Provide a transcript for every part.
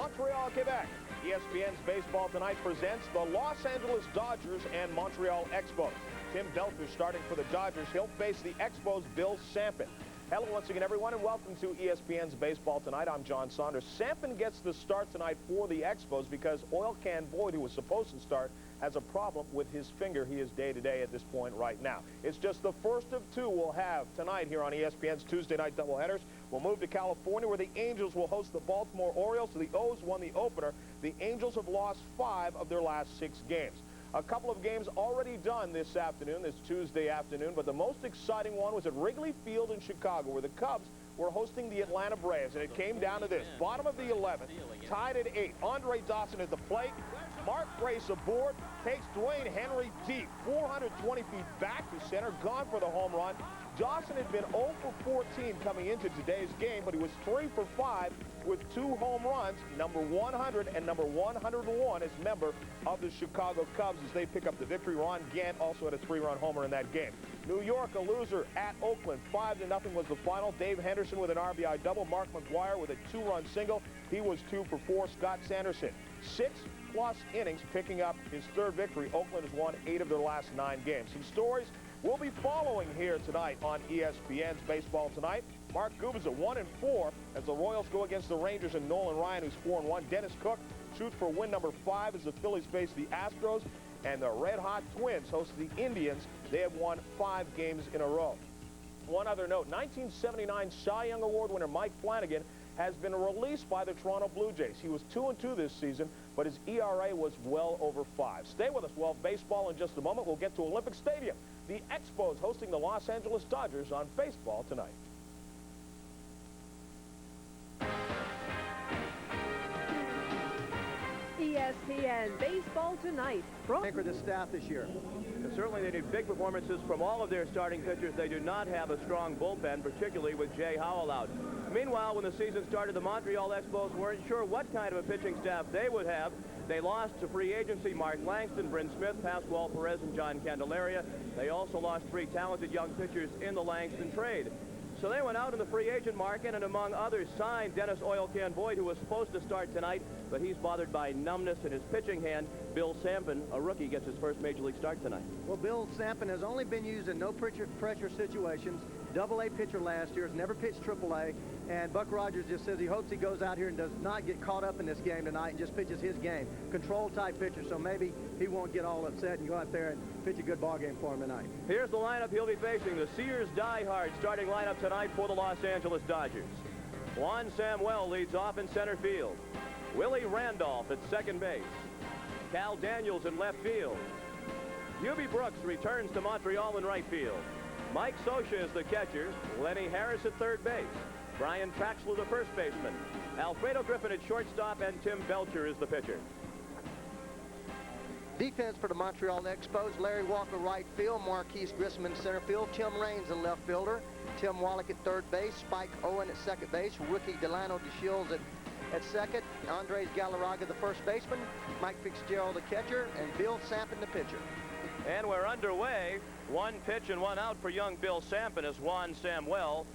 Montreal, Quebec. ESPN's Baseball Tonight presents the Los Angeles Dodgers and Montreal Expos. Tim Belcher starting for the Dodgers. He'll face the Expos' Bill Sampson. Hello once again, everyone, and welcome to ESPN's Baseball Tonight. I'm John Saunders. Sampson gets the start tonight for the Expos because Oil Can Boyd, who was supposed to start, has a problem with his finger. He is day-to-day at this point right now. It's just the first of two we'll have tonight here on ESPN's Tuesday night doubleheaders. We'll move to California, where the Angels will host the Baltimore Orioles. So the O's won the opener. The Angels have lost 5 of their last 6 games. A couple of games already done this afternoon, this Tuesday afternoon, but the most exciting one was at Wrigley Field in Chicago, where the Cubs were hosting the Atlanta Braves, and it came down to this. Bottom of the 11th, tied at 8. Andre Dawson at the plate. Mark Grace aboard, takes Dwayne Henry deep, 420 feet back to center, gone for the home run. Dawson had been 0 for 14 coming into today's game, but he was 3 for 5 with 2 home runs, number 100 and number 101 as member of the Chicago Cubs as they pick up the victory. Ron Gant also had a 3-run homer in that game. New York, a loser at Oakland. 5-0 was the final. Dave Henderson with an RBI double. Mark McGuire with a 2-run single. He was 2 for 4. Scott Sanderson, 6+ innings, picking up his 3rd victory. Oakland has won 8 of their last 9 games. Some stories we'll be following here tonight on ESPN's Baseball Tonight. Mark Gubicza 1-4 as the Royals go against the Rangers, and Nolan Ryan, who's 4-1. Dennis Cook shoots for win number 5 as the Phillies face the Astros, and the Red Hot Twins host the Indians. They have won 5 games in a row. One other note, 1979 Cy Young Award winner Mike Flanagan has been released by the Toronto Blue Jays. He was 2-2 this season, but his ERA was well over 5. Stay with us. Well, baseball in just a moment. We'll get to Olympic Stadium. The Expos hosting the Los Angeles Dodgers on Baseball Tonight. ESPN Baseball Tonight. Anchor the staff this year. And certainly they need big performances from all of their starting pitchers. They do not have a strong bullpen, particularly with Jay Howell out. Meanwhile, when the season started, the Montreal Expos weren't sure what kind of a pitching staff they would have. They lost to free agency Mark Langston, Bryn Smith, Pascual Perez, and John Candelaria. They also lost 3 talented young pitchers in the Langston trade. So they went out in the free agent market and, among others, signed Dennis Oil Can Boyd, who was supposed to start tonight, but he's bothered by numbness in his pitching hand. Bill Sampson, a rookie, gets his first Major League start tonight. Well, Bill Sampson has only been used in no pressure situations. Double-A pitcher last year, has never pitched Triple-A, and Buck Rogers just says he hopes he goes out here and does not get caught up in this game tonight and just pitches his game. Control-type pitcher, so maybe he won't get all upset and go out there and pitch a good ball game for him tonight. Here's the lineup he'll be facing. The Sears Die-Hard starting lineup tonight for the Los Angeles Dodgers. Juan Samuel leads off in center field. Willie Randolph at second base. Cal Daniels in left field. Hubie Brooks returns to Montreal in right field. Mike Scioscia is the catcher. Lenny Harris at third base. Brian Traxler, the first baseman. Alfredo Griffin at shortstop, and Tim Belcher is the pitcher. Defense for the Montreal Expos: Larry Walker right field, Marquise Grissom in center field, Tim Raines the left fielder, Tim Wallach at third base, Spike Owen at second base, rookie Delano DeShields at second, Andres Galarraga the first baseman, Mike Fitzgerald the catcher, and Bill Sampson the pitcher. And we're underway. 1 pitch and 1 out for young Bill Sampson as Juan Samuel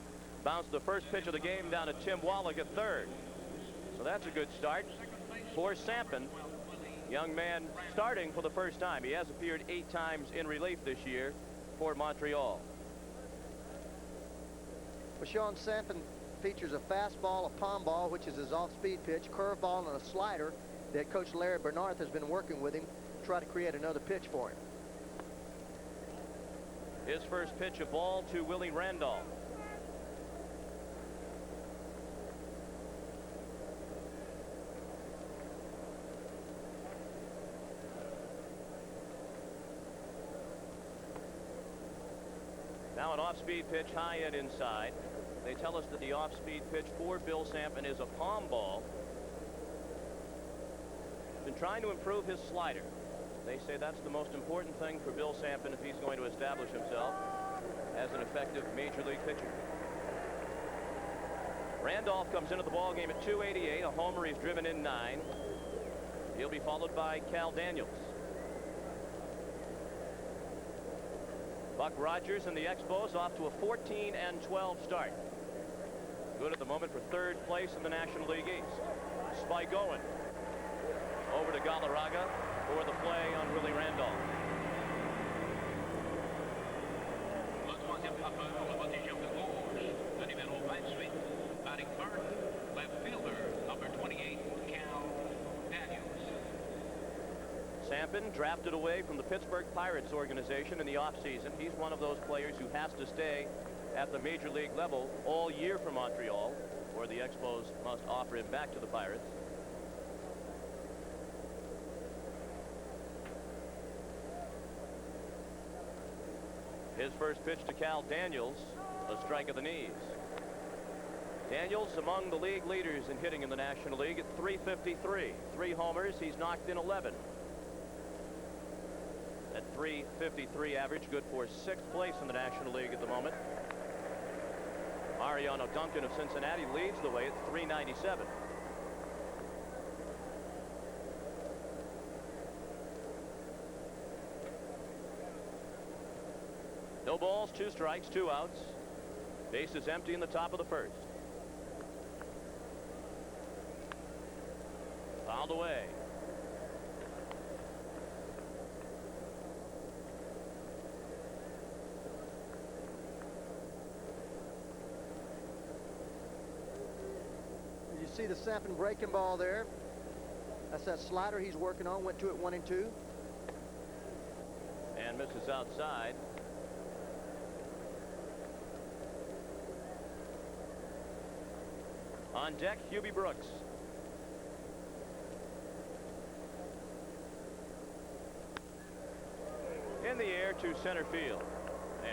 bounced the first pitch of the game down to Tim Wallach at third. So that's a good start for Sampson. Young man starting for the first time. He has appeared 8 times in relief this year for Montreal. Well, Sean, Sampson features a fastball, a palm ball, which is his off-speed pitch, curveball, and a slider that Coach Larry Bernard has been working with him to try to create another pitch for him. His first pitch, a ball to Willie Randolph. Now an off-speed pitch high and inside. They tell us that the off-speed pitch for Bill Sampson is a palm ball. Been trying to improve his slider. They say that's the most important thing for Bill Sampson if he's going to establish himself as an effective Major League pitcher. Randolph comes into the ballgame at 288. A homer. He's driven in 9. He'll be followed by Cal Daniels. Buck Rogers and the Expos off to a 14-12 start. Good at the moment for 3rd place in the National League East. Spike Owen. Over to Galarraga for the play on Willie Randolph. Le troisième frappeur, le voltigeur de gauche, le numéro 28, batting third, left fielder, number 28, Cal Daniels. Sampin drafted away from the Pittsburgh Pirates organization in the offseason. He's one of those players who has to stay at the major league level all year for Montreal, or the Expos must offer him back to the Pirates. His first pitch to Cal Daniels, a strike of the knees. Daniels among the league leaders in hitting in the National League at .353. 3 homers. He's knocked in 11. At .353 average, good for 6th place in the National League at the moment. Mariano Duncan of Cincinnati leads the way at .397. No balls, 2 strikes, 2 outs. Base is empty in the top of the first. Fouled away. You see the Sampin breaking ball there. That's that slider he's working on. Went to it 1-2. And misses outside. On deck, Hubie Brooks. In the air to center field.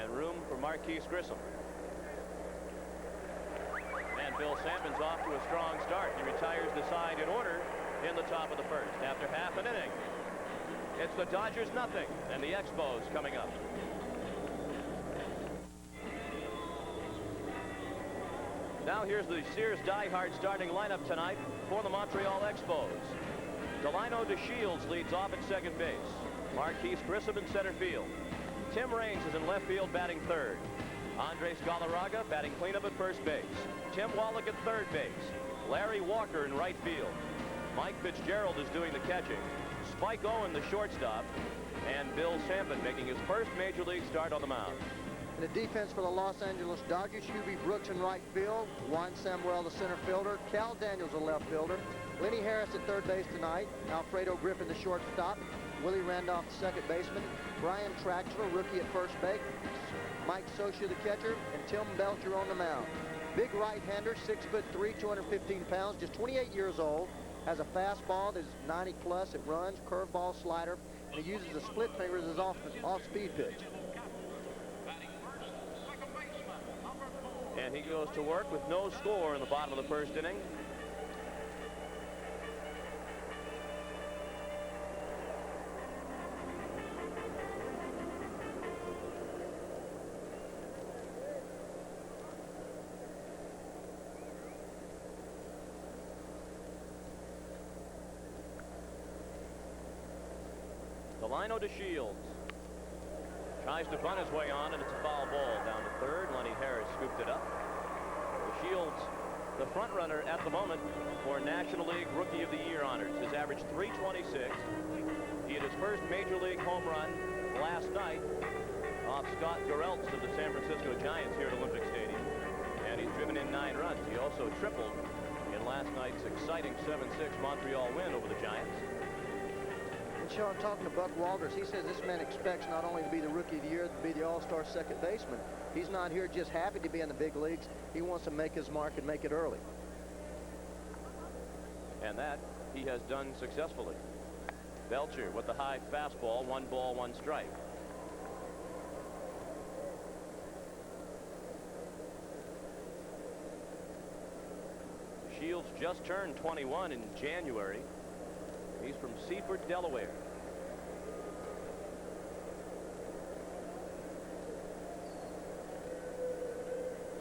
And room for Marquise Grissom. And Bill Sampin's off to a strong start. He retires the side in order in the top of the first after half an inning. It's the Dodgers nothing, and the Expos coming up. Now here's the Sears Die-Hard starting lineup tonight for the Montreal Expos. Delino DeShields leads off at second base. Marquise Grissom in center field. Tim Raines is in left field batting third. Andres Galarraga batting cleanup at first base. Tim Wallach at third base. Larry Walker in right field. Mike Fitzgerald is doing the catching. Spike Owen the shortstop. And Bill Sampin making his first major league start on the mound. The defense for the Los Angeles Dodgers, Hubie Brooks in right field, Juan Samuel the center fielder, Cal Daniels the left fielder, Lenny Harris at third base tonight, Alfredo Griffin the shortstop, Willie Randolph the second baseman, Brian Traxler, rookie at first base, Mike Socia the catcher, and Tim Belcher on the mound. Big right-hander, 6'3", 215 pounds, just 28 years old, has a fastball that's 90 plus, it runs, curveball, slider, and he uses the split finger as his off-speed pitch. And he goes to work with no score in the bottom of the first inning. Delino DeShields tries to bunt his way on, and it's a foul ball down to third. Lenny Harris scooped it up. DeShields, the front runner at the moment for National League Rookie of the Year honors. His average .326. He had his first major league home run last night off Scott Garrelts of the San Francisco Giants here at Olympic Stadium. And he's driven in 9 runs. He also tripled in last night's exciting 7-6 Montreal win over the Giants. And Sean, talking to Buck Walters, he says this man expects not only to be the Rookie of the Year, to be the All-Star second baseman. He's not here just happy to be in the big leagues. He wants to make his mark and make it early. And that he has done successfully. Belcher with the high fastball, 1 ball, 1 strike. Shields just turned 21 in January. He's from Seaford, Delaware.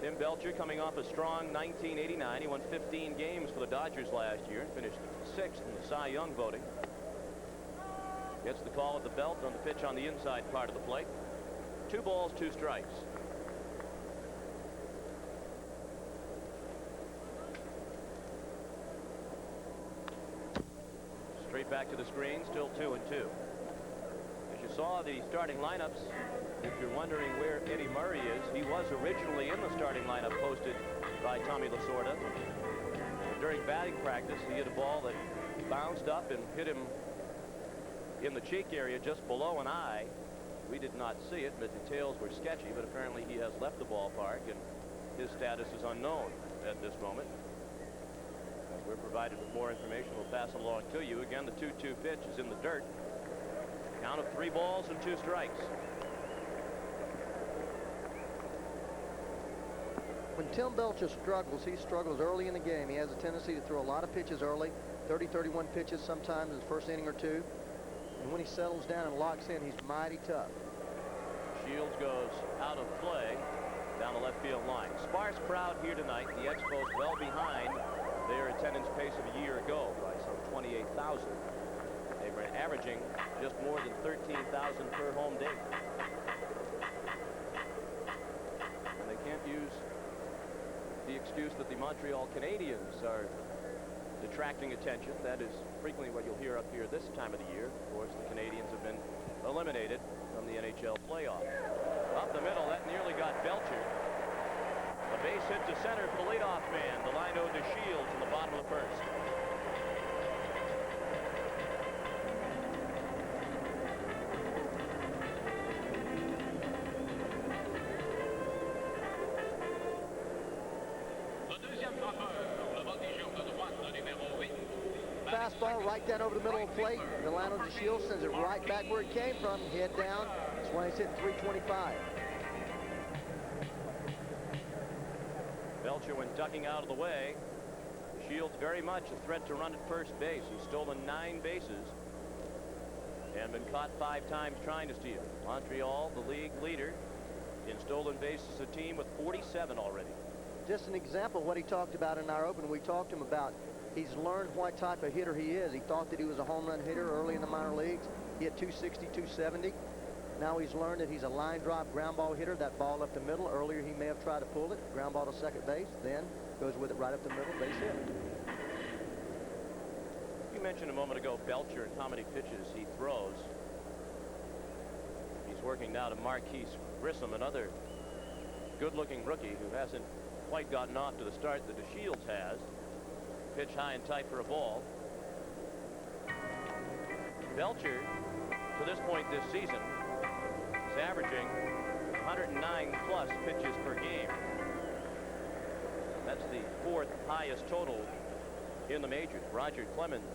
Tim Belcher coming off a strong 1989. He won 15 games for the Dodgers last year and finished 6th in the Cy Young voting. Gets the call at the belt on the pitch on the inside part of the plate. 2 balls, 2 strikes. back to the screen, still 2-2. As you saw the starting lineups, if you're wondering where Eddie Murray is, he was originally in the starting lineup posted by Tommy Lasorda. During batting practice, he hit a ball that bounced up and hit him in the cheek area just below an eye. We did not see it. The details were sketchy, but apparently he has left the ballpark, and his status is unknown at this moment. As we're provided with more information, we'll pass it along to you. Again, the 2-2 pitch is in the dirt. Count of 3 balls and 2 strikes. When Tim Belcher struggles, he struggles early in the game. He has a tendency to throw a lot of pitches early, 30, 31 pitches sometimes in the first inning or two. And when he settles down and locks in, he's mighty tough. Shields goes out of play down the left field line. Sparse crowd here tonight. The Expos well behind their attendance pace of a year ago by some 28,000. They were averaging just more than 13,000 per home day. And they can't use the excuse that the Montreal Canadiens are detracting attention. That is frequently what you'll hear up here this time of the year. Of course, the Canadiens have been eliminated from the NHL playoffs. Up the middle, that nearly got Belcher. A base hit to center for the leadoff man. The line owed to Shields in the bottom of the first. Fastball right down over the middle of the plate. Delano DeShields sends it right back where it came from. Head down. That's why he's hitting 325. Belcher went ducking out of the way. Shields very much a threat to run at first base. He's stolen 9 bases and been caught 5 times trying to steal. Montreal, the league leader in stolen bases, a team with 47 already. Just an example of what he talked about in our open. We talked to him about he's learned what type of hitter he is. He thought that he was a home run hitter early in the minor leagues. He had 260, 270. Now he's learned that he's a line drive ground ball hitter. That ball up the middle. Earlier he may have tried to pull it. Ground ball to second base. Then goes with it right up the middle. Base hit. You mentioned a moment ago Belcher and how many pitches he throws. He's working now to Marquise Grissom, another good-looking rookie who hasn't quite gotten off to the start that DeShields has. Pitch high and tight for a ball. Belcher, to this point this season, is averaging 109 plus pitches per game. That's the 4th highest total in the majors. Roger Clemens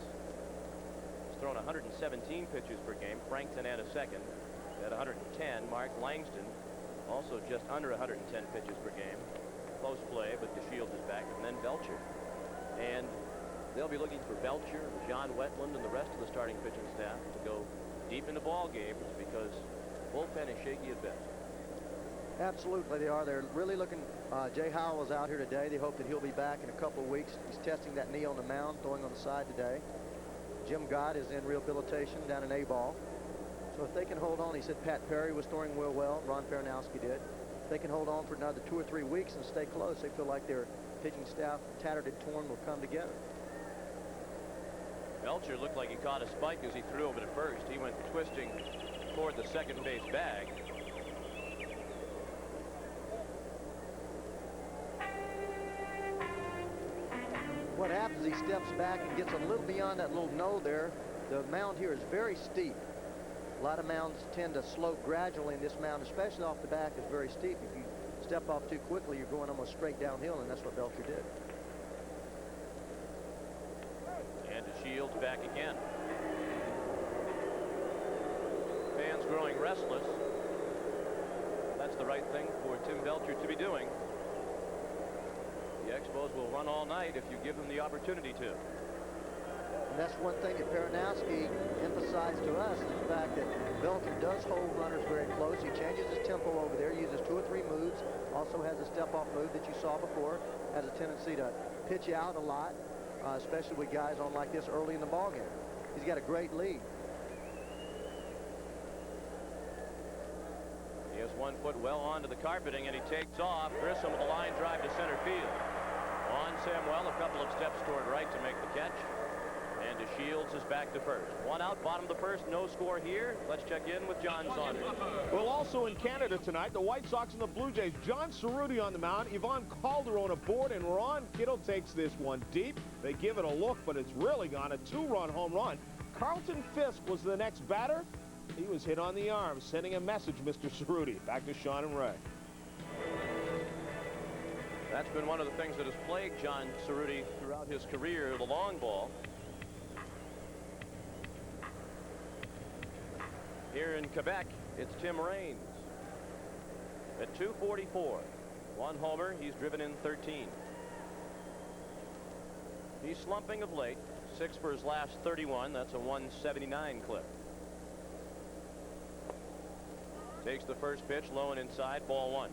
has thrown 117 pitches per game. Frank Tanana second at 110. Mark Langston also just under 110 pitches per game. Close play, but DeShields is back, and then Belcher. And they'll be looking for Belcher, John Wetland, and the rest of the starting pitching staff to go deep into ball games because bullpen is shaky at best. Absolutely, they are. They're really looking. Jay Howell is out here today. They hope that he'll be back in a couple of weeks. He's testing that knee on the mound, throwing on the side today. Jim Gott is in rehabilitation down in A-ball. So if they can hold on, he said Pat Perry was throwing real well. Ron Farinowski did. If they can hold on for another 2 or 3 weeks and stay close, they feel like their pitching staff, tattered and torn, will come together. Belcher looked like he caught a spike as he threw over to first. He went twisting toward the second base bag. What happens is he steps back and gets a little beyond that little knoll there. The mound here is very steep. A lot of mounds tend to slope gradually, and this mound, especially off the back, is very steep. If you step off too quickly, you're going almost straight downhill, and that's what Belcher did. And DeShields back again. Fans growing restless. That's the right thing for Tim Belcher to be doing. The Expos will run all night if you give them the opportunity to. And that's one thing that Farinowski emphasized to us, is the fact that Belcher does hold runners very close. He changes his tempo over there, uses 2 or 3 moves, also has a step-off move that you saw before, has a tendency to pitch out a lot, especially with guys on like this early in the ballgame. He's got a great lead. He has 1 foot well onto the carpeting, and he takes off. Grissom with a line drive to center field. On Samuel, a couple of steps toward right to make the catch. And DeShields DeShields is back to first. One out, bottom of the first, no score here. Let's check in with John Saunders. Well, also in Canada tonight, the White Sox and the Blue Jays. John Cerruti on the mound, Ivan Calderon aboard, and Ron Kittle takes this one deep. They give it a look, but it's really gone. A 2-run home run. Carlton Fisk was the next batter. He was hit on the arm, sending a message, Mr. Cerruti. Back to Sean and Ray. That's been one of the things that has plagued John Cerruti throughout his career, the long ball. Here in Quebec, it's Tim Raines. At 244, one homer, he's driven in 13. He's slumping of late, 6 for his last 31. That's a 179 clip. Takes the first pitch, low and inside, ball 1.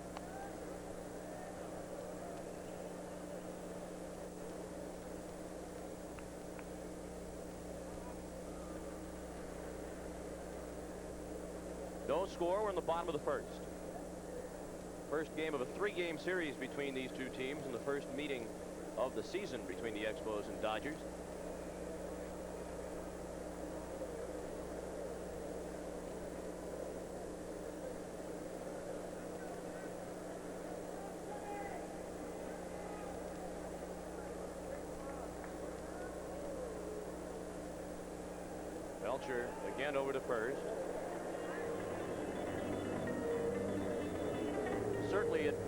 No score. We're in the bottom of the first. First game of a 3-game series between these two teams, and the first meeting of the season between the Expos and Dodgers. Belcher again over to first. Certainly it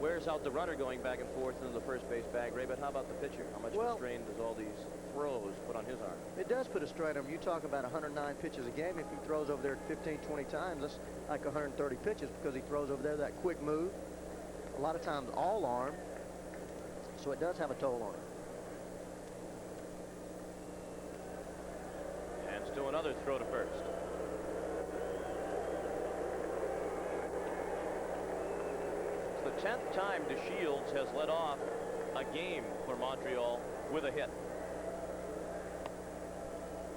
wears out the runner going back and forth into the first base bag, Ray, but how about the pitcher? How much of a strain does all these throws put on his arm? It does put a strain on him. You talk about 109 pitches a game. If he throws over there 15, 20 times, that's like 130 pitches because he throws over there that quick move. A lot of times all arm. So it does have a toll on him. And still another throw to first. It's the 10th time DeShields has led off a game for Montreal with a hit.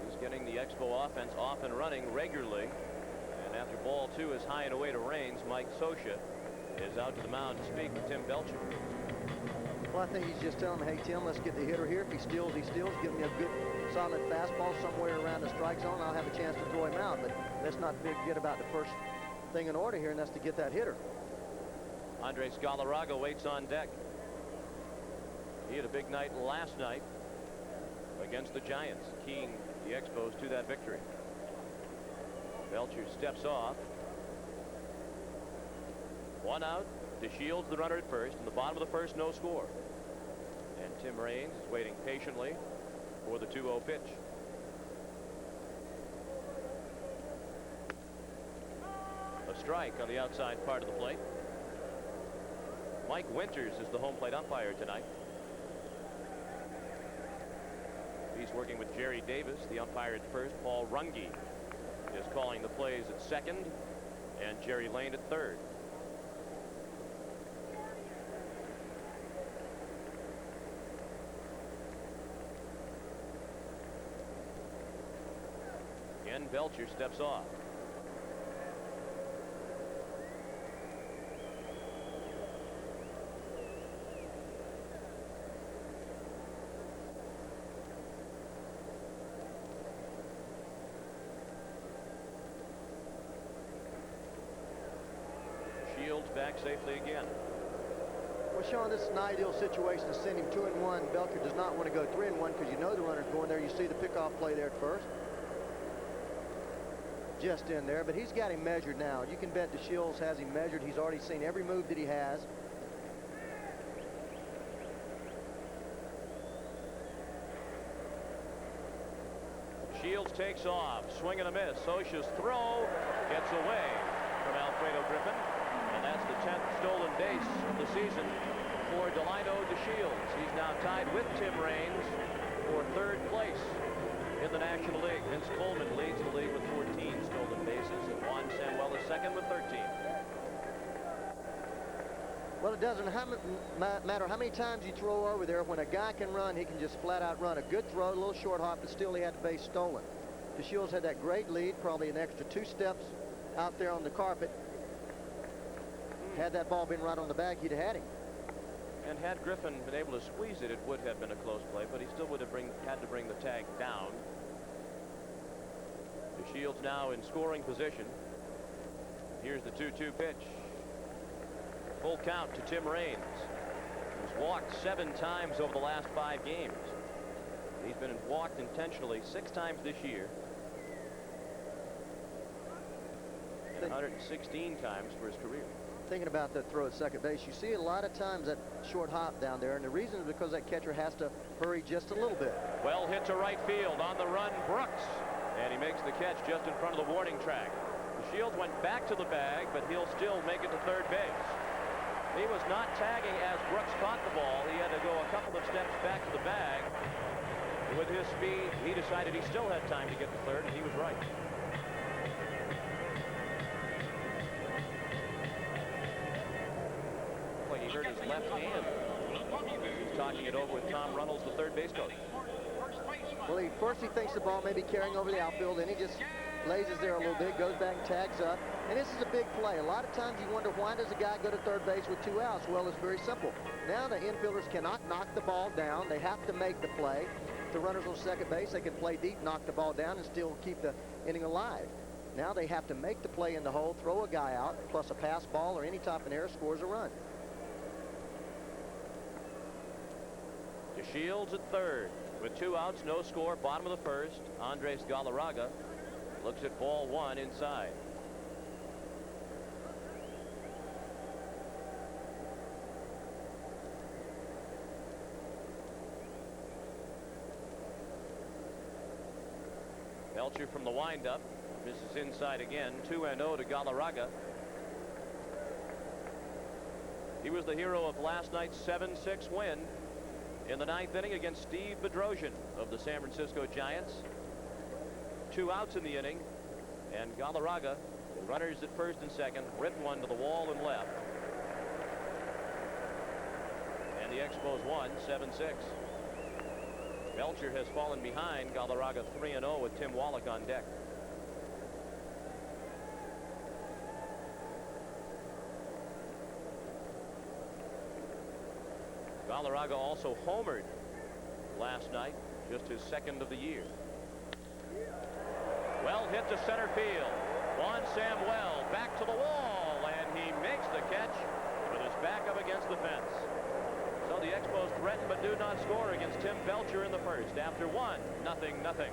He's getting the Expo offense off and running regularly. And after ball 2 is high and away to Raines, Mike Scioscia is out to the mound to speak with Tim Belcher. Well, I think he's just telling him, hey, Tim, let's get the hitter here. If he steals, he steals. Give me a good, solid fastball somewhere around the strike zone. I'll have a chance to throw him out. But let's not forget about the first thing in order here, and that's to get that hitter. Andres Galarraga waits on deck. He had a big night last night against the Giants, keying the Expos to that victory. Belcher steps off. One out. DeShields the runner at first. In the bottom of the first, no score. And Tim Raines is waiting patiently for the 2-0 pitch. A strike on the outside part of the plate. Mike Winters is the home plate umpire tonight. He's working with Jerry Davis, the umpire at first. Paul Runge is calling the plays at second, and Jerry Lane at third. Again, Belcher steps off. Shields back safely again. Well, Sean, this is an ideal situation to send him 2-1. Belcher does not want to go 3-1 because you know the runner's going there. You see the pickoff play there at first. Just in there, but he's got him measured now. You can bet DeShields has him measured. He's already seen every move that he has. Shields takes off, swing and a miss. Scioscia's throw gets away from Alfredo Griffin, and that's the 10th stolen base of the season for Delino DeShields. He's now tied with Tim Raines for 3rd place in the National League. Vince Coleman leads the league with 14 stolen bases, and Juan Samuel is second with 13. Well, it doesn't matter how many times you throw over there. When a guy can run, he can just flat out run. A good throw, a little short hop, but still he had the base stolen. DeShields had that great lead, probably an extra 2 steps out there on the carpet. Had that ball been right on the bag, he'd have had him. And had Griffin been able to squeeze it, it would have been a close play, but he still would have had to bring the tag down. DeShields now in scoring position. Here's the 2-2 pitch. Full count to Tim Raines, who's walked 7 times over the last 5 games. He's been walked intentionally 6 times this year. And 116 times for his career. Thinking about that throw at second base, you see a lot of times that short hop down there, and the reason is because that catcher has to hurry just a little bit. Well hit to right field. On the run, Brooks. And he makes the catch just in front of the warning track. DeShields went back to the bag, but he'll still make it to third base. He was not tagging as Brooks caught the ball. He had to go a couple of steps back to the bag. With his speed, he decided he still had time to get to third, and he was right. Like he hurt his left hand. He's talking it over with Tom Runnels, the third base coach. Well, first he thinks the ball may be carrying over the outfield, then he just lazes there a little bit, goes back and tags up. And this is a big play. A lot of times you wonder, why does a guy go to third base with 2 outs? Well, it's very simple. Now the infielders cannot knock the ball down. They have to make the play. The runners on second base, they can play deep, knock the ball down, and still keep the inning alive. Now they have to make the play in the hole, throw a guy out, plus a pass ball or any type of error scores a run. DeShields at third. With 2 outs, no score, bottom of the first. Andres Galarraga looks at ball 1 inside. Belcher from the windup misses inside again. 2-0 to Galarraga. He was the hero of last night's 7-6 win in the 9th inning against Steve Bedrosian of the San Francisco Giants. 2 outs in the inning, and Galarraga, runners at first and second, ripped one to the wall and left. And the Expos won 7-6. Belcher has fallen behind. Galarraga 3-0 with Tim Wallach on deck. Galarraga also homered last night, just his 2nd of the year. Well hit to center field. Juan Samuel back to the wall, and he makes the catch with his back up against the fence. So the Expos threaten but do not score against Tim Belcher in the first. After 1-0.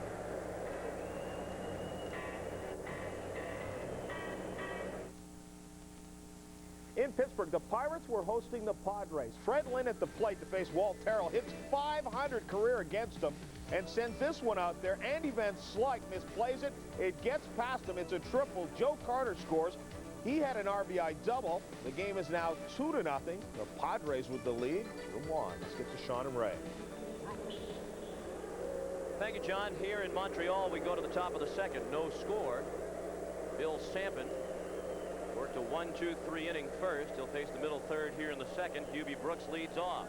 In Pittsburgh, the Pirates were hosting the Padres. Fred Lynn at the plate to face Walt Terrell. Hits .500 career against him and sends this one out there. Andy Van Slyke misplays it. It gets past him. It's a triple. Joe Carter scores. He had an RBI double. The game is now 2-0. The Padres with the lead. Come on, let's get to Sean and Ray. Thank you, John. Here in Montreal, we go to the top of the second. No score. Bill Sampson worked a 1-2-3 inning first. He'll face the middle third here in the second. Hubie Brooks leads off.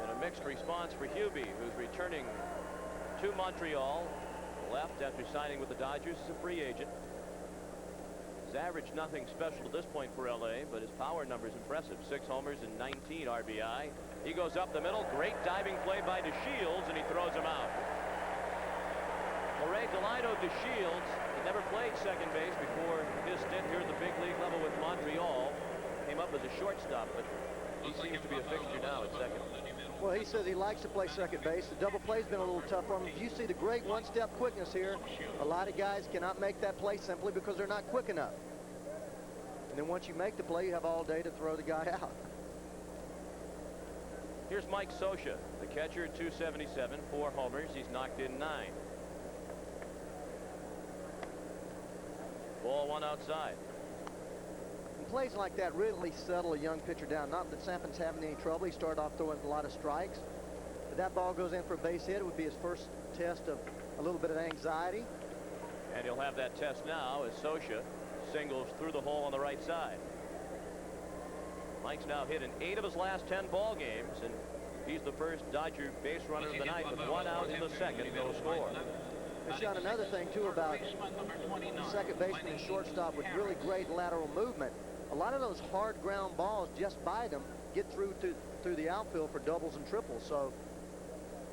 And a mixed response for Hubie, who's returning to Montreal. Left after signing with the Dodgers as a free agent. His average nothing special at this point for LA, but his power number is impressive. 6 homers and 19 RBI. He goes up the middle. Great diving play by DeShields, and he throws him out. Ray Delino DeShields had never played second base before his stint here at the big league level with Montreal. Came up as a shortstop, but he seems to be a fixture now at second. Well, he says he likes to play second base. The double play's been a little tough for him. You see the great one-step quickness here. A lot of guys cannot make that play simply because they're not quick enough. And then once you make the play, you have all day to throw the guy out. Here's Mike Scioscia, the catcher, 277, 4 homers. He's knocked in 9. Ball 1 outside. And plays like that really settle a young pitcher down. Not that Sampson's having any trouble. He started off throwing a lot of strikes. If that ball goes in for a base hit, it would be his first test of a little bit of anxiety. And he'll have that test now as Scioscia singles through the hole on the right side. Mike's now hit in 8 of his last 10 ball games, and he's the first Dodger base runner of the night with 1 out in the second, no score. And Sean, another thing too about second baseman and shortstop with really great lateral movement. a lot of those hard ground balls just by them get through the outfield for doubles and triples. So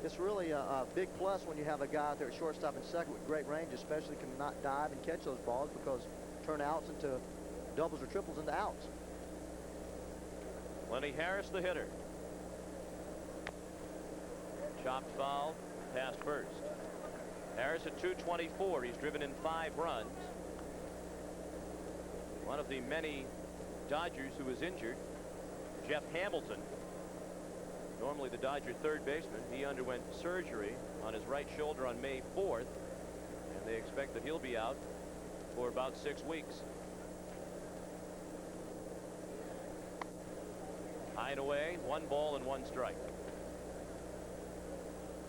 it's really a big plus when you have a guy out there at shortstop and second with great range, especially can not dive and catch those balls because turn outs into doubles or triples into outs. Lenny Harris, the hitter. Chopped foul, past first. Harris at 224. He's driven in 5 runs. One of the many Dodgers who was injured, Jeff Hamilton, normally the Dodger third baseman. He underwent surgery on his right shoulder on May 4th, and they expect that he'll be out for about 6 weeks. High and away, 1 ball and 1 strike.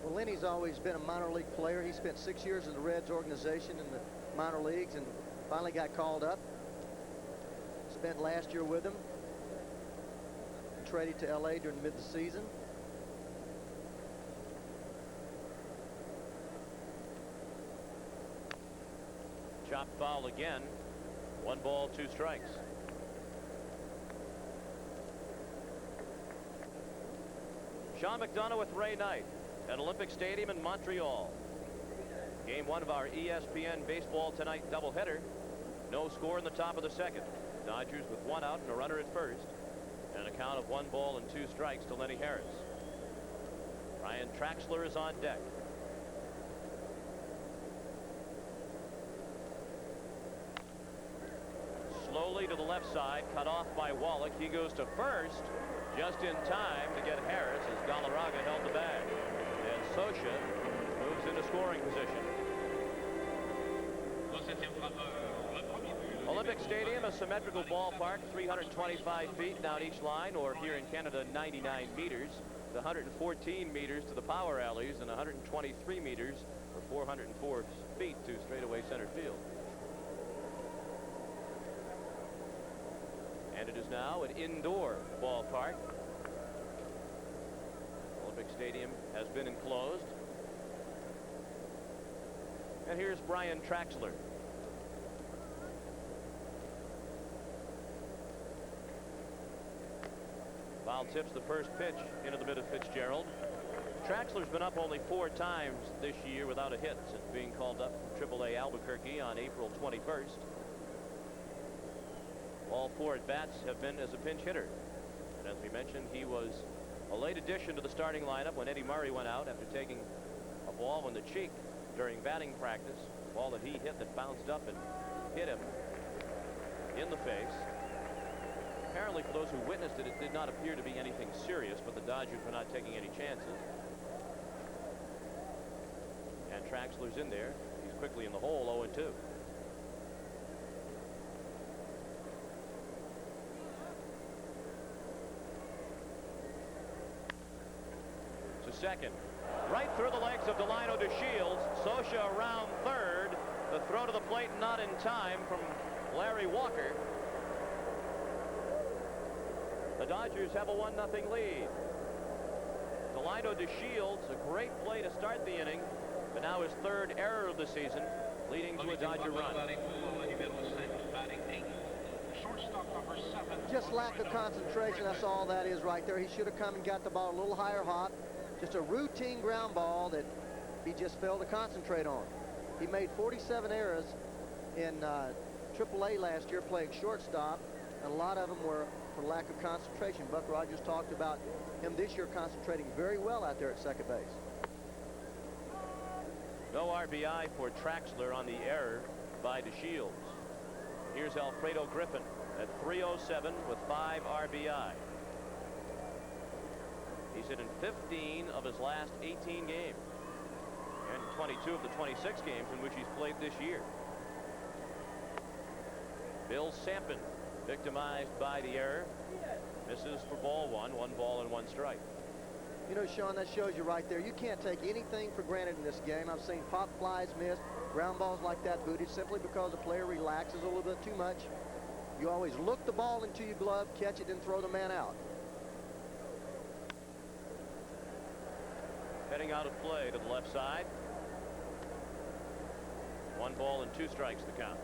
Well, Lenny's always been a minor league player. He spent 6 years in the Reds organization in the minor leagues and finally got called up. Spent last year with him. Traded to LA during the mid-season. Chopped foul again. 1 ball, 2 strikes. Sean McDonough with Ray Knight at Olympic Stadium in Montreal. Game 1 of our ESPN Baseball Tonight doubleheader. No score in the top of the second. Dodgers with 1 out and a runner at first. And a count of 1 ball and 2 strikes to Lenny Harris. Ryan Traxler is on deck. Slowly to the left side, cut off by Wallach. He goes to first just in time to get Harris as Galarraga held the bag. And Scioscia moves into scoring position. Olympic Stadium, a symmetrical ballpark, 325 feet down each line, or here in Canada, 99 meters. 114 meters to the power alleys and 123 meters or 404 feet to straightaway center field. And it is now an indoor ballpark. Olympic Stadium has been enclosed. And here's Brian Traxler. Foul tips the first pitch into the mid of Fitzgerald. Traxler's been up only 4 times this year without a hit since being called up from AAA Albuquerque on April 21st. All 4 at-bats have been as a pinch hitter. And as we mentioned, he was a late addition to the starting lineup when Eddie Murray went out after taking a ball in the cheek during batting practice. A ball that he hit that bounced up and hit him in the face. Apparently, for those who witnessed it, it did not appear to be anything serious, but the Dodgers were not taking any chances. And Traxler's in there. He's quickly in the hole, 0-2. To second. Right through the legs of Delino DeShields. Scioscia around third. The throw to the plate not in time from Larry Walker. The Dodgers have a 1-0 lead. Delino DeShields, a great play to start the inning, but now his 3rd error of the season, leading to a Dodger run. Just lack of concentration. That's all that is right there. He should have come and got the ball a little higher hop. Just a routine ground ball that he just failed to concentrate on. He made 47 errors in AAA last year playing shortstop, and a lot of them were for lack of concentration. Buck Rogers talked about him this year concentrating very well out there at second base. No RBI for Traxler on the error by DeShields. Here's Alfredo Griffin at 307 with 5 RBI. He's hit in 15 of his last 18 games and 22 of the 26 games in which he's played this year. Bill Sampson, victimized by the error, misses for ball 1, 1 ball and 1 strike. You know, Sean, that shows you right there. You can't take anything for granted in this game. I've seen pop flies missed, ground balls like that booted simply because the player relaxes a little bit too much. You always look the ball into your glove, catch it, and throw the man out. Heading out of play to the left side. 1 ball and 2 strikes the count.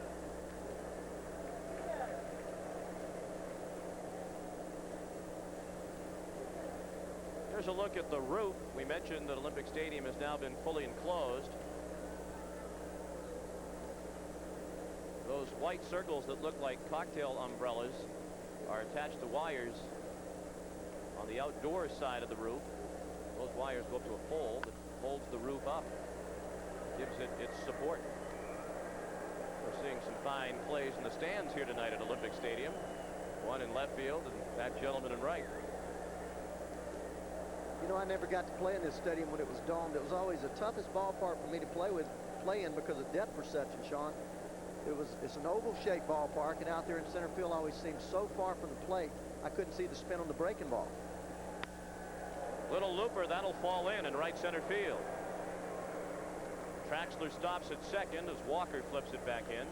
Here's a look at the roof. We mentioned that Olympic Stadium has now been fully enclosed. Those white circles that look like cocktail umbrellas are attached to wires on the outdoor side of the roof. Those wires go up to a pole that holds the roof up, gives it its support. We're seeing some fine plays in the stands here tonight at Olympic Stadium. One in left field and that gentleman in right. You know, I never got to play in this stadium when it was domed. It was always the toughest ballpark for me to play in because of depth perception, Sean. It's an oval-shaped ballpark, and out there in center field always seemed so far from the plate, I couldn't see the spin on the breaking ball. Little looper, that'll fall in right center field. Traxler stops at second as Walker flips it back in.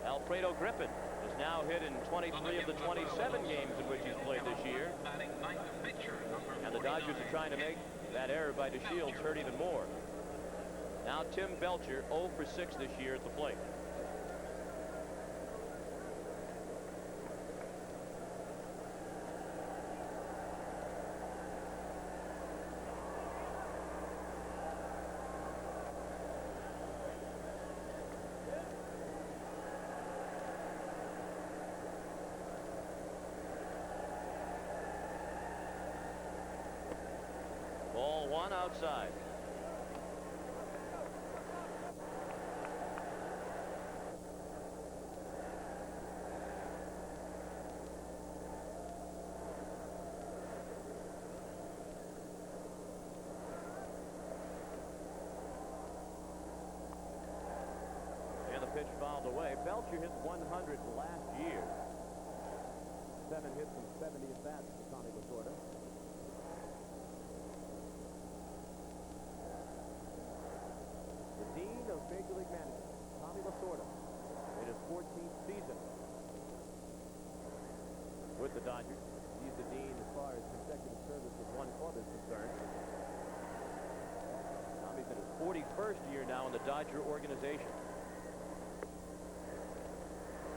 Alfredo Griffin is now hit in 23 of the 27 games in which he's played this year. And the Dodgers are trying to make that error by DeShields hurt even more. Now Tim Belcher 0 for 6 this year at the plate. Ball one outside. And the pitch fouled away. Belcher hit 100 last year. 7 hits and 70 at bats for Tommy Lasorda. Dean of Major League Management, Tommy Lasorda, in his 14th season with the Dodgers. He's the dean as far as consecutive service with one club is concerned. Tommy's in his 41st year now in the Dodger organization.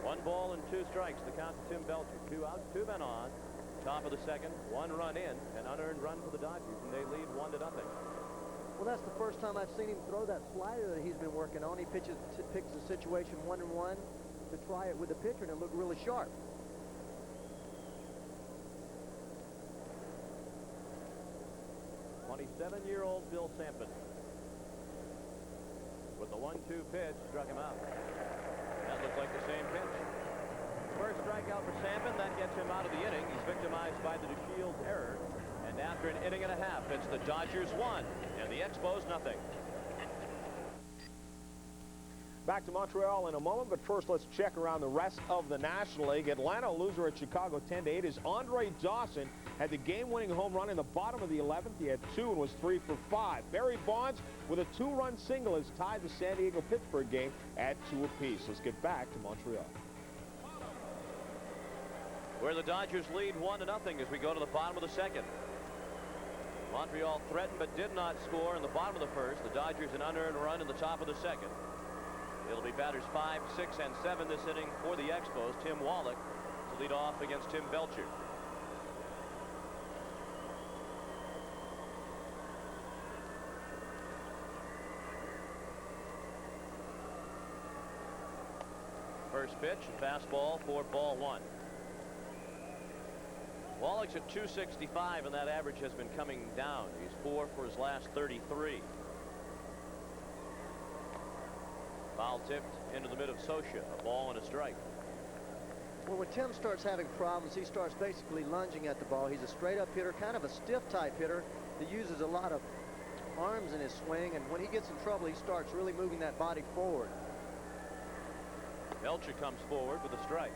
1 ball and 2 strikes. The count to Tim Belcher. 2 outs, 2 men on. Top of the second, 1 run in, an unearned run for the Dodgers, and they lead 1-0. Well, that's the first time I've seen him throw that slider that he's been working on. He picks the situation 1-1 to try it with the pitcher, and it looked really sharp. '27-year-old Bill Sampson with the 1-2 pitch struck him out. That looked like the same pitch. First strikeout for Sampson. That gets him out of the inning. He's victimized by the DeShields error. And after an inning and a half, it's the Dodgers 1 and the Expos nothing. Back to Montreal in a moment, but first let's check around the rest of the National League. Atlanta loser at Chicago 10-8 as Andre Dawson had the game-winning home run in the bottom of the 11th. He had 2 and was 3 for 5. Barry Bonds with a 2-run single has tied the San Diego-Pittsburgh game at 2 apiece. Let's get back to Montreal, where the Dodgers lead 1-0 as we go to the bottom of the second. Montreal threatened but did not score in the bottom of the first. The Dodgers an unearned run in the top of the second. It'll be batters 5, 6, and 7 this inning for the Expos. Tim Wallach to lead off against Tim Belcher. First pitch, a fastball for ball 1. Wallach's at 265, and that average has been coming down. He's 4 for his last 33. Foul tipped into the mid of Scioscia. A ball and a strike. Well, when Tim starts having problems, he starts basically lunging at the ball. He's a straight-up hitter, kind of a stiff-type hitter that uses a lot of arms in his swing, and when he gets in trouble, he starts really moving that body forward. Belcher comes forward with a strike.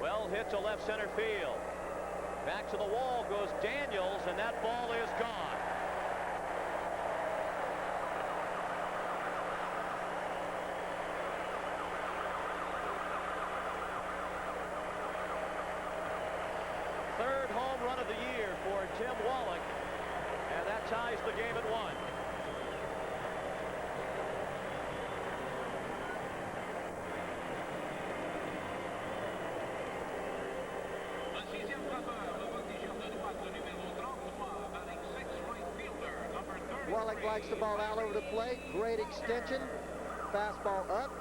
Well hit to left center field. Back to the wall goes Daniels, and that ball is gone. Third home run of the year for Tim Wallach, and that ties the game at 1. Le sixième frappeur, le voltigeur de droite, le numéro 33, batting sixth right fielder, number 33. Wallach likes the ball out over the plate. Great extension. Fastball up.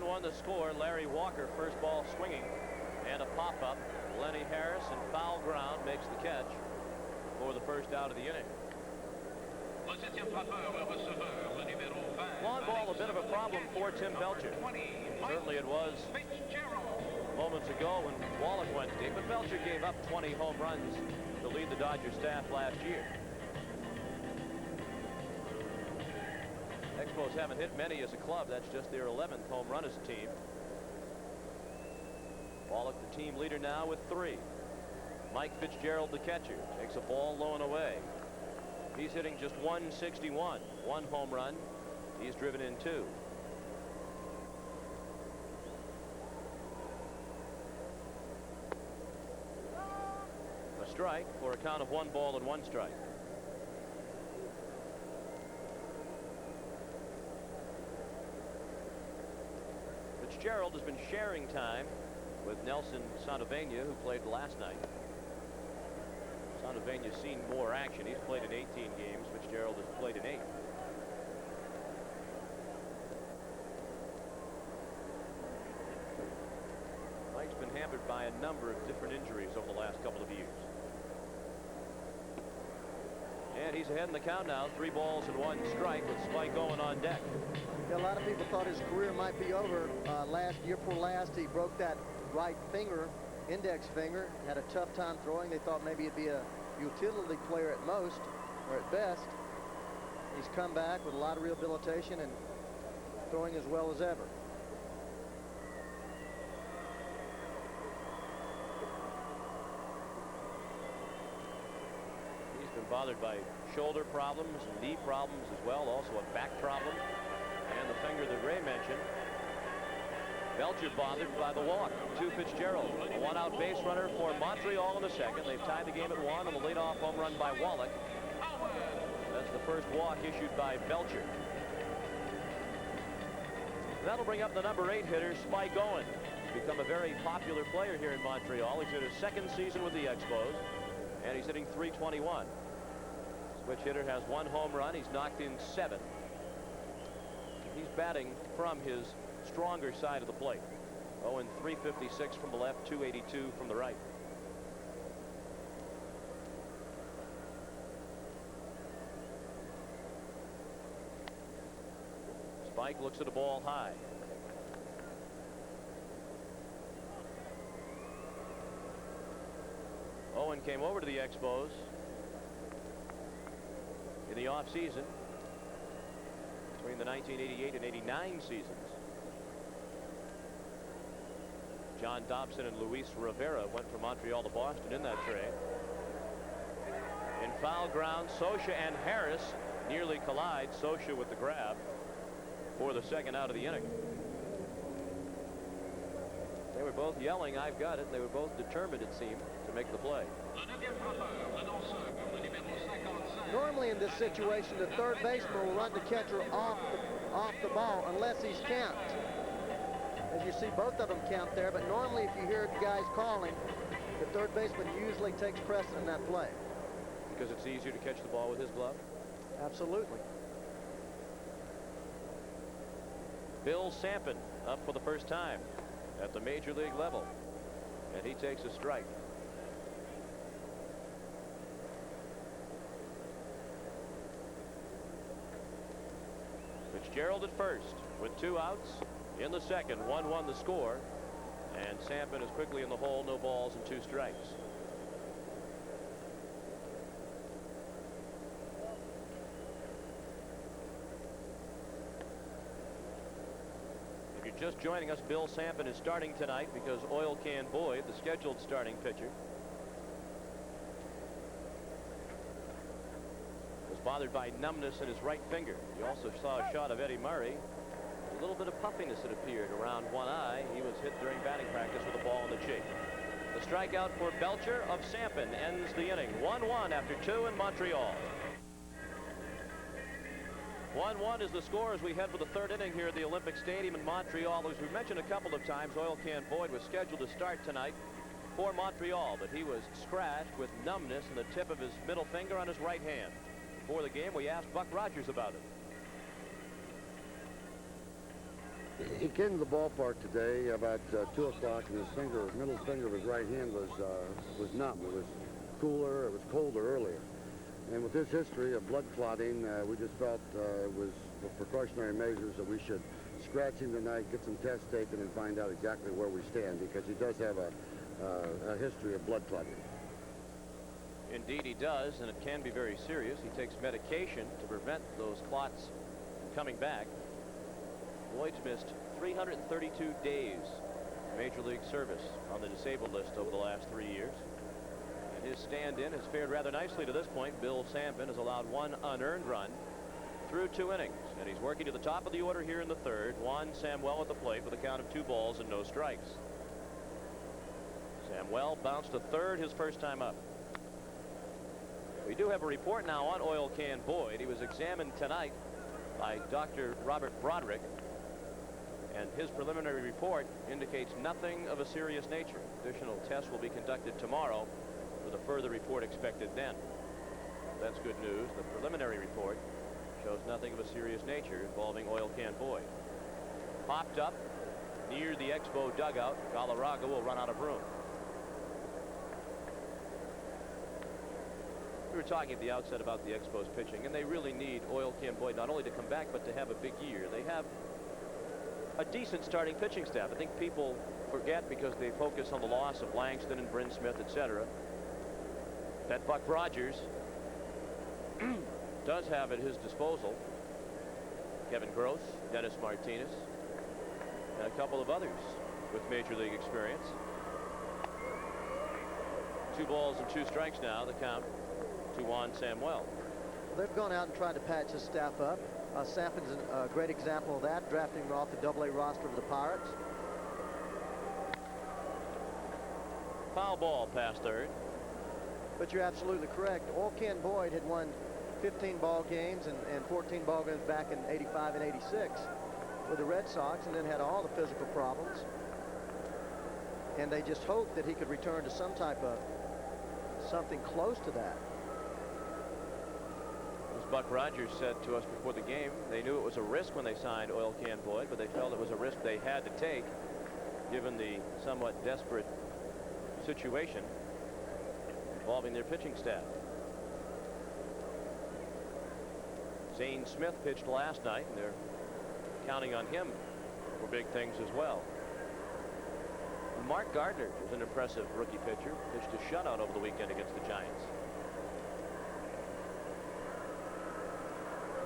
One the score. Larry Walker, first ball swinging, and a pop-up. Lenny Harris in foul ground makes the catch for the first out of the inning. Le septième frappeur, le receveur, le numéro 20. Long ball, a bit of a problem for Tim Belcher. Certainly it was moments ago when Wallach went deep, but Belcher gave up 20 home runs to lead the Dodgers staff last year. Expos haven't hit many as a club. That's just their 11th home run as a team. Wallach the team leader now with 3. Mike Fitzgerald, the catcher, takes a ball low and away. He's hitting just 161. 1 home run. He's driven in 2. A strike for a count of 1 ball and 1 strike. Fitzgerald has been sharing time with Nelson Santovenia, who played last night. Santovena's seen more action. He's played in 18 games. Fitzgerald has played in 8. Mike's been hampered by a number of different injuries over the last couple of years. And he's ahead in the count now. 3 balls and 1 strike with Spike Owen on deck. Yeah, a lot of people thought his career might be over. Year before last, he broke that right finger, index finger, had a tough time throwing. They thought maybe he'd be a utility player at most, or at best. He's come back with a lot of rehabilitation and throwing as well as ever. He's been bothered by shoulder problems, knee problems as well, also a back problem, and the finger that Ray mentioned. Belcher bothered by the walk to Fitzgerald. A 1-out base runner for Montreal in the second. They've tied the game at 1 on the leadoff home run by Wallach. That's the first walk issued by Belcher. That'll bring up the number 8 hitter, Spike Owen. He's become a very popular player here in Montreal. He's in his second season with the Expos, and he's hitting .321. Switch hitter has 1 home run. He's knocked in 7. He's batting from his stronger side of the plate. Owen .356 from the left, .282 from the right. Spike looks at a ball high. Owen came over to the Expos in the offseason between the 1988 and 89 seasons. John Dobson and Luis Rivera went from Montreal to Boston in that trade. In foul ground, Socha and Harris nearly collide. Socha with the grab for the second out of the inning. They were both yelling, "I've got it." They were both determined, it seemed, to make the play. Normally in this situation, the third baseman will run the catcher off the ball unless he's camped. As you see, both of them count there, but normally if you hear guys calling, the third baseman usually takes precedent in that play. Because it's easier to catch the ball with his glove? Absolutely. Bill Sampson up for the first time at the major league level, and he takes a strike. Fitzgerald at first with 2 outs. In the second, 1-1 the score, and Sampson is quickly in the hole. No balls and 2 strikes. If you're just joining us, Bill Sampson is starting tonight because Oil Can Boyd, the scheduled starting pitcher, was bothered by numbness in his right finger. You also saw a shot of Eddie Murray. A little bit of puffiness that appeared around one eye. He was hit during batting practice with a ball in the cheek. The strikeout for Belcher of Sampin ends the inning. 1-1 after 2 in Montreal. 1-1 is the score as we head for the third inning here at the Olympic Stadium in Montreal. As we've mentioned a couple of times, Oil Can Boyd was scheduled to start tonight for Montreal, but he was scratched with numbness in the tip of his middle finger on his right hand. Before the game, we asked Buck Rogers about it. He came to the ballpark today about 2 o'clock, and his middle finger of his right hand was numb. It was cooler, it was colder earlier. And with his history of blood clotting, we just felt it was for precautionary measures that we should scratch him tonight, get some tests taken, and find out exactly where we stand, because he does have a history of blood clotting. Indeed he does, and it can be very serious. He takes medication to prevent those clots from coming back. Boyd's missed 332 days of Major League service on the disabled list over the last 3 years. And his stand-in has fared rather nicely to this point. Bill Sampin has allowed 1 unearned run through 2 innings. And he's working to the top of the order here in the third. Juan Samuel at the plate with a count of 2 balls and no strikes. Samuel bounced to third his first time up. We do have a report now on Oil Can Boyd. He was examined tonight by Dr. Robert Broderick, and his preliminary report indicates nothing of a serious nature. Additional tests will be conducted tomorrow, with a further report expected then. That's good news. The preliminary report shows nothing of a serious nature involving Oil Can Boyd. Popped up near the Expo dugout. Galarraga will run out of room. We were talking at the outset about the Expos pitching, and they really need Oil Can Boyd not only to come back, but to have a big year. They have a decent starting pitching staff. I think people forget, because they focus on the loss of Langston and Bryn Smith, etc., that Buck Rogers does have at his disposal Kevin Gross, Dennis Martinez, and a couple of others with Major League experience. 2 balls and 2 strikes now, the count to Juan Samuel. Well, they've gone out and tried to patch his staff up. Sampin's a great example of that, drafting him off the AA roster of the Pirates. Foul ball past third. But you're absolutely correct. Oil Can Boyd had won 15 ball games and 14 ball games back in '85 and '86 with the Red Sox, and then had all the physical problems. And they just hoped that he could return to some type of something close to that. As Buck Rogers said to us before the game, they knew it was a risk when they signed Oil Can Boyd, but they felt it was a risk they had to take given the somewhat desperate situation involving their pitching staff. Zane Smith pitched last night, and they're counting on him for big things as well. Mark Gardner is an impressive rookie pitcher. Pitched a shutout over the weekend against the Giants.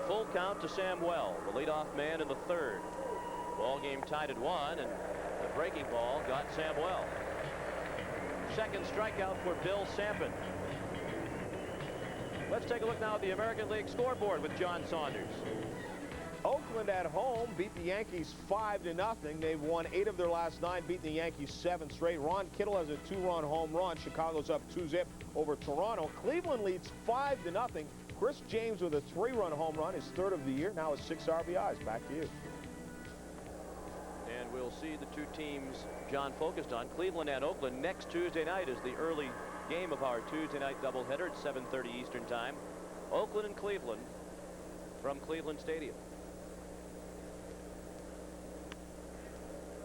Full count to Samuel, the leadoff man in the third. Ball game tied at 1, and the breaking ball got Samuel. Second strikeout for Bill Sampin. Let's take a look now at the American League scoreboard with John Saunders. Oakland at home beat the Yankees 5-0. They've won 8 of their last 9, beating the Yankees 7 straight. Ron Kittle has a 2-run home run. Chicago's up 2-0 over Toronto. Cleveland leads 5-0. Chris James with a 3-run home run, his 3rd of the year, now has 6 RBIs. Back to you. And we'll see the 2 teams John focused on, Cleveland and Oakland, next Tuesday night is the early game of our Tuesday night doubleheader at 7:30 Eastern Time. Oakland and Cleveland from Cleveland Stadium.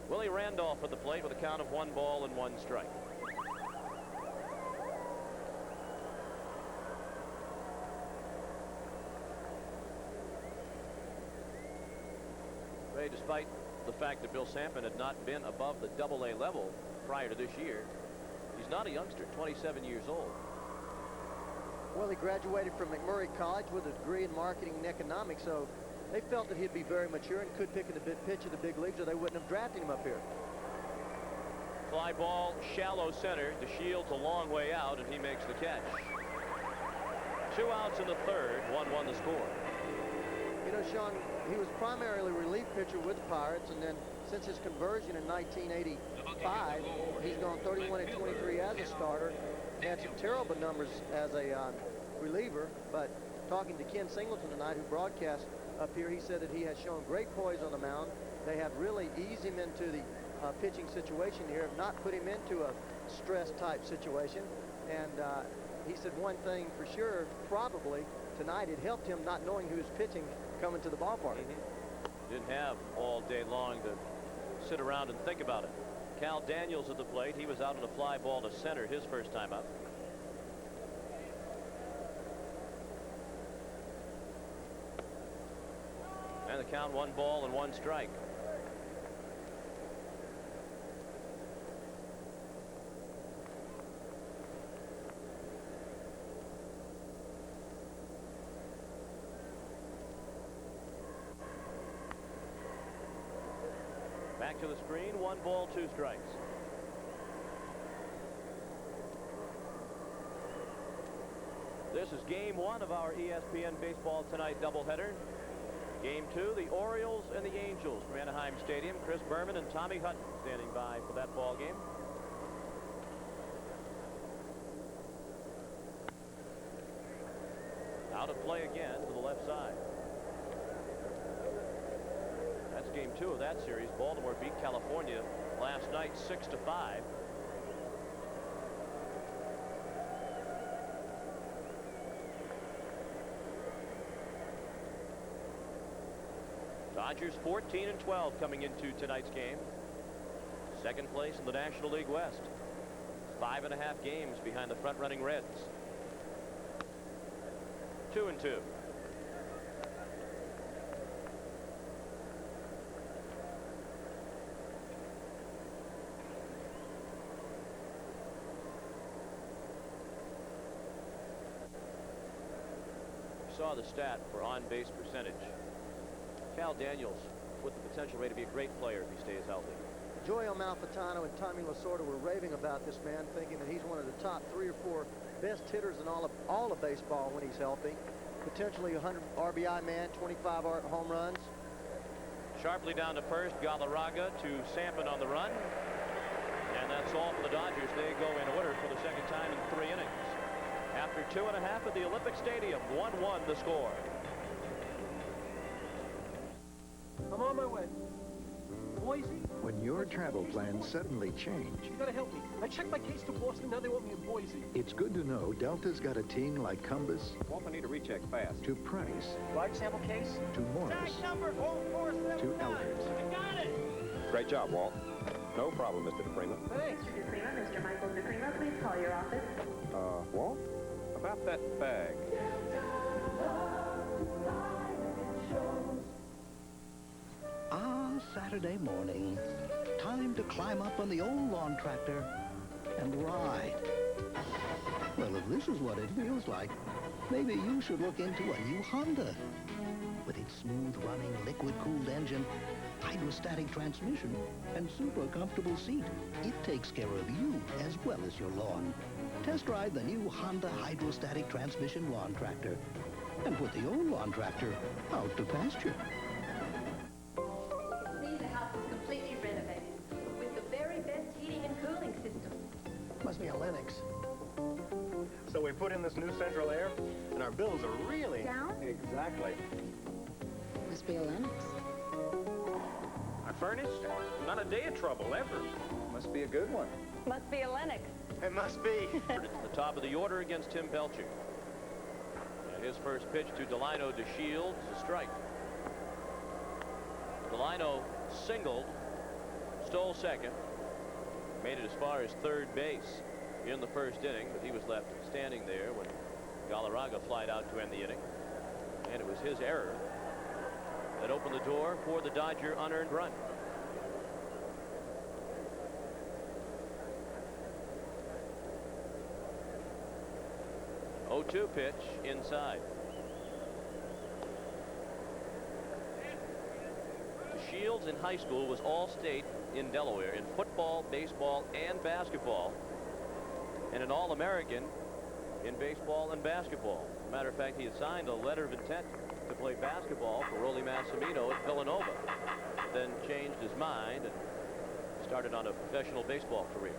Willie Randolph at the plate with a count of 1 ball and 1 strike. Ray, despite the fact that Bill Sampin had not been above the AA level prior to this year, he's not a youngster, 27 years old. Well, he graduated from McMurray College with a degree in marketing and economics, so they felt that he'd be very mature and could pick in the pitch of the big leagues, or they wouldn't have drafted him up here. Fly ball, shallow center. The Shield's a long way out, and he makes the catch. 2 outs in the third. 1-1 the score. You know, Sean, he was primarily a relief pitcher with the Pirates, and then since his conversion in 1985, he's gone 31 and 23 as a starter. He had some terrible numbers as a reliever, but talking to Ken Singleton tonight, who broadcast up here, he said that he has shown great poise on the mound. They have really eased him into the pitching situation here, not put him into a stress-type situation. And he said one thing for sure, probably tonight, it helped him not knowing who was pitching coming to the ballpark. Didn't have all day long to sit around and think about it. Cal Daniels at the plate. He was out on a fly ball to center his first time up. And the count 1 ball and 1 strike. Back to the screen. 1 ball, 2 strikes. This is game 1 of our ESPN Baseball Tonight doubleheader. Game 2, the Orioles and the Angels from Anaheim Stadium. Chris Berman and Tommy Hutton standing by for that ball game. Out of play again to the left side. That's game 2 of that series. Baltimore beat California last night 6-5. Dodgers 14 and 12 coming into tonight's game. Second place in the National League West. 5.5 games behind the front-running Reds. 2-2. Saw the stat for on-base percentage. Cal Daniels with the potential rate to be a great player if he stays healthy. Joey Amalfitano and Tommy Lasorda were raving about this man, thinking that he's one of the top 3 or 4 best hitters in all of baseball when he's healthy. Potentially a 100 RBI man, 25 home runs. Sharply down to first, Galarraga to Sampson on the run. And that's all for the Dodgers. They go in order for the second time in 3 innings. After 2.5 at the Olympic Stadium, 1-1 the score. I'm on my way. Boise? When your travel plans suddenly change, You gotta help me. I checked my case to Boston, now they want me in Boise. it's good to know Delta's got a team like Cumbus Walt, I need a recheck fast. to Price Large sample case? to Morris number 4479. to Elders. I got it! Great job, Walt. No problem, Mr. DePrima. Thanks. DePrima, Mr. Michael DePrima, please call your office. Walt? About that bag. Saturday morning. Time to climb up on the old lawn tractor and ride. Well, if this is what it feels like, maybe you should look into a new Honda. With its smooth-running, liquid-cooled engine, hydrostatic transmission, and super comfortable seat, it takes care of you as well as your lawn. Test drive the new Honda hydrostatic transmission lawn tractor and put the old lawn tractor out to pasture. Completely renovated with the very best heating and cooling system. Must be a Lennox. So we put in this new central air, and our bills are really... Down? Exactly. Must be a Lennox. Our furnace, not a day of trouble, ever. Must be a good one. Must be a Lennox. It must be. The top of the order against Tim Belcher. And his first pitch to Delino DeShields, a strike. Delino singled, stole second, made it as far as third base in the first inning, but he was left standing there when Galarraga flied out to end the inning. And it was his error that opened the door for the Dodger unearned run. Oh, 2 pitch inside. Shields in high school was all-state in Delaware in football, baseball, and basketball, and an All-American in baseball and basketball. matter of fact, he had signed a letter of intent to play basketball for Rolly Massimino at Villanova, then changed his mind and started on a professional baseball career.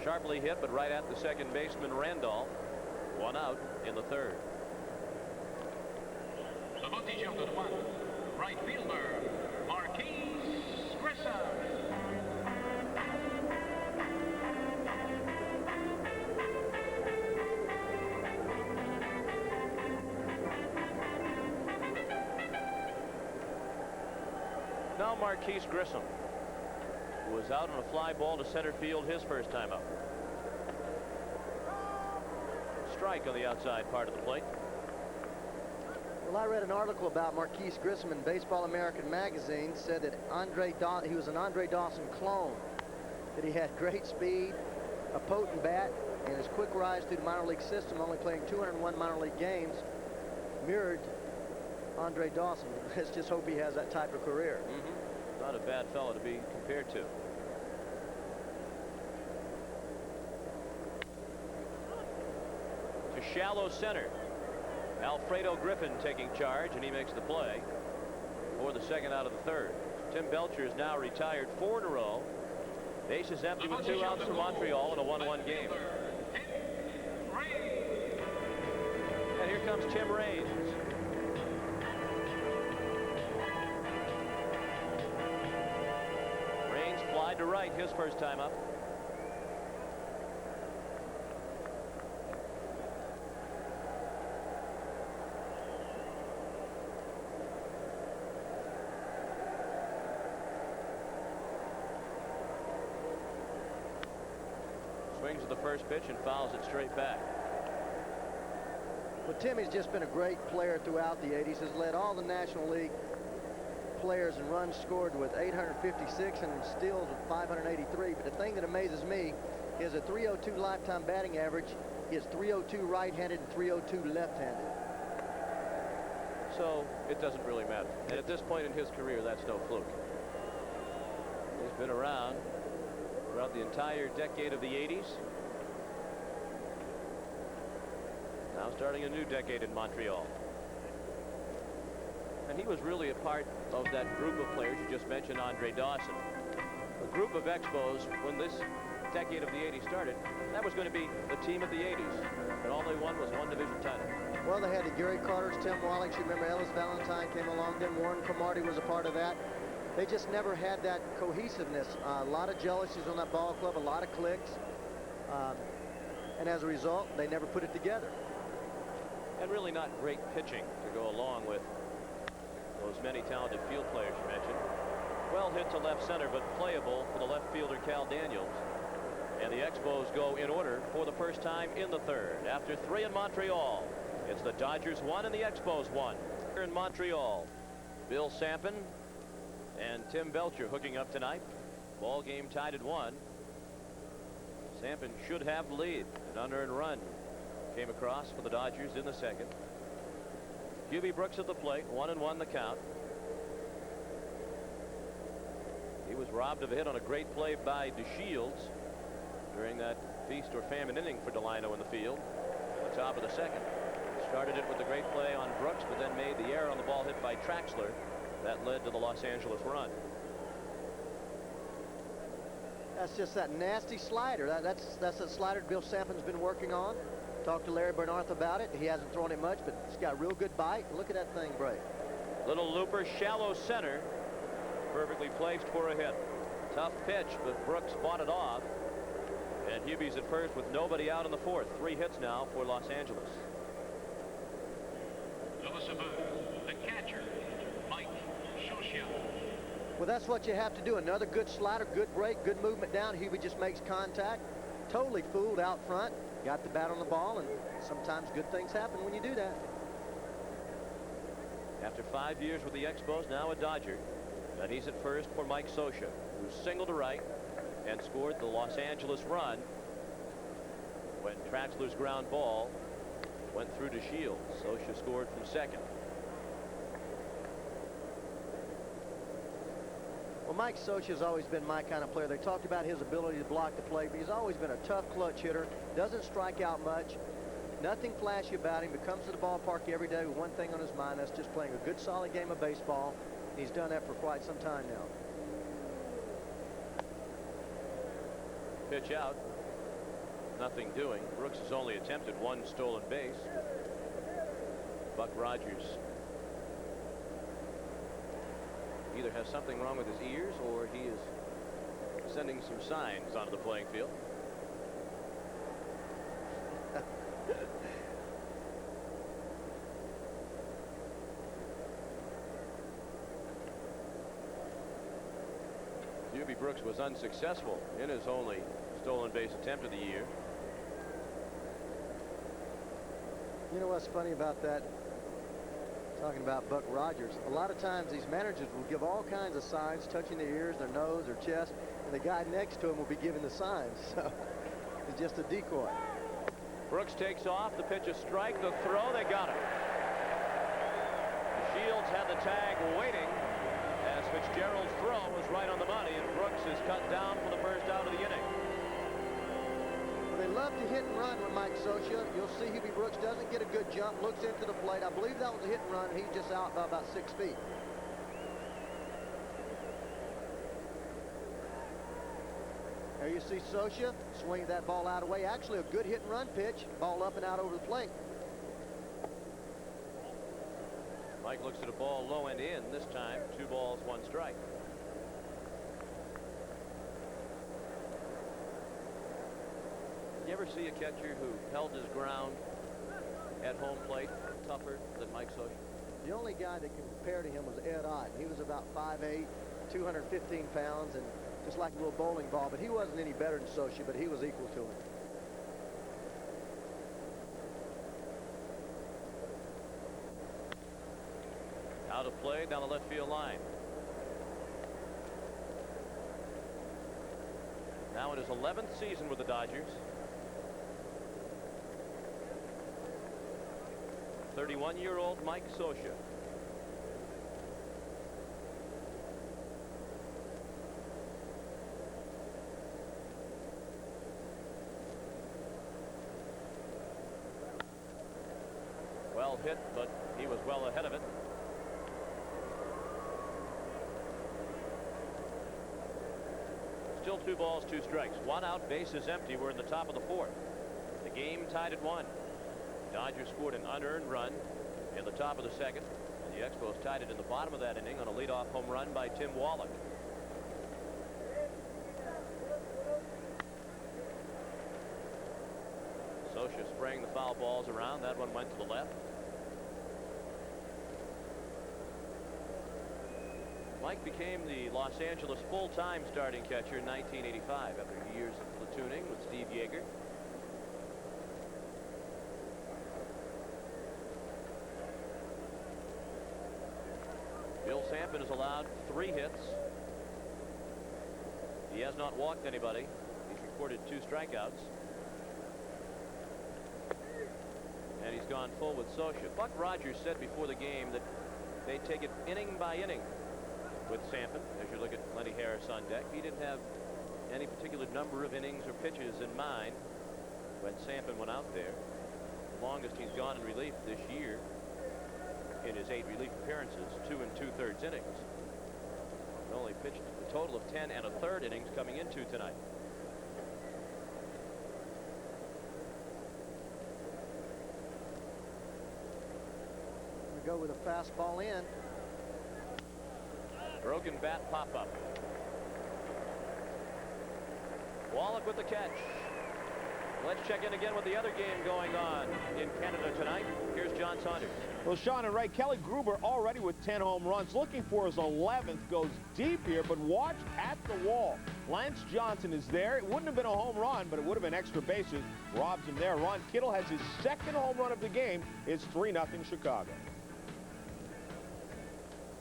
Sharply hit, but right at the second baseman Randolph. One out in the third. The voltige of the one, right fielder, Marquis Grissom. Now Marquise Grissom was out on a fly ball to center field his first time up. Strike on the outside part of the plate. Well, I read an article about Marquise Grissom in Baseball American magazine. Said that he was an Andre Dawson clone, that he had great speed, a potent bat, and his quick rise through the minor league system, only playing 201 minor league games, mirrored Andre Dawson. Let's just hope he has that type of career. Not a bad fellow to be compared to. To shallow center. Alfredo Griffin taking charge, and he makes the play for the second out of the third. Tim Belcher is now retired 4 in a row. Base is empty with 2 outs for Montreal in a 1-1 game. And here comes Tim Raines. Raines flied to right his first time up. Swings at the first pitch and fouls it straight back. Well, Timmy's just been a great player throughout the 80s. Has led all the National League players in runs scored with 856 and steals with 583. But the thing that amazes me is a 302 lifetime batting average. He is 302 right-handed and 302 left-handed. So it doesn't really matter. And at this point in his career, that's no fluke. He's been around throughout the entire decade of the 80s. Now starting a new decade in Montreal. And he was really a part of that group of players you just mentioned, Andre Dawson. A group of Expos, when this decade of the 80s started, that was going to be the team of the 80s. And all they won was one division title. Well, they had the Gary Carters, Tim Wallach. You remember Ellis Valentine came along. Then Warren Cromartie was a part of that. They just never had that cohesiveness. A lot of jealousies on that ball club, a lot of cliques. And as a result, they never put it together. And really not great pitching to go along with those many talented field players you mentioned. Well hit to left center, but playable for the left fielder Cal Daniels. And the Expos go in order for the first time in the third. After 3 in Montreal, it's the Dodgers 1 and the Expos 1. Here in Montreal, Bill Sampson and Tim Belcher hooking up tonight. Ball game tied at 1. Sampson should have the lead. An unearned run came across for the Dodgers in the second. Hubie Brooks at the plate, 1-1 the count. He was robbed of a hit on a great play by DeShields during that feast or famine inning for Delino in the field at the top of the second. Started it with a great play on Brooks, but then made the error on the ball hit by Traxler. That led to the Los Angeles run. That's just that nasty slider. That's a slider Bill Sampon's been working on. Talked to Larry Bernarth about it. He hasn't thrown it much, but it's got a real good bite. Look at that thing break. Little looper, shallow center. Perfectly placed for a hit. Tough pitch, but Brooks fought it off. And Hubie's at first with nobody out in the fourth. 3 hits now for Los Angeles. The catcher, Mike Shosha. Well, that's what you have to do. Another good slider, good break, good movement down. Hubie just makes contact. Totally fooled out front. Got the bat on the ball, and sometimes good things happen when you do that. After 5 years with the Expos, now a Dodger. And he's at first for Mike Scioscia, who singled to right and scored the Los Angeles run when Traxler's ground ball went through to Shields. Scioscia scored from second. Well, Well, Mike Scioscia's always been my kind of player. They talked about his ability to block the play, but he's always been a tough clutch hitter, doesn't strike out much, nothing flashy about him, but comes to the ballpark every day with one thing on his mind, that's just playing a good, solid game of baseball. And he's done that for quite some time now. Pitch out. Nothing doing. Brooks has only attempted one stolen base. Buck Rogers either has something wrong with his ears or he is sending some signs onto the playing field. Doobie Brooks was unsuccessful in his only stolen base attempt of the year. You know what's funny about that? Talking about Buck Rogers, a lot of times these managers will give all kinds of signs, touching their ears, their nose, their chest, and the guy next to him will be giving the signs. So it's just a decoy. Brooks takes off. The pitch is strike. The throw, they got it. Shields had the tag waiting as Fitzgerald's throw was right on the money, and Brooks is cut down for the first out of the inning. They love to hit and run with Mike Scioscia. You'll see Hubie Brooks doesn't get a good jump, looks into the plate. I believe that was a hit and run, and he's just out by about 6 feet. There you see Scioscia swing that ball out of the way. Actually a good hit and run pitch. Ball up and out over the plate. Mike looks at a ball low and in this time. 2 balls, 1 strike. You ever see a catcher who held his ground at home plate tougher than Mike Scioscia? The only guy that can compare to him was Ed Ott. He was about 5'8", 215 pounds, and just like a little bowling ball, but he wasn't any better than Scioscia, but he was equal to him. Out of play down the left field line. Now in his 11th season with the Dodgers. 31-year-old Mike Scioscia. Well hit, but he was well ahead of it. Still 2 balls, 2 strikes. 1 out, base is empty. We're in the top of the 4th. The game tied at 1. Dodgers scored an unearned run in the top of the 2nd. And the Expos tied it in the bottom of that inning on a leadoff home run by Tim Wallach. Scioscia spraying the foul balls around. That one went to the left. Mike became the Los Angeles full-time starting catcher in 1985 after years of platooning with Steve Yeager. Bill Sampson has allowed 3 hits. He has not walked anybody. He's recorded 2 strikeouts. And he's gone full with Scioscia. Buck Rogers said before the game that they take it inning by inning with Sampson. As you look at Lenny Harris on deck, he didn't have any particular number of innings or pitches in mind when Sampson went out there. The longest he's gone in relief this year in his 8 relief appearances, 2 2/3 innings. He only pitched a total of 10 1/3 innings coming into tonight. We go with a fastball in. Broken bat pop-up. Wallach with the catch. Let's check in again with the other game going on in Canada tonight. Here's John Saunders. Well, Sean and Ray, Kelly Gruber already with 10 home runs, looking for his 11th, goes deep here, but watch at the wall. Lance Johnson is there. It wouldn't have been a home run, but it would have been extra bases. Robs him there. Ron Kittle has his 2nd home run of the game. It's 3-0 Chicago.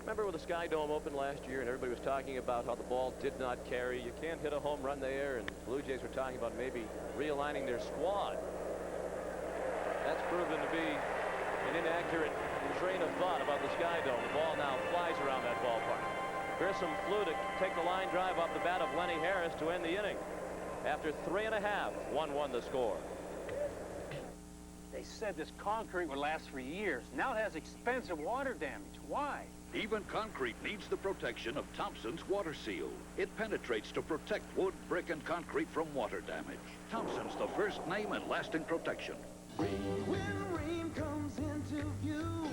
Remember when the Sky Dome opened last year and everybody was talking about how the ball did not carry? You can't hit a home run there, and the Blue Jays were talking about maybe realigning their squad. That's proven to be an inaccurate train of thought about the Sky Dome. The ball now flies around that ballpark. Grissom flew to take the line drive off the bat of Lenny Harris to end the inning. After 3.5, 1-1 the score. They said this concrete would last for years. Now it has expensive water damage. Why? Even concrete needs the protection of Thompson's Water Seal. It penetrates to protect wood, brick, and concrete from water damage. Thompson's the first name in lasting protection. When rain comes into view,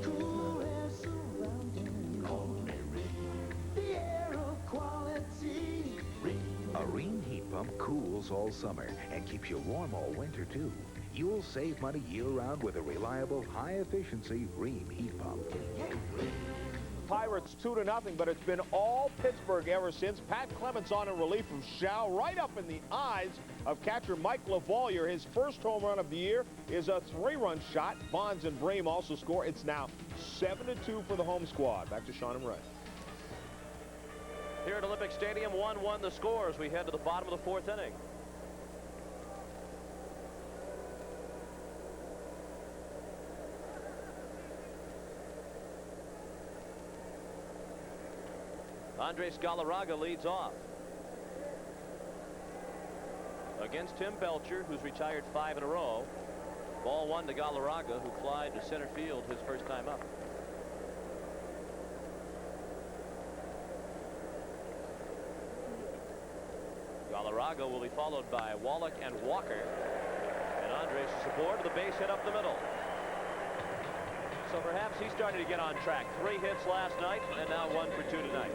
cool air surrounding, call me Rain. The air of quality. A Rheem heat pump cools all summer and keeps you warm all winter, too. You'll save money year-round with a reliable, high-efficiency Rheem heat pump. Pirates 2-0, but it's been all Pittsburgh ever since. Pat Clements on in relief from Schau, right up in the eyes of catcher Mike LaValliere. His first home run of the year is a 3-run shot. Bonds and Bream also score. It's now 7-2 for the home squad. Back to Sean and Ray. Here at Olympic Stadium, 1-1 the score as we head to the bottom of the fourth inning. Andres Galarraga leads off against Tim Belcher, who's retired 5 in a row. Ball 1 to Galarraga, who flied to center field his first time up. Galarraga will be followed by Wallach and Walker, and Andres is aboard with a base hit up the middle. So perhaps he's starting to get on track. 3 hits last night, and now 1 for 2 tonight.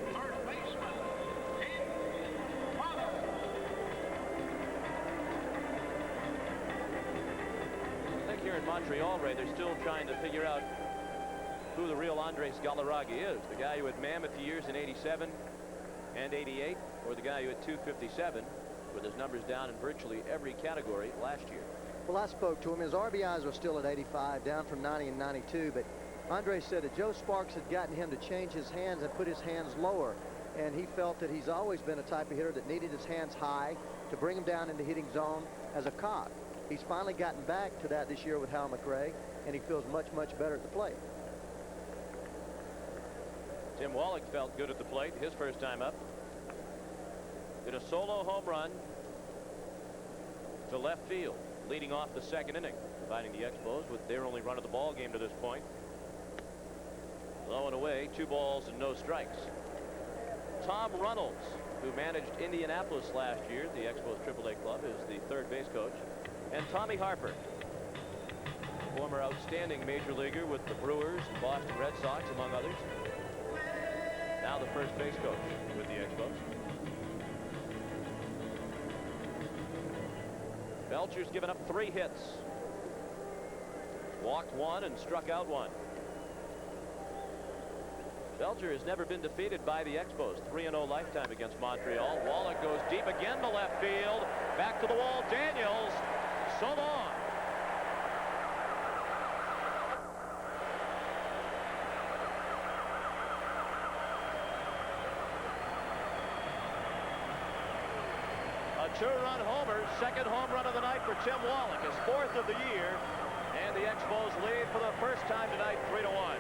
I think here in Montreal, Ray, they're still trying to figure out who the real Andres Galarraga is. The guy who had Mammoth years in '87 and '88, or the guy who had 257 with his numbers down in virtually every category last year. Well, I spoke to him. His RBIs were still at 85, down from 90 and 92, but Andre said that Joe Sparks had gotten him to change his hands and put his hands lower, and he felt that he's always been a type of hitter that needed his hands high to bring him down in the hitting zone as a cock. He's finally gotten back to that this year with Hal McRae, and he feels much, much better at the plate. Tim Wallach felt good at the plate his first time up. Did a solo home run to left field, leading off the second inning, providing the Expos with their only run of the ball game to this point. Low and away, 2 balls and no strikes. Tom Runnels, who managed Indianapolis last year, the Expos AAA club, is the third base coach. And Tommy Harper, former outstanding major leaguer with the Brewers and Boston Red Sox, among others. Now the first base coach with the Expos. Belcher's given up 3 hits. Walked 1 and struck out 1. Belcher has never been defeated by the Expos. 3-0 lifetime against Montreal. Wallach goes deep again to left field. Back to the wall. Daniels. So long. A 2-run homer, second home run of the night for Tim Wallach, his 4th of the year, and the Expos lead for the first time tonight, 3-1.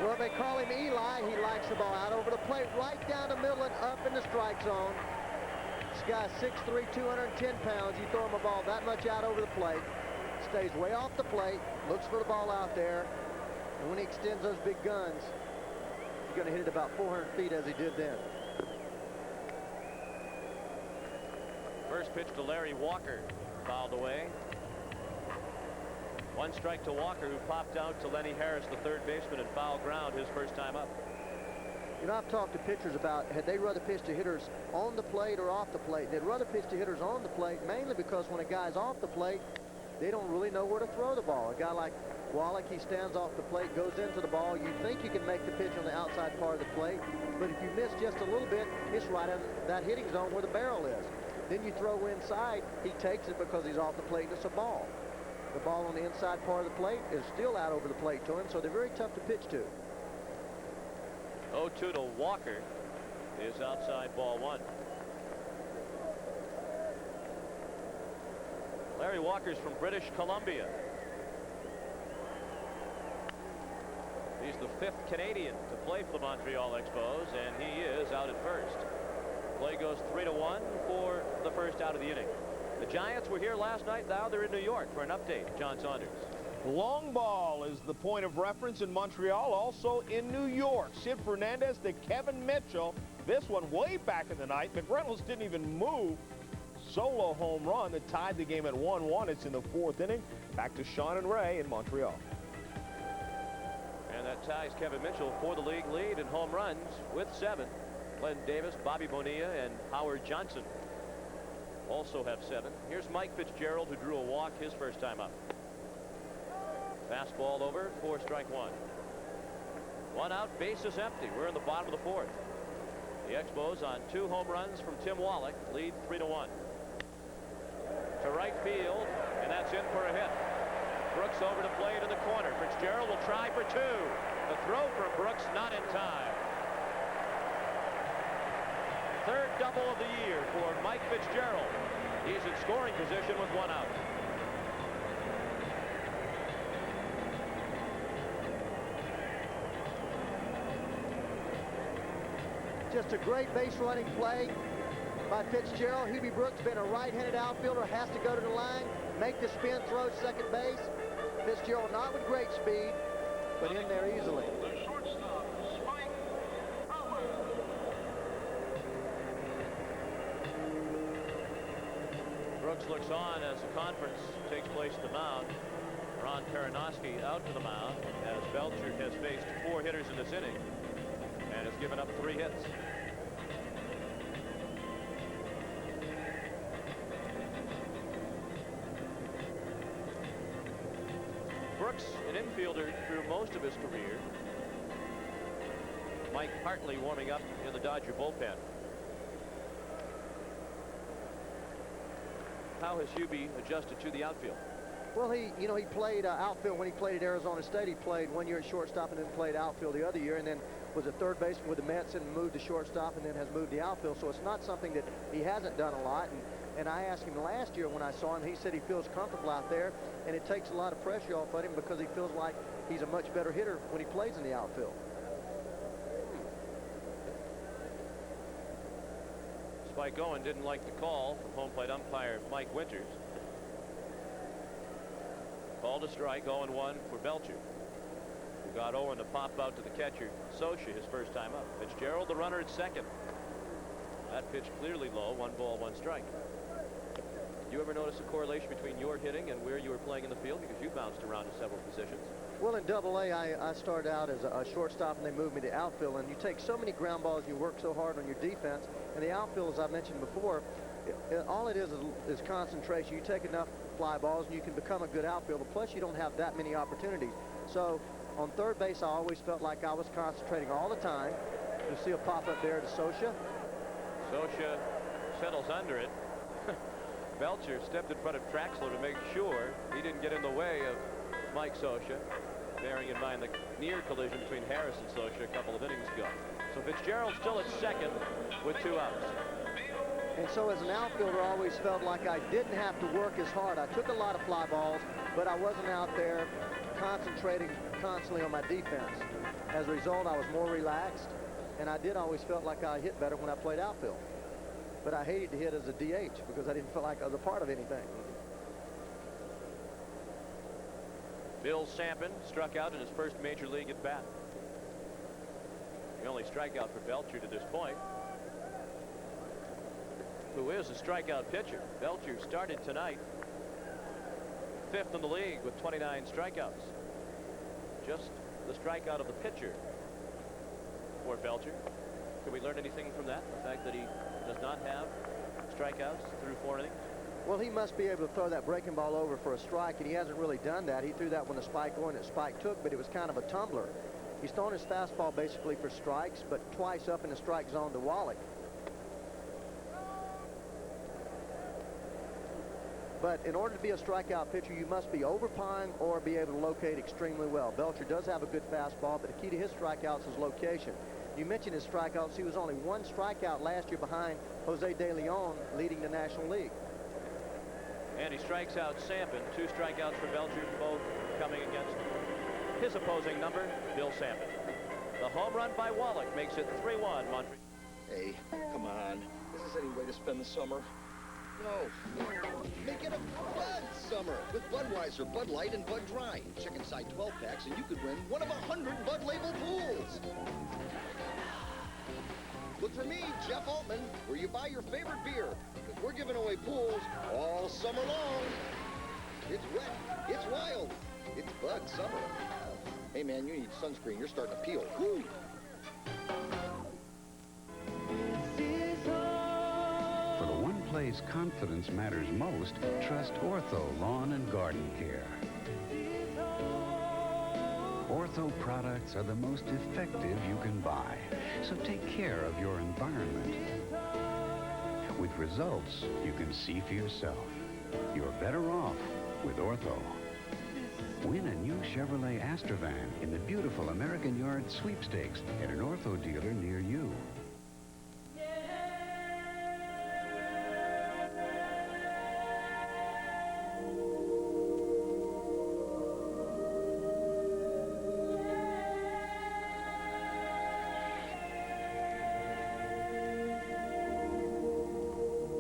Well, they call him Eli. He likes the ball out over the plate, right down the middle and up in the strike zone. This guy's 6'3", 210 pounds. You throw him a ball that much out over the plate, stays way off the plate, looks for the ball out there, and when he extends those big guns, he's going to hit it about 400 feet as he did then. First pitch to Larry Walker, fouled away. 1 strike to Walker, who popped out to Lenny Harris, the third baseman, in foul ground his first time up. You know, I've talked to pitchers about had they rather pitch to hitters on the plate or off the plate. They'd rather pitch to hitters on the plate, mainly because when a guy's off the plate, they don't really know where to throw the ball. A guy like Wallach, he stands off the plate, goes into the ball. You think you can make the pitch on the outside part of the plate, but if you miss just a little bit, it's right in that hitting zone where the barrel is. Then you throw inside, he takes it because he's off the plate, and it's a ball. The ball on the inside part of the plate is still out over the plate to him, so they're very tough to pitch to. 0-2 to Walker is outside ball one. Larry Walker's from British Columbia. He's the 5th Canadian to play for the Montreal Expos, and he is out at first. Play goes 3-1 for the first out of the inning. The Giants were here last night. Now they're in New York for an update. John Saunders. Long ball is the point of reference in Montreal, also in New York. Sid Fernandez to Kevin Mitchell. This one way back in the night. McReynolds didn't even move. Solo home run that tied the game at 1-1. It's in the 4th inning. Back to Sean and Ray in Montreal. And that ties Kevin Mitchell for the league lead in home runs with 7. Glenn Davis, Bobby Bonilla, and Howard Johnson also have 7. Here's Mike Fitzgerald, who drew a walk his first time up. Fastball over for strike 1. 1 out, bases empty. We're in the bottom of the 4th. The Expos on 2 home runs from Tim Wallach lead 3-1. To right field, and that's in for a hit. Brooks over to play it in the corner. Fitzgerald will try for 2. The throw from Brooks not in time. 3rd double of the year for Mike Fitzgerald. He's in scoring position with 1 out. Just a great base running play by Fitzgerald. Hubie Brooks, being a right-handed outfielder, has to go to the line, make the spin throw to second base. Fitzgerald not with great speed, but in there easily. Brooks looks on as the conference takes place at the mound. Ron Karanowski out to the mound as Belcher has faced 4 hitters in this inning and has given up 3 hits. Brooks, an infielder through most of his career. Mike Hartley warming up in the Dodger bullpen. How has Hubie adjusted to the outfield? Well, he played outfield when he played at Arizona State. He played 1 year at shortstop and then played outfield the other year, and then was a third baseman with the Mets and moved to shortstop and then has moved the outfield. So it's not something that he hasn't done a lot. And I asked him last year when I saw him, he said he feels comfortable out there, and it takes a lot of pressure off of him because he feels like he's a much better hitter when he plays in the outfield. Spike Owen didn't like the call from home plate umpire Mike Winters. Called a strike, 0-1 for Belcher, who got Owen to pop out to the catcher, Socha, his first time up. Fitzgerald, the runner at second. That pitch clearly low, 1 ball, 1 strike. Did you ever notice a correlation between your hitting and where you were playing in the field? Because you bounced around to several positions. Well, in Double-A, I started out as a shortstop, and they moved me to outfield. And you take so many ground balls, you work so hard on your defense. And the outfield, as I mentioned before, all it is concentration. You take enough fly balls, and you can become a good outfielder. Plus, you don't have that many opportunities. So on third base, I always felt like I was concentrating all the time. You'll see a pop up there to Socha. Socha settles under it. Belcher stepped in front of Traxler to make sure he didn't get in the way of Mike Socha, bearing in mind the near collision between Harris and Socha a couple of innings ago. So Fitzgerald still at second with 2 outs. And so as an outfielder, I always felt like I didn't have to work as hard. I took a lot of fly balls, but I wasn't out there concentrating constantly on my defense. As a result, I was more relaxed, and I did always felt like I hit better when I played outfield. But I hated to hit as a DH because I didn't feel like I was a part of anything. Bill Sampson struck out in his first major league at bat. The only strikeout for Belcher to this point, who is a strikeout pitcher. Belcher started tonight 5th in the league with 29 strikeouts. Just the strikeout of the pitcher for Belcher. Can we learn anything from that? The fact that he does not have strikeouts through 4 innings? Well, he must be able to throw that breaking ball over for a strike, and he hasn't really done that. He threw that when the Spike going that Spike took, but it was kind of a tumbler. He's thrown his fastball basically for strikes, but twice up in the strike zone to Wallach. But in order to be a strikeout pitcher, you must be overpowering or be able to locate extremely well. Belcher does have a good fastball, but the key to his strikeouts is location. You mentioned his strikeouts. He was only 1 strikeout last year behind Jose De Leon, leading the National League. And he strikes out Sampson. 2 strikeouts for Belcher, both coming against his opposing number, Bill Sampson. The home run by Wallach makes it 3-1 Montreal. Hey, come on. Is this any way to spend the summer? No. Make it a Bud summer with Budweiser, Bud Light, and Bud Dry. Check inside 12 packs and you could win one of 100 Bud label pools. Look for me, Jeff Altman, where you buy your favorite beer, because we're giving away pools all summer long. It's wet, it's wild, it's Bud summer. Hey man, you need sunscreen, you're starting to peel. Woo! For the one place confidence matters most, trust Ortho Lawn and Garden Care. Ortho products are the most effective you can buy, so take care of your environment. With results you can see for yourself. You're better off with Ortho. Win a new Chevrolet Astrovan in the beautiful American Yard Sweepstakes at an Ortho dealer near you.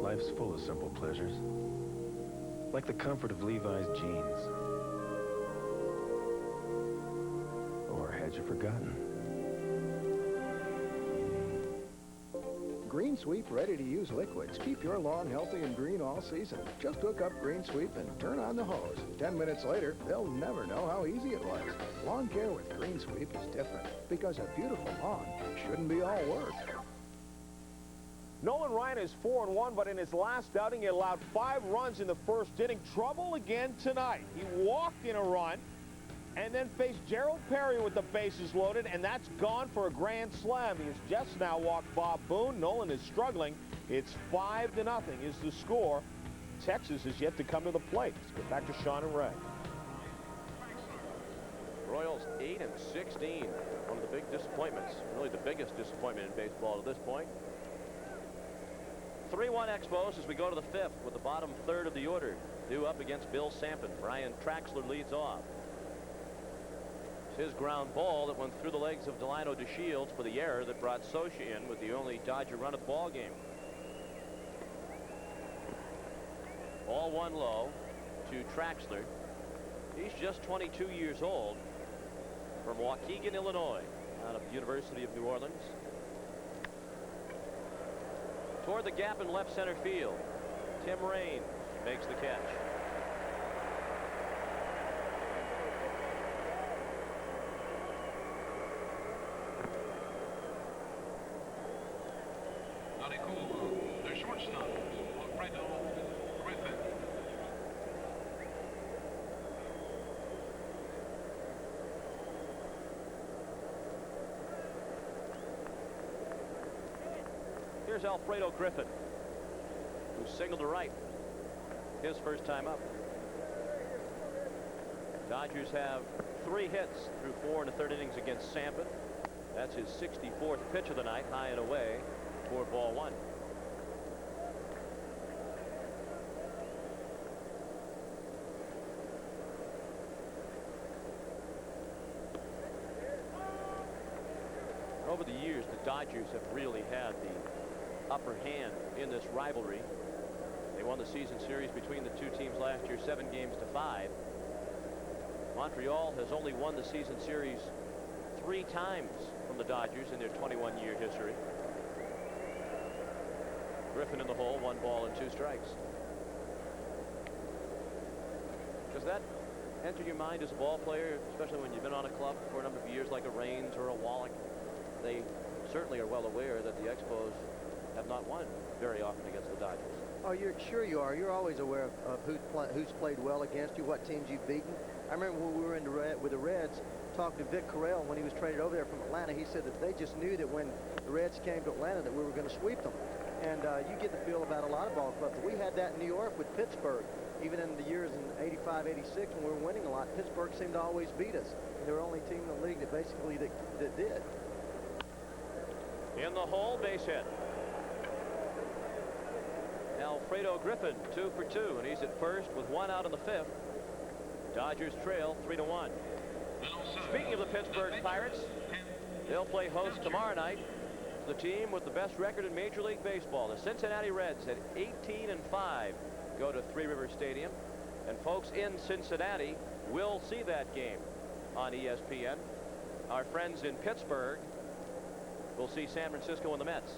Life's full of simple pleasures, like the comfort of Levi's jeans. Or had you forgotten? Green Sweep ready-to-use liquids keep your lawn healthy and green all season. Just hook up Green Sweep and turn on the hose. 10 minutes later, they'll never know how easy it was. Lawn care with Green Sweep is different, because a beautiful lawn shouldn't be all work. Nolan Ryan is 4-1, but in his last outing, he allowed 5 runs in the first inning. Trouble again tonight. He walked in a run and then faced Gerald Perry with the bases loaded, and that's gone for a grand slam. He has just now walked Bob Boone. Nolan is struggling. It's 5-0 is the score. Texas is yet to come to the plate. Let's get back to Sean and Ray. Royals 8-16. One of the big disappointments, really the biggest disappointment in baseball at this point. 3-1 Expos as we go to the 5th with the bottom third of the order due up against Bill Sampson. Brian Traxler leads off. It's his ground ball that went through the legs of Delino DeShields for the error that brought Socia in with the only Dodger run of the ball game. Ball 1 low to Traxler. He's just 22 years old, from Waukegan, Illinois, out of the University of New Orleans. Toward the gap in left center field. Tim Raines makes the catch. Not a cool. The shortstop, Alfredo Griffin. Here's Alfredo Griffin, who singled to right his first time up. Dodgers have 3 hits through 4 1/3 innings against Sampson. That's his 64th pitch of the night, high and away for ball 1. Over the years, the Dodgers have really had the upper hand in this rivalry. They won the season series between the two teams last year 7-5. Montreal has only won the season series 3 times from the Dodgers in their 21-year history. Griffin in the hole, 1 ball and 2 strikes. Does that enter your mind as a ball player, especially when you've been on a club for a number of years like a Raines or a Wallach? They certainly are well aware that the Expos have not won very often against the Dodgers. Oh, sure you are. You're always aware of who's played well against you, what teams you've beaten. I remember when we were with the Reds, talking to Vic Correll when he was traded over there from Atlanta. He said that they just knew that when the Reds came to Atlanta that we were going to sweep them. And you get the feel about a lot of ball clubs. We had that in New York with Pittsburgh. Even in the years in 85, 86, when we were winning a lot, Pittsburgh seemed to always beat us. And they were the only team in the league that basically that did. In the hole, base hit. Alfredo Griffin 2 for 2, and he's at first with 1 out in the 5th. Dodgers trail 3-1. Speaking of the Pittsburgh Pirates, they'll play host tomorrow night to the team with the best record in Major League Baseball. The Cincinnati Reds at 18-5 go to Three Rivers Stadium, and folks in Cincinnati will see that game on ESPN. Our friends in Pittsburgh will see San Francisco and the Mets.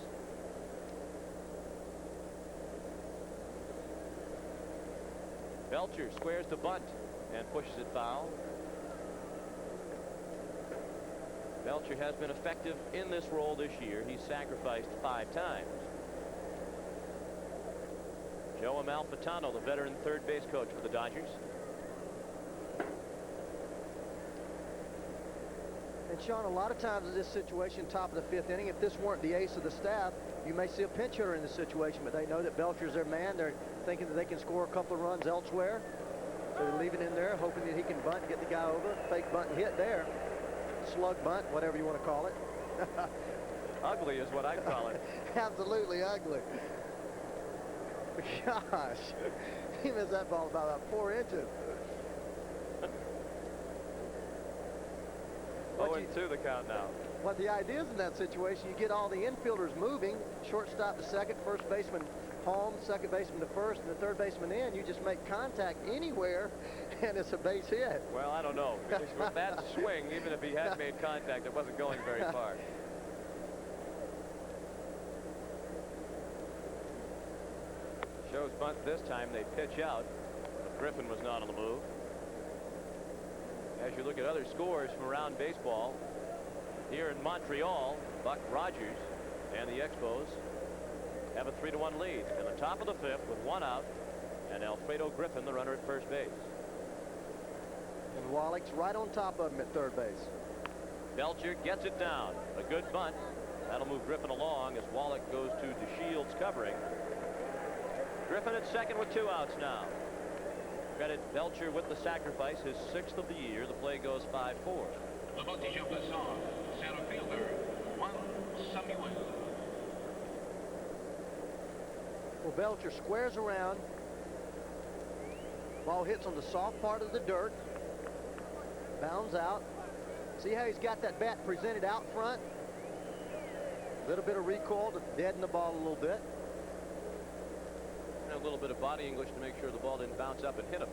Belcher squares the bunt and pushes it foul. Belcher has been effective in this role this year. He's sacrificed 5 times. Joe Amalfitano, the veteran third base coach for the Dodgers. And Sean, a lot of times in this situation, top of the 5th inning, if this weren't the ace of the staff, you may see a pinch hitter in this situation, but they know that Belcher's their man. They're thinking that they can score a couple of runs elsewhere. So they're leaving in there, hoping that he can bunt and get the guy over. Fake bunt and hit there. Slug bunt, whatever you want to call it. Ugly is what I call it. Absolutely ugly. Gosh, he missed that ball by about 4 inches. 0-2 the count now. What the idea is in that situation, you get all the infielders moving, shortstop to second, first baseman home, second baseman to first, and the third baseman in. You just make contact anywhere, and it's a base hit. Well, I don't know. Because with that swing, even if he had made contact, it wasn't going very far. Shows bunt this time. They pitch out. Griffin was not on the move. As you look at other scores from around baseball, here in Montreal, Buck Rogers and the Expos have a 3-1 lead in the top of the 5th with 1 out, and Alfredo Griffin, the runner at first base. And Wallach's right on top of him at third base. Belcher gets it down. A good bunt. That'll move Griffin along as Wallach goes to DeShields covering. Griffin at second with 2 outs now. Credit Belcher with the sacrifice, his 6th of the year. The play goes 5-4. Le voltigeur passant, center fielder, Juan Samuel. Well, Belcher squares around. Ball hits on the soft part of the dirt. Bounds out. See how he's got that bat presented out front? A little bit of recoil to deaden the ball a little bit. And a little bit of body English to make sure the ball didn't bounce up and hit him.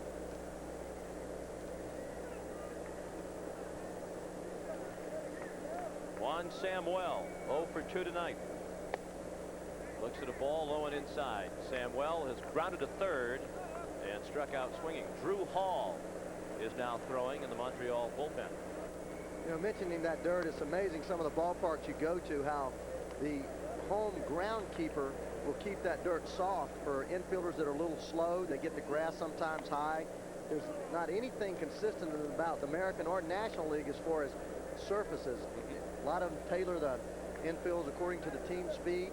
Juan Samuel, 0 for 2 tonight. Looks at a ball low and inside. Samuel has grounded to third and struck out swinging. Drew Hall is now throwing in the Montreal bullpen. You know, mentioning that dirt, it's amazing some of the ballparks you go to, how the home groundkeeper will keep that dirt soft for infielders that are a little slow. They get the grass sometimes high. There's not anything consistent about the American or National League as far as surfaces. A lot of them tailor the infields according to the team speed.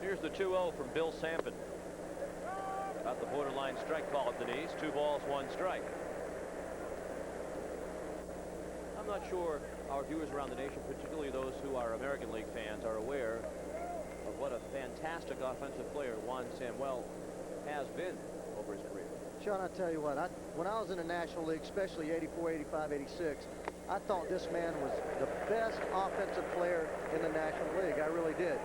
Here's the 2-0 from Bill Sampson. About the borderline strike call at Denise. 2 balls, 1 strike. I'm not sure our viewers around the nation, particularly those who are American League fans, are aware of what a fantastic offensive player Juan Samuel has been over his career. Sean, I tell you what, when I was in the National League, especially 84, 85, 86, I thought this man was the best offensive player in the National League. I really did.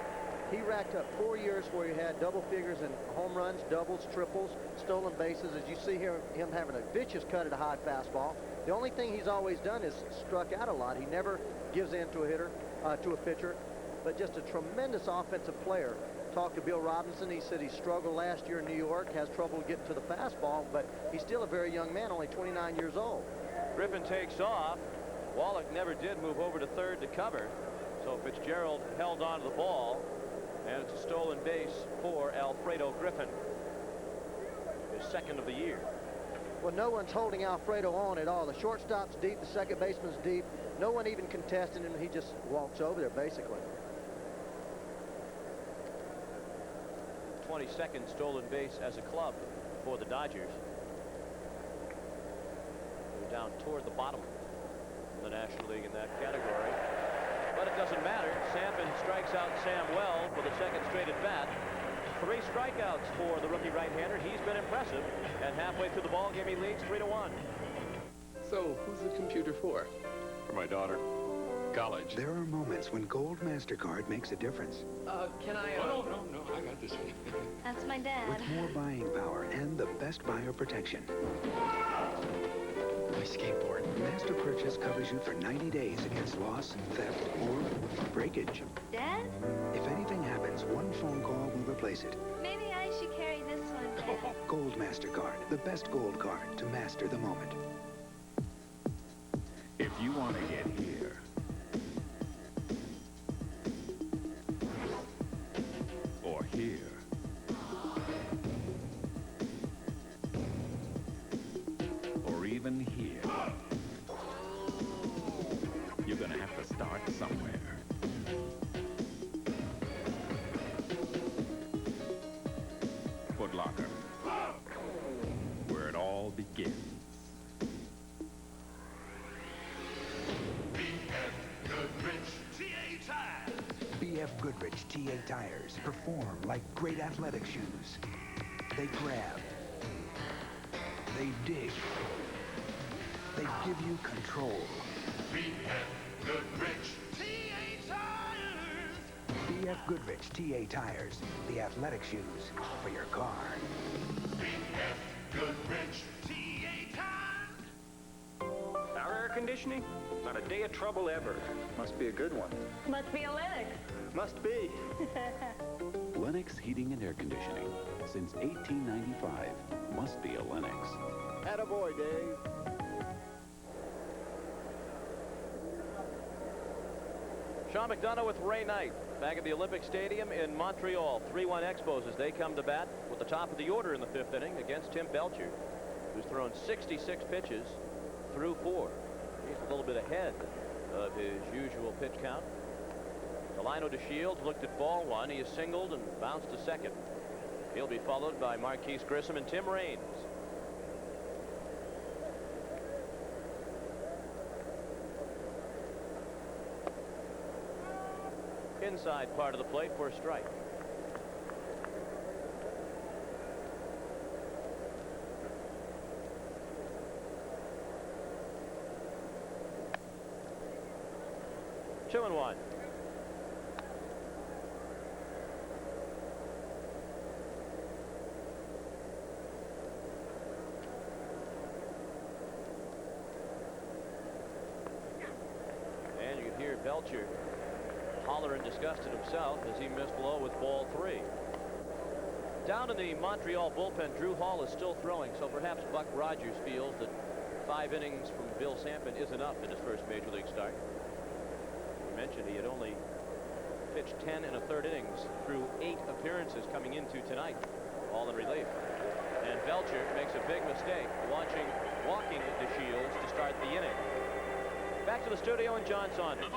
He racked up 4 years where he had double figures in home runs, doubles, triples, stolen bases. As you see here, him having a vicious cut at a high fastball. The only thing he's always done is struck out a lot. He never gives in to a hitter, to a pitcher, but just a tremendous offensive player. Talked to Bill Robinson. He said he struggled last year in New York, has trouble getting to the fastball, but he's still a very young man, only 29 years old. Griffin takes off. Wallach never did move over to third to cover, so Fitzgerald held on to the ball. And it's a stolen base for Alfredo Griffin, his 2nd of the year. Well, no one's holding Alfredo on at all. The shortstop's deep, the second baseman's deep. No one even contesting him. He just walks over there, basically. 22nd stolen base as a club for the Dodgers. They're down toward the bottom of the National League in that category. But it doesn't matter. Sampson strikes out Sam Well for the second straight at bat. 3 strikeouts for the rookie right-hander. He's been impressive. And halfway through the ball game, he leads 3-1. So, who's the computer for? For my daughter. College. There are moments when Gold MasterCard makes a difference. Can I, Oh, no, I got this one. That's my dad. With more buying power and the best buyer protection. My skateboard. Master Purchase covers you for 90 days against loss, theft, or breakage. Dad? If anything happens, one phone call will replace it. Maybe I should carry this one, Dad. Gold MasterCard, the best gold card to master the moment. If you want to get here, or here, or even here, you're gonna have to start somewhere. Foot Locker, where it all begins. BF Goodrich TA tires perform like great athletic shoes. They grab. They dig. They give you control. BF Goodrich TA Tires. BF Goodrich TA tires, the athletic shoes for your car. BF Goodrich TA Tires. Our air conditioning? Not a day of trouble ever. Must be a good one. Must be a Lennox. Must be. Lennox Heating and Air Conditioning. Since 1895, must be a Lennox. Attaboy, Dave. Sean McDonough with Ray Knight back at the Olympic Stadium in Montreal. 3-1 Expos as they come to bat with the top of the order in the 5th inning against Tim Belcher, who's thrown 66 pitches through 4. He's a little bit ahead of his usual pitch count. Delino DeShields looked at ball 1. He is singled and bounced to second. He'll be followed by Marquise Grissom and Tim Raines. Inside part of the plate for a strike. Two and 1. And you can hear Belcher holler and disgusted himself as he missed low with ball 3. Down in the Montreal bullpen, Drew Hall is still throwing, so perhaps Buck Rogers feels that 5 innings from Bill Sampson is enough in his first major league start. We mentioned he had only pitched 10 1/3 innings through 8 appearances coming into tonight, all in relief. And Belcher makes a big mistake walking DeShields to start the inning. Back to the studio and John Saunders.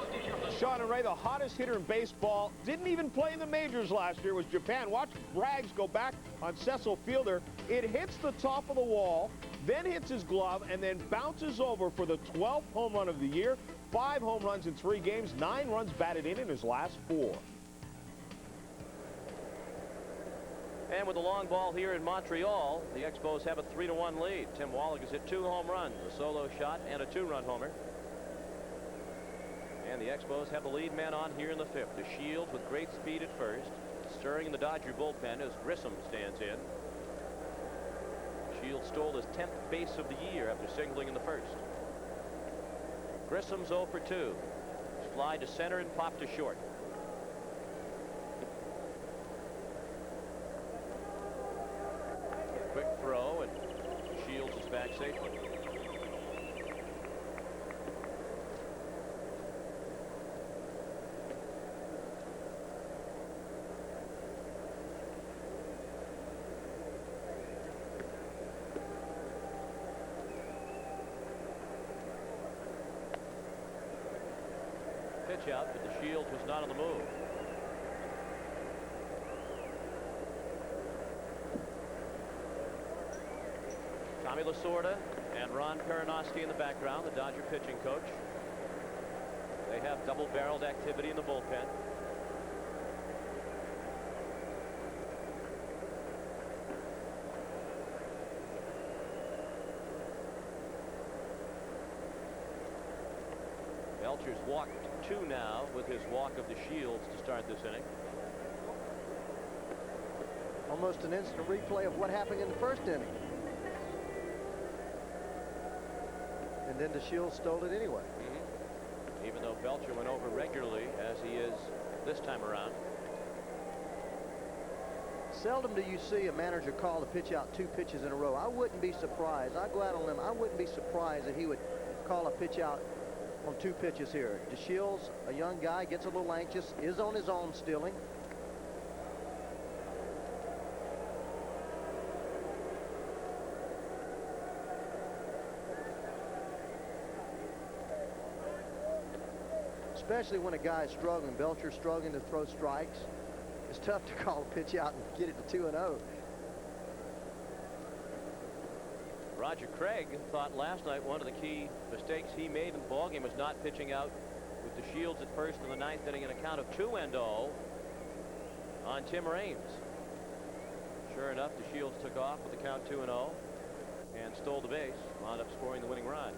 Sean and Ray, the hottest hitter in baseball, didn't even play in the majors last year, was Japan. Watch Braggs go back on Cecil Fielder. It hits the top of the wall, then hits his glove, and then bounces over for the 12th home run of the year. 5 home runs in 3 games, 9 runs batted in his last 4. And with the long ball here in Montreal, the Expos have a 3-1 lead. Tim Wallach has hit 2 home runs, a solo shot and a 2-run homer. And the Expos have the lead man on here in the 5th. DeShields with great speed at first, stirring in the Dodger bullpen as Grissom stands in. Shields stole his 10th base of the year after singling in the 1st. Grissom's 0 for 2. Fly to center and pop to short. Quick throw, and Shields is back safely. Pitch out, but DeShields was not on the move. Tommy Lasorda and Ron Peronoski in the background, the Dodger pitching coach. They have double-barreled activity in the bullpen. Belcher's walked 2 now with his walk of the Shields to start this inning. Almost an instant replay of what happened in the first inning. And then the Shields stole it anyway. Even though Belcher went over regularly, as he is this time around. Seldom do you see a manager call the pitch out 2 pitches in a row. I wouldn't be surprised. I go out on a limb. I wouldn't be surprised that he would call a pitch out on 2 pitches here. DeShields, a young guy, gets a little anxious, is on his own stealing. Especially when a guy is struggling. Belcher's struggling to throw strikes. It's tough to call a pitch out and get it to 2-0. Roger Craig thought last night one of the key mistakes he made in the ballgame was not pitching out with the Shields at first in the 9th inning, in a count of 2-0 on Tim Raines. Sure enough, the Shields took off with the count 2-0 and stole the base, wound up scoring the winning run.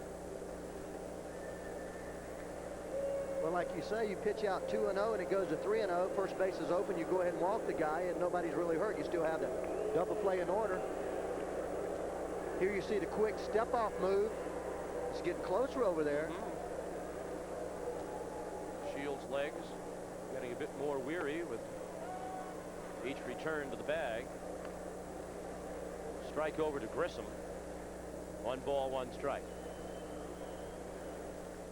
Well, like you say, you pitch out 2-0 and it goes to 3-0. First base is open. You go ahead and walk the guy and nobody's really hurt. You still have the double play in order. Here you see the quick step-off move. It's getting closer over there. Shields' legs getting a bit more weary with each return to the bag. Strike over to Grissom. 1 ball, 1 strike.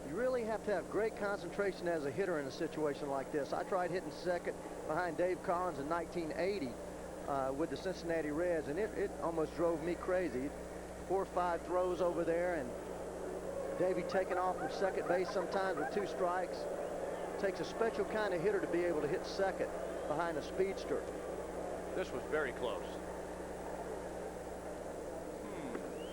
You really have to have great concentration as a hitter in a situation like this. I tried hitting second behind Dave Collins in 1980 with the Cincinnati Reds, and it almost drove me crazy. 4 or 5 throws over there, and Davey taking off from second base sometimes with 2 strikes. It takes a special kind of hitter to be able to hit second behind a speedster. This was very close.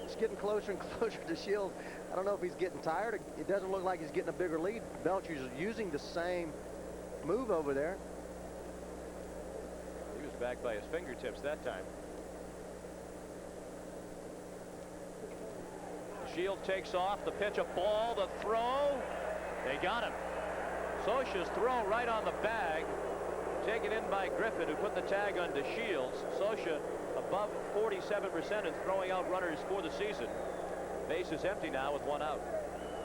It's getting closer and closer to Shields. I don't know if he's getting tired. It doesn't look like he's getting a bigger lead. Belcher's using the same move over there. He was back by his fingertips that time. Shield takes off, the pitch, a ball, the throw. They got him. Scioscia's throw right on the bag, taken in by Griffin, who put the tag on DeShields. Scioscia above 47% in throwing out runners for the season. Base is empty now with 1 out.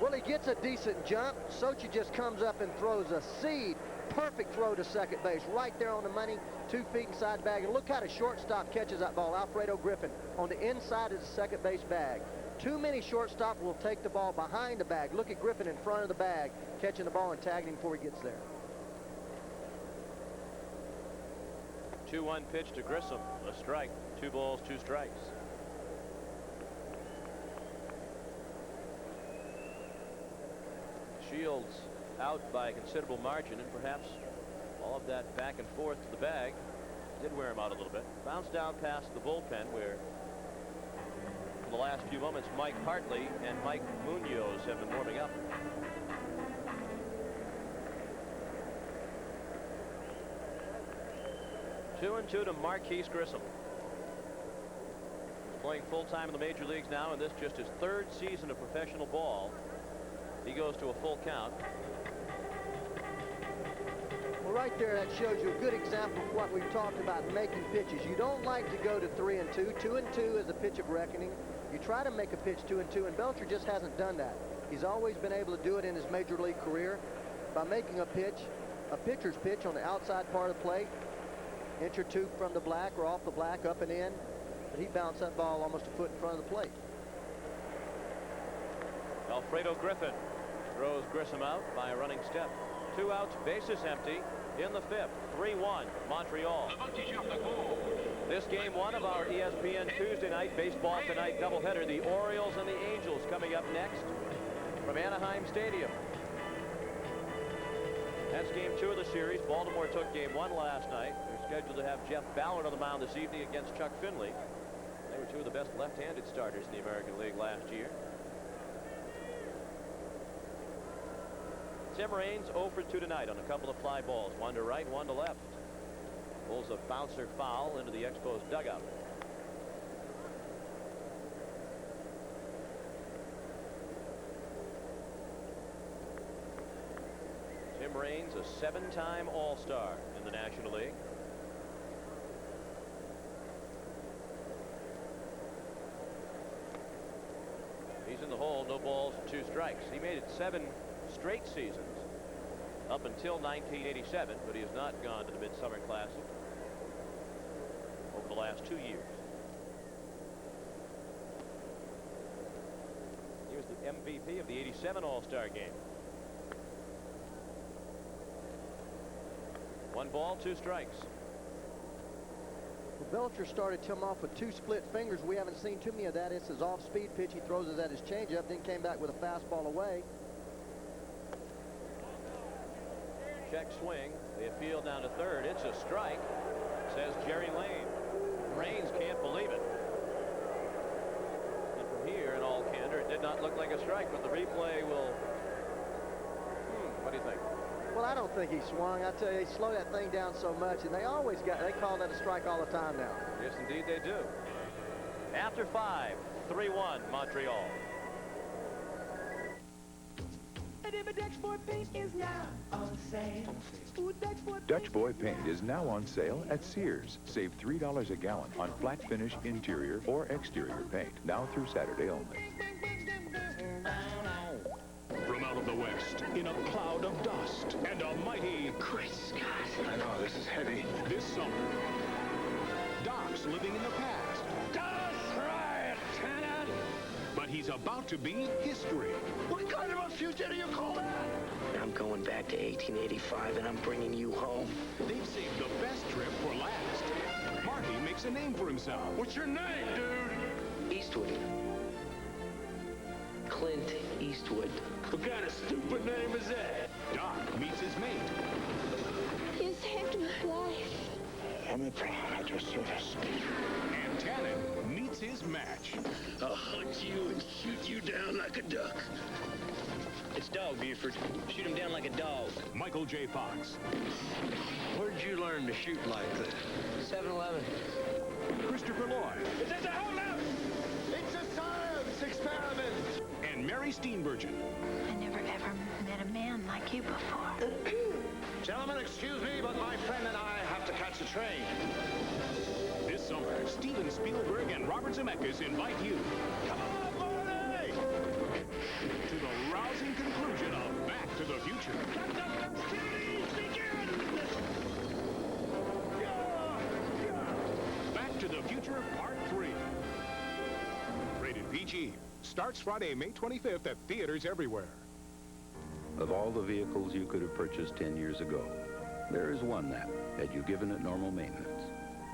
Well, he gets a decent jump. Scioscia just comes up and throws a seed. Perfect throw to second base, right there on the money, 2 feet inside bag. And look how the shortstop catches that ball, Alfredo Griffin, on the inside of the second base bag. Too many shortstop will take the ball behind the bag. Look at Griffin in front of the bag, catching the ball and tagging him before he gets there. 2-1 pitch to Grissom, a strike. 2 balls, 2 strikes. Shields out by a considerable margin, and perhaps all of that back and forth to the bag did wear him out a little bit. Bounced down past the bullpen, where for the last few moments Mike Hartley and Mike Munoz have been warming up. Two and 2 to Marquise Grissom. He's playing full-time in the major leagues now, and this just his 3rd season of professional ball. He goes to a full count. Well, right there, that shows you a good example of what we've talked about, making pitches. You don't like to go to 3 and 2. 2 and 2 is a pitch of reckoning. You try to make a pitch 2 and 2, and Belcher just hasn't done that. He's always been able to do it in his major league career by making a pitch, a pitcher's pitch on the outside part of the plate, inch or 2 from the black or off the black, up and in. But he bounced that ball almost a foot in front of the plate. Alfredo Griffin throws Grissom out by a running step. 2 outs, bases empty in the 5th. 3-1 Montreal. This game 1 of our ESPN Tuesday night baseball tonight doubleheader. The Orioles and the Angels coming up next from Anaheim Stadium. That's game 2 of the series. Baltimore took game 1 last night. They're scheduled to have Jeff Ballard on the mound this evening against Chuck Finley. They were two of the best left-handed starters in the American League last year. Tim Raines 0 for 2 tonight on a couple of fly balls, one to right, one to left. Pulls a bouncer foul into the Expos dugout. Tim Raines, a 7-time All-Star in the National League. He's in the hole, no balls, 2 strikes. He made it 7 straight seasons up until 1987, but he has not gone to the Midsummer Classic over the last 2 years. He was the MVP of the '87 All-Star game. 1 ball, 2 strikes. Belcher started him off with 2 split fingers. We haven't seen too many of that. It's his off-speed pitch. He throws it at his changeup, then came back with a fastball away. Check swing. The field down to third. It's a strike, says Jerry Lane. Raines can't believe it. And from here, in all candor, it did not look like a strike, but the replay will... what do you think? Well, I don't think he swung. I tell you, they slow that thing down so much, and they call that a strike all the time now. Yes, indeed they do. After 5, 3-1 Montreal. Dutch Boy paint is now on sale at Sears. Save $3 a gallon on flat finish interior or exterior paint. Now through Saturday only. From out of the west, in a cloud of dust and a mighty... Great Scott. I know, this is heavy. This summer, Doc's living in the past. That's right, Lieutenant! But he's about to be history. What kind of a future do you call that? I'm going back to 1885, and I'm bringing you home. They've saved the best trip for last. Marty makes a name for himself. What's your name, dude? Eastwood. Clint Eastwood. What kind of stupid name is that? Doc meets his mate. You saved my life. I'm proud at your service. And Tannen meets his match. I'll hunt you and shoot you down like a duck. It's Dog Buford. Shoot him down like a dog. Michael J. Fox. Where'd you learn to shoot like this? 7-Eleven. Christopher Lloyd. Is this a holdup? It's a science experiment. And Mary Steenburgen. I never ever met a man like you before. Gentlemen, excuse me, but my friend and I have to catch a train. This summer, Steven Spielberg and Robert Zemeckis invite you. Come on, Marty! To the rousing conclusion of Back to the Future. Back to the Future Part 3. Rated PG. Starts Friday, May 25th at theaters everywhere. Of all the vehicles you could have purchased 10 years ago, there is one that, had you given it normal maintenance,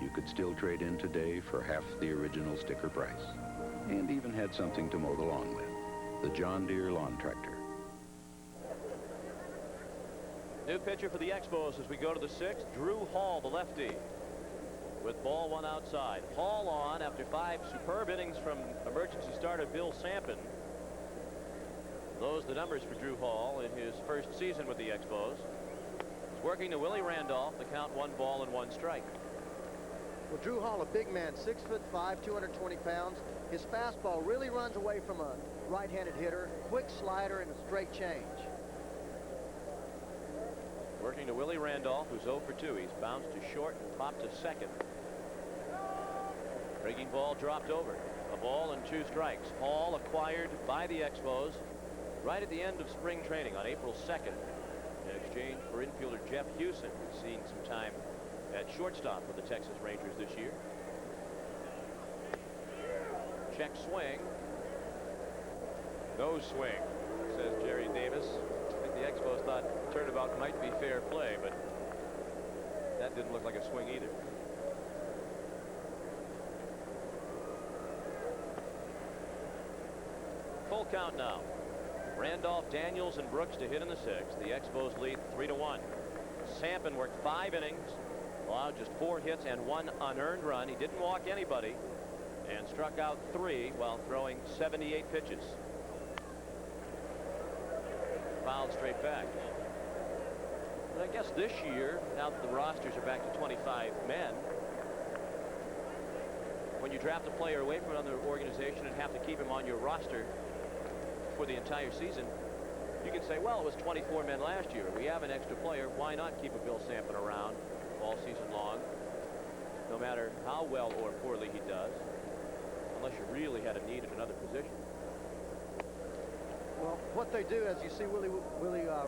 you could still trade in today for half the original sticker price, and even had something to mow the lawn with. The John Deere Lawn Tractor. New pitcher for the Expos as we go to the 6th. Drew Hall, the lefty, with ball 1 outside. Hall on after 5 superb innings from emergency starter Bill Sampson. Those are the numbers for Drew Hall in his first season with the Expos. He's working to Willie Randolph. The count 1 ball and 1 strike. Well, Drew Hall, a big man, 6'5", 220 pounds. His fastball really runs away from a right-handed hitter. Quick slider and a straight change. Working to Willie Randolph, who's 0 for 2. He's bounced to short and popped to second. Breaking ball dropped over. A ball and 2 strikes. Hall acquired by the Expos right at the end of spring training on April 2nd in exchange for infielder Jeff Hewson, who's seen some time at shortstop for the Texas Rangers this year. Check swing. No swing, says Jerry Davis. I think the Expos thought turnabout might be fair play, but that didn't look like a swing either. Full count now. Randolph, Daniels, and Brooks to hit in the 6th. The Expos lead 3-1. Sampson worked 5 innings, allowed just 4 hits and 1 unearned run. He didn't walk anybody. and struck out 3 while throwing 78 pitches. Fouled straight back. But I guess this year, now that the rosters are back to 25 men, when you draft a player away from another organization and have to keep him on your roster for the entire season, you can say, well, it was 24 men last year. We have an extra player. Why not keep a Bill Sampson around all season long, no matter how well or poorly he does, unless you really had a need at another position? Well, what they do, as you see Willie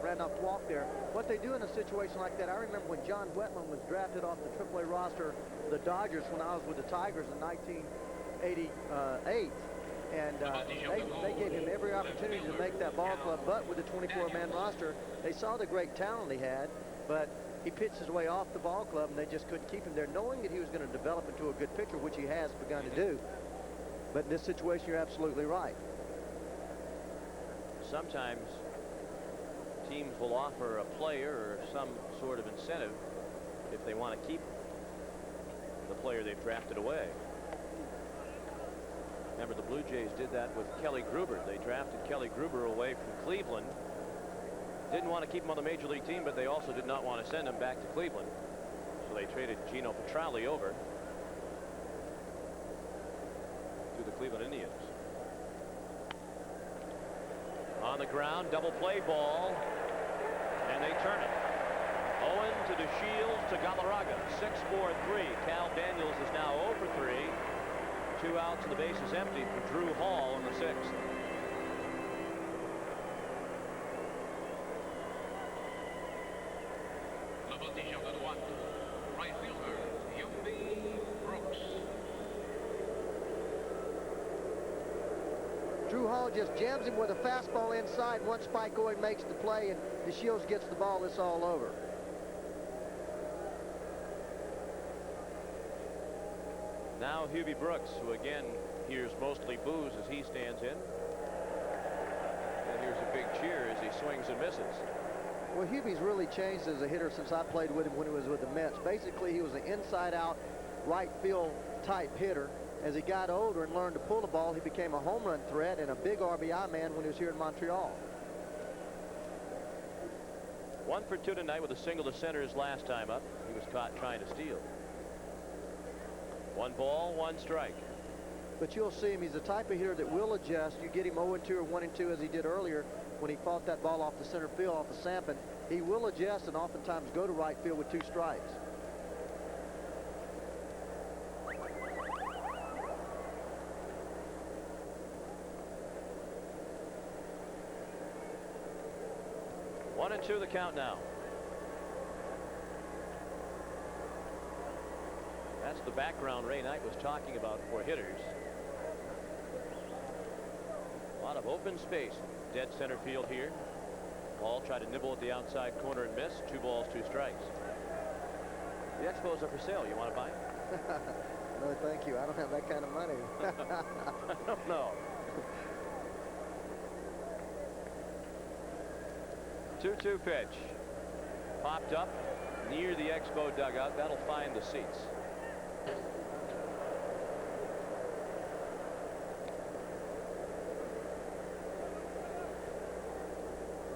Randolph walk there, what they do in a situation like that, I remember when John Wetman was drafted off the AAA roster of the Dodgers when I was with the Tigers in 1988. And they gave him every opportunity to make that ball club, but with the 24-man roster, they saw the great talent he had, but he pitched his way off the ball club, and they just couldn't keep him there, knowing that he was going to develop into a good pitcher, which he has begun to do. But in this situation, you're absolutely right. Sometimes teams will offer a player or some sort of incentive if they want to keep the player they've drafted away. Remember, the Blue Jays did that with Kelly Gruber. They drafted Kelly Gruber away from Cleveland. Didn't want to keep him on the major league team, but they also did not want to send him back to Cleveland. So they traded Gino Petralli over to the Cleveland Indians. On the ground, double play ball, and they turn it. Owen to DeShields to Galarraga. 6-4-3. Cal Daniels is now 0 for 3. 2 outs and the base is empty for Drew Hall in the 6th. Le voltigeur de droite, right fielder, Hubie Brooks. Drew Hall just jams him with a fastball inside. Once Spike Owen makes the play and DeShields gets the ball, it's all over. Now Hubie Brooks, who again hears mostly boos as he stands in. And here's a big cheer as he swings and misses. Well, Hubie's really changed as a hitter since I played with him when he was with the Mets. Basically, he was an inside-out right field type hitter. As he got older and learned to pull the ball, he became a home run threat and a big RBI man when he was here in Montreal. 1 for 2 tonight with a single to center his last time up. He was caught trying to steal. 1 ball, 1 strike. But you'll see him. He's the type of hitter that will adjust. You get him 0-2 or 1-2 as he did earlier when he fought that ball off the center field off of Sampson. He will adjust and oftentimes go to right field with 2 strikes. One and 2 the count now. That's the background Ray Knight was talking about for hitters. A lot of open space. Dead center field here. Ball tried to nibble at the outside corner and miss. 2 balls, 2 strikes. The Expos are for sale. You want to buy? No, thank you. I don't have that kind of money. I don't know. 2-2 pitch. Popped up near the Expo dugout. That'll find the seats.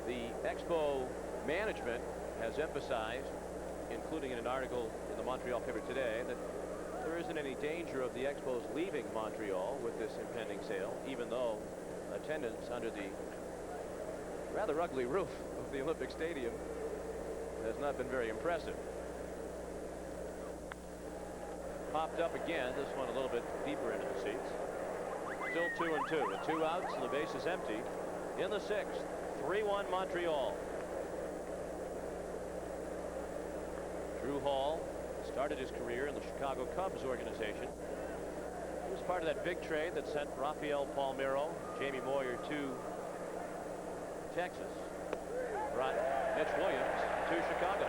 The Expo management has emphasized, including in an article in the Montreal paper today, that there isn't any danger of the Expos leaving Montreal with this impending sale, even though attendance under the rather ugly roof of the Olympic Stadium has not been very impressive. Popped up again, this one a little bit deeper into the seats. Still 2-2 with 2 outs and the base is empty in the 6th. 3-1 Montreal. Drew Hall started his career in the Chicago Cubs organization. He was part of that big trade that sent Rafael Palmeiro, Jamie Moyer to Texas. Brought Mitch Williams to Chicago.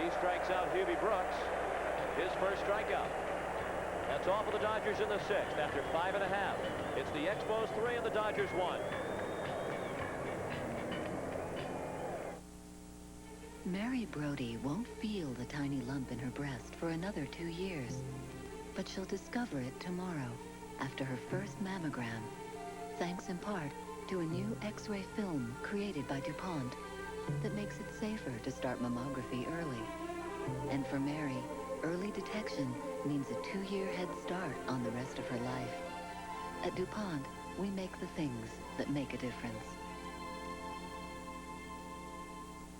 He strikes out Hubie Brooks. His first strikeout. That's all for the Dodgers in the 6th after 5 1/2. It's the Expos 3 and the Dodgers 1. Mary Brody won't feel the tiny lump in her breast for another 2 years, but she'll discover it tomorrow. after her first mammogram, thanks in part to a new X-ray film created by DuPont that makes it safer to start mammography early. And for Mary, early detection means a 2-year head start on the rest of her life. At DuPont, we make the things that make a difference.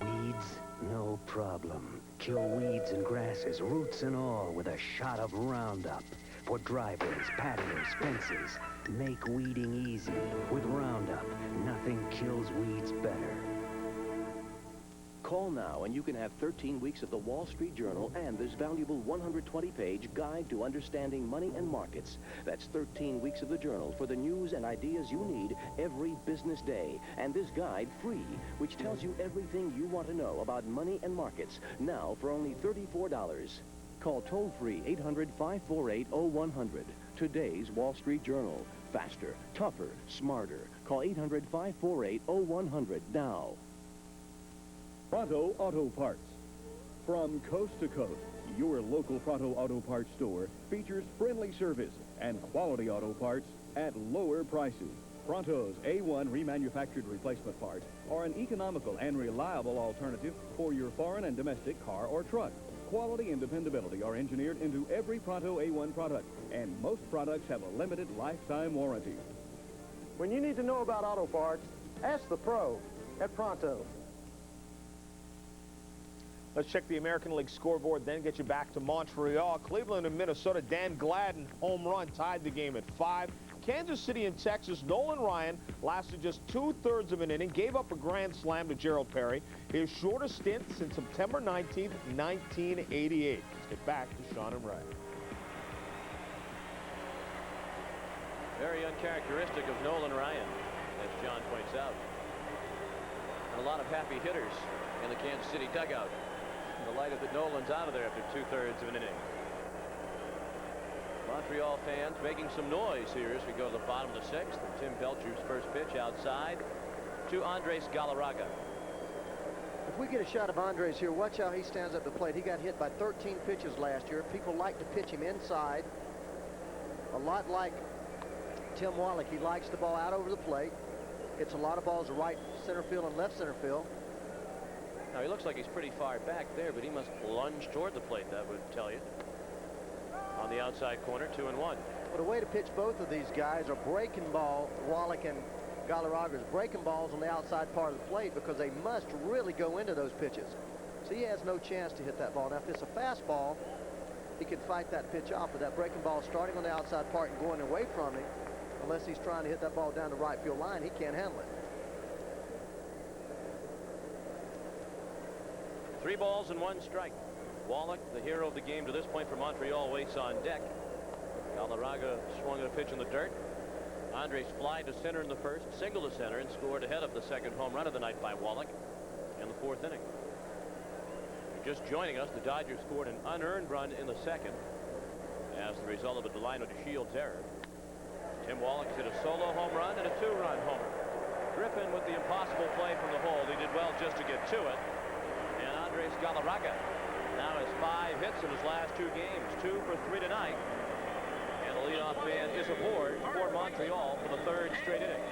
Weeds, no problem. Kill weeds and grasses, roots and all, with a shot of Roundup. For driveways, patios, fences. Make weeding easy. With Roundup, nothing kills weeds better. Call now and you can have 13 weeks of the Wall Street Journal and this valuable 120-page guide to understanding money and markets. That's 13 weeks of the Journal for the news and ideas you need every business day. And this guide free, which tells you everything you want to know about money and markets. Now for only $34. Call toll-free 800-548-0100. Today's Wall Street Journal. Faster, tougher, smarter. Call 800-548-0100 now. Pronto Auto Parts. From coast to coast, your local Pronto Auto Parts store features friendly service and quality auto parts at lower prices. Pronto's A1 remanufactured replacement parts are an economical and reliable alternative for your foreign and domestic car or truck. Quality and dependability are engineered into every Pronto A1 product, and most products have a limited lifetime warranty. When you need to know about auto parts, ask the pro at Pronto. Let's check the American League scoreboard, then get you back to Montreal. Cleveland and Minnesota, Dan Gladden, home run, tied the game at 5. Kansas City and Texas, Nolan Ryan lasted just 2/3 of an inning, gave up a grand slam to Gerald Perry, his shortest stint since September 19th, 1988. Let's get back to Sean and Ray. Very uncharacteristic of Nolan Ryan, as John points out. And a lot of happy hitters in the Kansas City dugout. Delighted that Nolan's out of there after 2/3 of an inning. Montreal fans making some noise here as we go to the bottom of the 6th. And Tim Belcher's first pitch outside to Andres Galarraga. If we get a shot of Andres here, watch how he stands up the plate. He got hit by 13 pitches last year. People like to pitch him inside. A lot like Tim Wallach. He likes the ball out over the plate. Hits a lot of balls to right center field and left center field. Now, he looks like he's pretty far back there, but he must lunge toward the plate, that would tell you. On the outside corner, 2-1. Well, the way to pitch both of these guys are breaking ball. Wallach and Galarraga's breaking balls on the outside part of the plate because they must really go into those pitches. So he has no chance to hit that ball. Now, if it's a fastball, he can fight that pitch off, but that breaking ball starting on the outside part and going away from him, unless he's trying to hit that ball down the right field line, he can't handle it. 3 balls and 1 strike. Wallach, the hero of the game to this point for Montreal, waits on deck. Galarraga swung at a pitch in the dirt. Andres fly to center in the first, single to center, and scored ahead of the second home run of the night by Wallach in the 4th inning. Just joining us, the Dodgers scored an unearned run in the 2nd as the result of a Delino DeShields error. Tim Wallach hit a solo home run and a 2-run homer. Griffin with the impossible play from the hold. He did well just to get to it. And Andres Galarraga now has 5 hits in his last 2 games, 2 for 3 tonight. And the leadoff man is aboard for Montreal for the 3rd straight inning.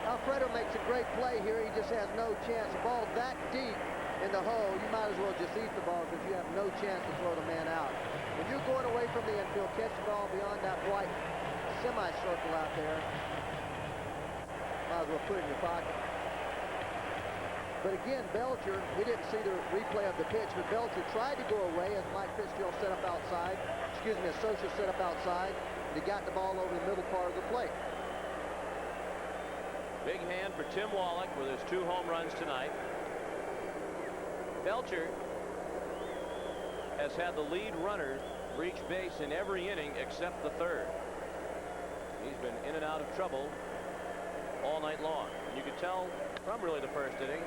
Alfredo makes a great play here. He just has no chance. The ball that deep in the hole, you might as well just eat the ball because you have no chance to throw the man out. When you're going away from the infield, catch the ball beyond that white semicircle out there. Might as well put it in your pocket. But again, Belcher, we didn't see the replay of the pitch, but Belcher tried to go away as Mike Fitzgerald set up outside. Excuse me, as Socha set up outside. He got the ball over the middle part of the plate. Big hand for Tim Wallach with his 2 home runs tonight. Belcher has had the lead runner reach base in every inning except the 3rd. He's been in and out of trouble all night long. And you could tell from really the 1st inning,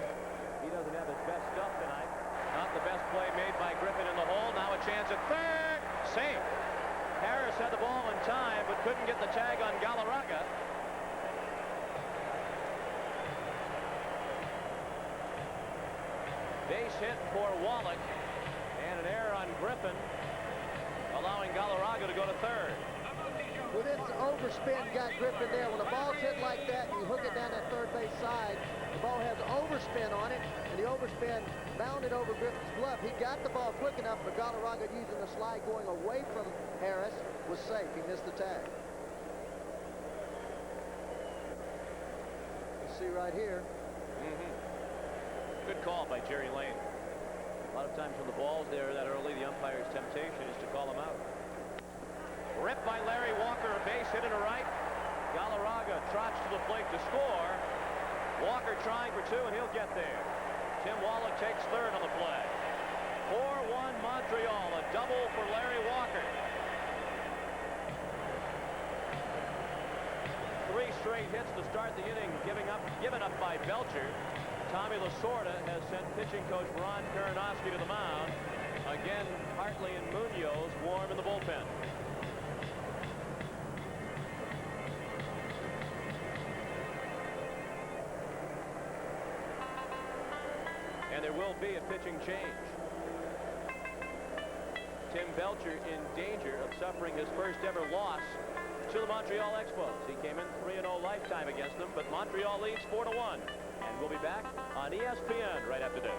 he doesn't have his best stuff tonight. Not the best play made by Griffin in the hole. Now a chance at 3rd. Safe. Harris had the ball in time, but couldn't get the tag on Galarraga. Base hit for Wallach, and an error on Griffin. allowing Galarraga to go to third. Well, this overspin got Griffin there. When the ball's hit like that, you hook it down that third base side, the ball has overspin on it, and the overspin bounded over Griffin's glove. He got the ball quick enough, but Galarraga, using the slide going away from Harris, was safe. He missed the tag. You see right here. Good call by Jerry Lane. A lot of times when the ball's there that early, the umpire's temptation is to call him out. Ripped by Larry Walker, a base hit to the right. Galarraga trots to the plate to score. Walker trying for two, and he'll get there. Tim Wallach takes third on the play. 4-1 Montreal, a double for Larry Walker. 3 straight hits to start the inning, given up by Belcher. Tommy Lasorda has sent pitching coach Ron Karanowski to the mound. Again, Hartley and Munoz warm in the bullpen. And there will be a pitching change. Tim Belcher in danger of suffering his first ever loss to the Montreal Expos. He came in 3-0 lifetime against them, but Montreal leads 4-1. And we'll be back on ESPN right after this.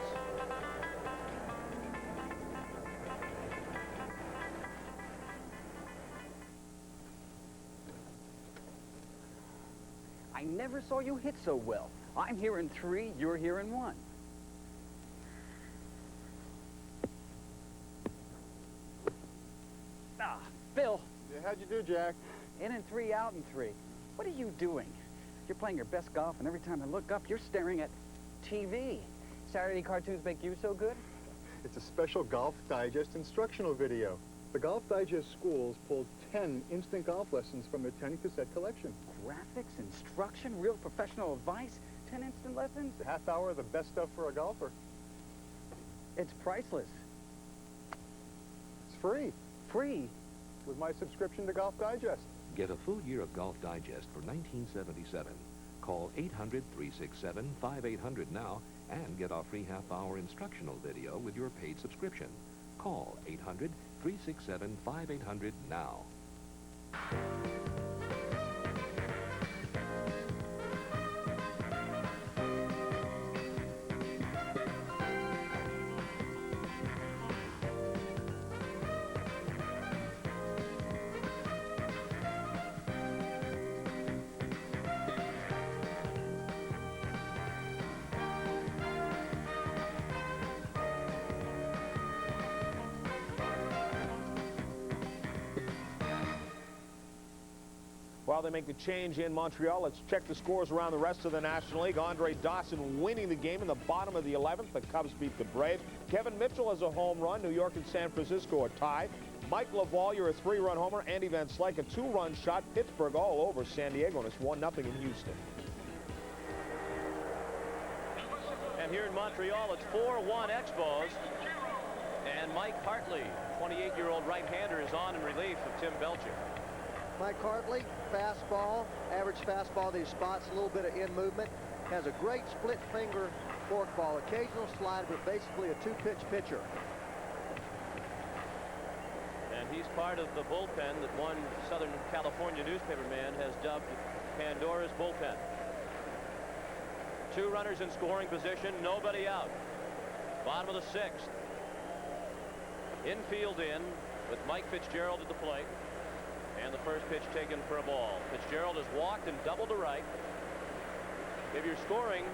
I never saw you hit so well. I'm here in 3, you're here in 1. Ah, Bill. Yeah, how'd you do, Jack? In and 3, out in 3. What are you doing? You're playing your best golf, and every time I look up, you're staring at TV. Saturday cartoons make you so good? It's a special Golf Digest instructional video. The Golf Digest schools pulled 10 instant golf lessons from their 10-cassette collection. Graphics, instruction, real professional advice, 10 instant lessons? A half hour of the best stuff for a golfer. It's priceless. It's free. Free? With my subscription to Golf Digest. Get a full year of Golf Digest for $19.77. Call 800-367-5800 now and get our free half-hour instructional video with your paid subscription. Call 800-367-5800 now. While they make the change in Montreal, let's check the scores around the rest of the National League. Andre Dawson winning the game in the bottom of the 11th. The Cubs beat the Braves. Kevin Mitchell has a home run. New York and San Francisco are tied. Mike LaValliere, a 3-run homer. Andy Van Slyke, a 2-run shot. Pittsburgh all over San Diego, and it's 1-0 in Houston. And here in Montreal, it's 4-1 Expos. And Mike Hartley, 28-year-old right-hander, is on in relief of Tim Belcher. Mike Hartley, fastball, average fastball, these spots, a little bit of in movement. Has a great split finger forkball, occasional slide, but basically a 2-pitch pitcher. And he's part of the bullpen that one Southern California newspaper man has dubbed Pandora's bullpen. 2 runners in scoring position, nobody out. Bottom of the 6th. Infield in with Mike Fitzgerald at the plate. And the first pitch taken for a ball. Fitzgerald has walked and doubled to right. If you're scoring,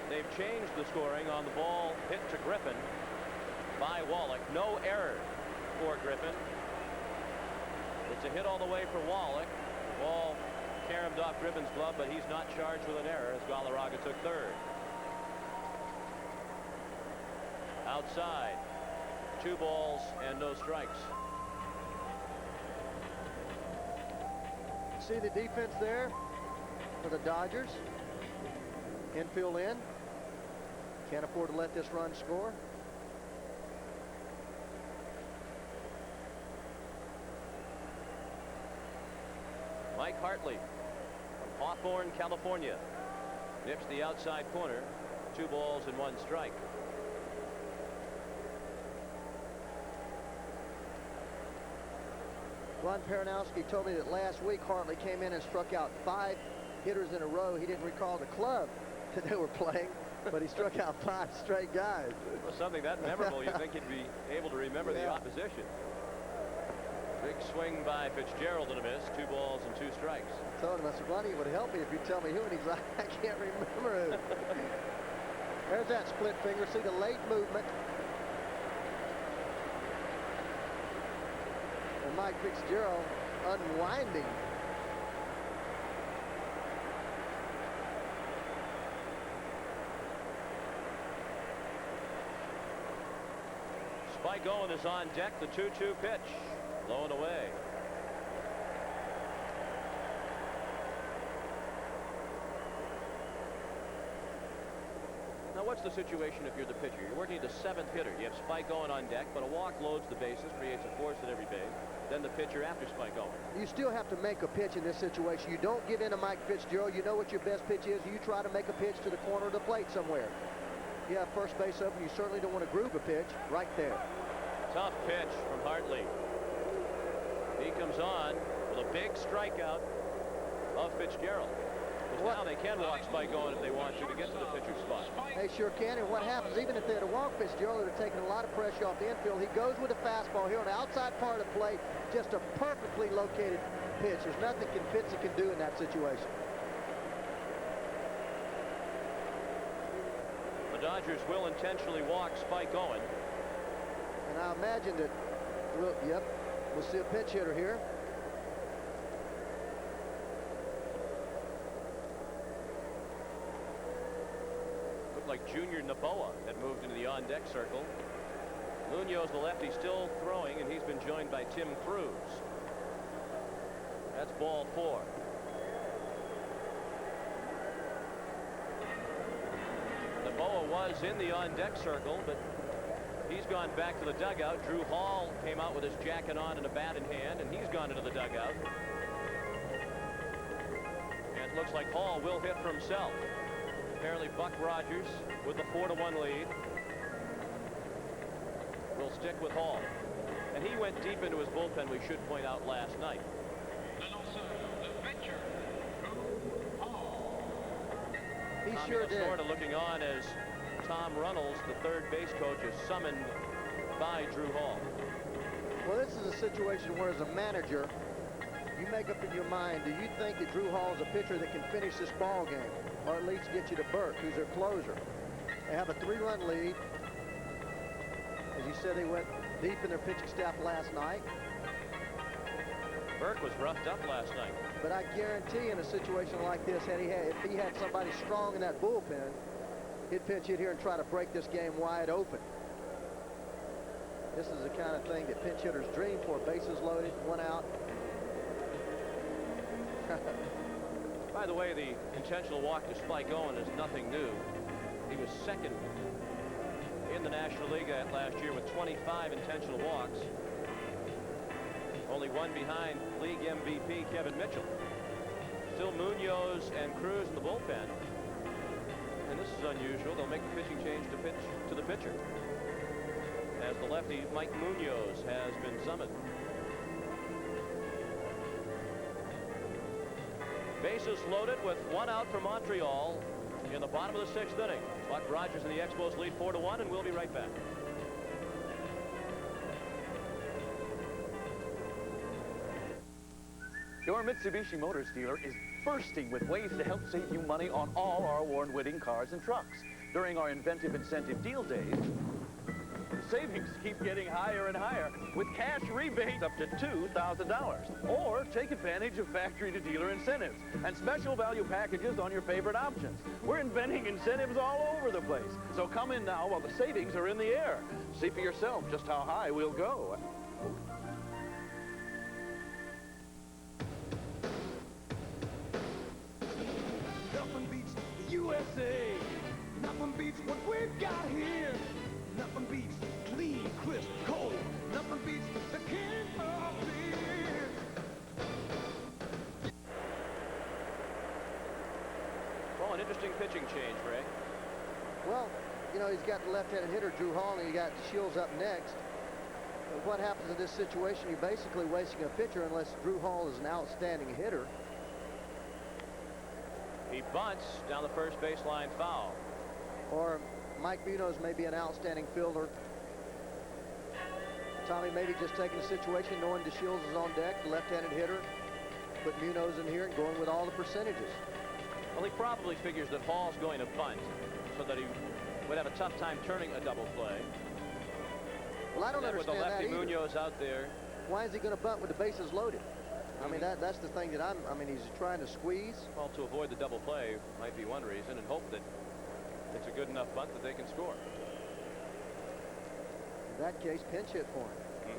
they've changed the scoring on the ball hit to Griffin by Wallach. No error for Griffin. It's a hit all the way for Wallach. The ball caromed off Griffin's glove, but he's not charged with an error as Galarraga took third. Outside, 2 balls and no strikes. See the defense there for the Dodgers. Infield in. Can't afford to let this run score. Mike Hartley from Hawthorne, California. Nips the outside corner. 2 balls and 1 strike. Ron Peronowski told me that last week Hartley came in and struck out 5 hitters in a row. He didn't recall the club that they were playing, but he struck out 5 straight guys. Well, something that memorable, you'd think he'd be able to remember the opposition. Big swing by Fitzgerald and a miss. 2 balls and 2 strikes. I told him, I said, Ronnie, it would help me if you tell me who, and he's like, I can't remember who. There's that split finger. See the late movement. And Mike Fitzgerald unwinding. Spike Owen is on deck. The 2-2 pitch. Low and away. Now, what's the situation if you're the pitcher? You're working at the 7th hitter. You have Spike Owen on deck, but a walk loads the bases, creates a force at every base. Then the pitcher after Spike Owen. You still have to make a pitch in this situation. You don't give in to Mike Fitzgerald. You know what your best pitch is. You try to make a pitch to the corner of the plate somewhere. You have first base open. You certainly don't want to groove a pitch right there. Tough pitch from Hartley. He comes on with a big strikeout of Fitzgerald. Because now they can walk Spike Owen if they want to get to the pitcher's spot. They sure can, and what happens, even if they had to walk Fitzgerald, they're taking a lot of pressure off the infield. He goes with a fastball here on the outside part of the plate. Just a perfectly located pitch. There's nothing Fitzy can do in that situation. The Dodgers will intentionally walk Spike Owen. And I imagine that, we'll see a pinch hitter here. Looked like Junior Naboa had moved into the on-deck circle. Munoz, the lefty, still throwing, and he's been joined by Tim Cruz. That's ball 4. Naboa was in the on-deck circle, but he's gone back to the dugout. Drew Hall came out with his jacket on and a bat in hand, and he's gone into the dugout. And it looks like Hall will hit for himself. Apparently Buck Rogers with the 4-1 lead will stick with Hall. And he went deep into his bullpen, we should point out, last night. He sure did. Sort of looking on as Tom Runnels, the third base coach, is summoned by Drew Hall. Well, this is a situation where, as a manager, you make up in your mind, do you think that Drew Hall is a pitcher that can finish this ball game, or at least get you to Burke, who's their closer? They have a 3-run lead. As you said, they went deep in their pitching staff last night. Burke was roughed up last night. But I guarantee in a situation like this, if he had somebody strong in that bullpen, he'd pinch hit here and try to break this game wide open. This is the kind of thing that pinch hitters dream for. Bases loaded, 1 out. By the way, the intentional walk to Spike Owen is nothing new. He was second in the National League last year with 25 intentional walks. Only one behind league MVP Kevin Mitchell. Still Munoz and Cruz in the bullpen. And this is unusual. They'll make the pitching change to pitch to the pitcher, as the lefty Mike Munoz has been summoned. Bases loaded with 1 out for Montreal in the bottom of the 6th inning. Buck Rogers and the Expos lead 4-1, and we'll be right back. Your Mitsubishi Motors dealer is bursting with ways to help save you money on all our award-winning cars and trucks. During our inventive incentive deal days, savings keep getting higher and higher with cash rebates up to $2,000. Or take advantage of factory-to-dealer incentives and special value packages on your favorite options. We're inventing incentives all over the place. So come in now while the savings are in the air. See for yourself just how high we'll go. Nothing beats the USA. Nothing beats what we've got here. Nothing beats clean, crisp, cold. Nothing beats the king of beer. Well, an interesting pitching change, Ray. Well, you know, he's got the left-handed hitter, Drew Hall, and you got Shields up next. what happens in this situation, you're basically wasting a pitcher unless Drew Hall is an outstanding hitter. He bunts down the first baseline foul. Or Mike Munoz may be an outstanding fielder. Tommy maybe just taking the situation, knowing DeShields is on deck, the left-handed hitter, put Munoz in here and going with all the percentages. Well, he probably figures that Hall's going to bunt so that he would have a tough time turning a double play. Well, I don't understand with the lefty that either. Munoz out there. Why is he going to bunt with the bases loaded? I mean, that's the thing that I mean, he's trying to squeeze. Well, to avoid the double play might be one reason, and hope that it's a good enough bunt that they can score. In that case, pinch hit for him.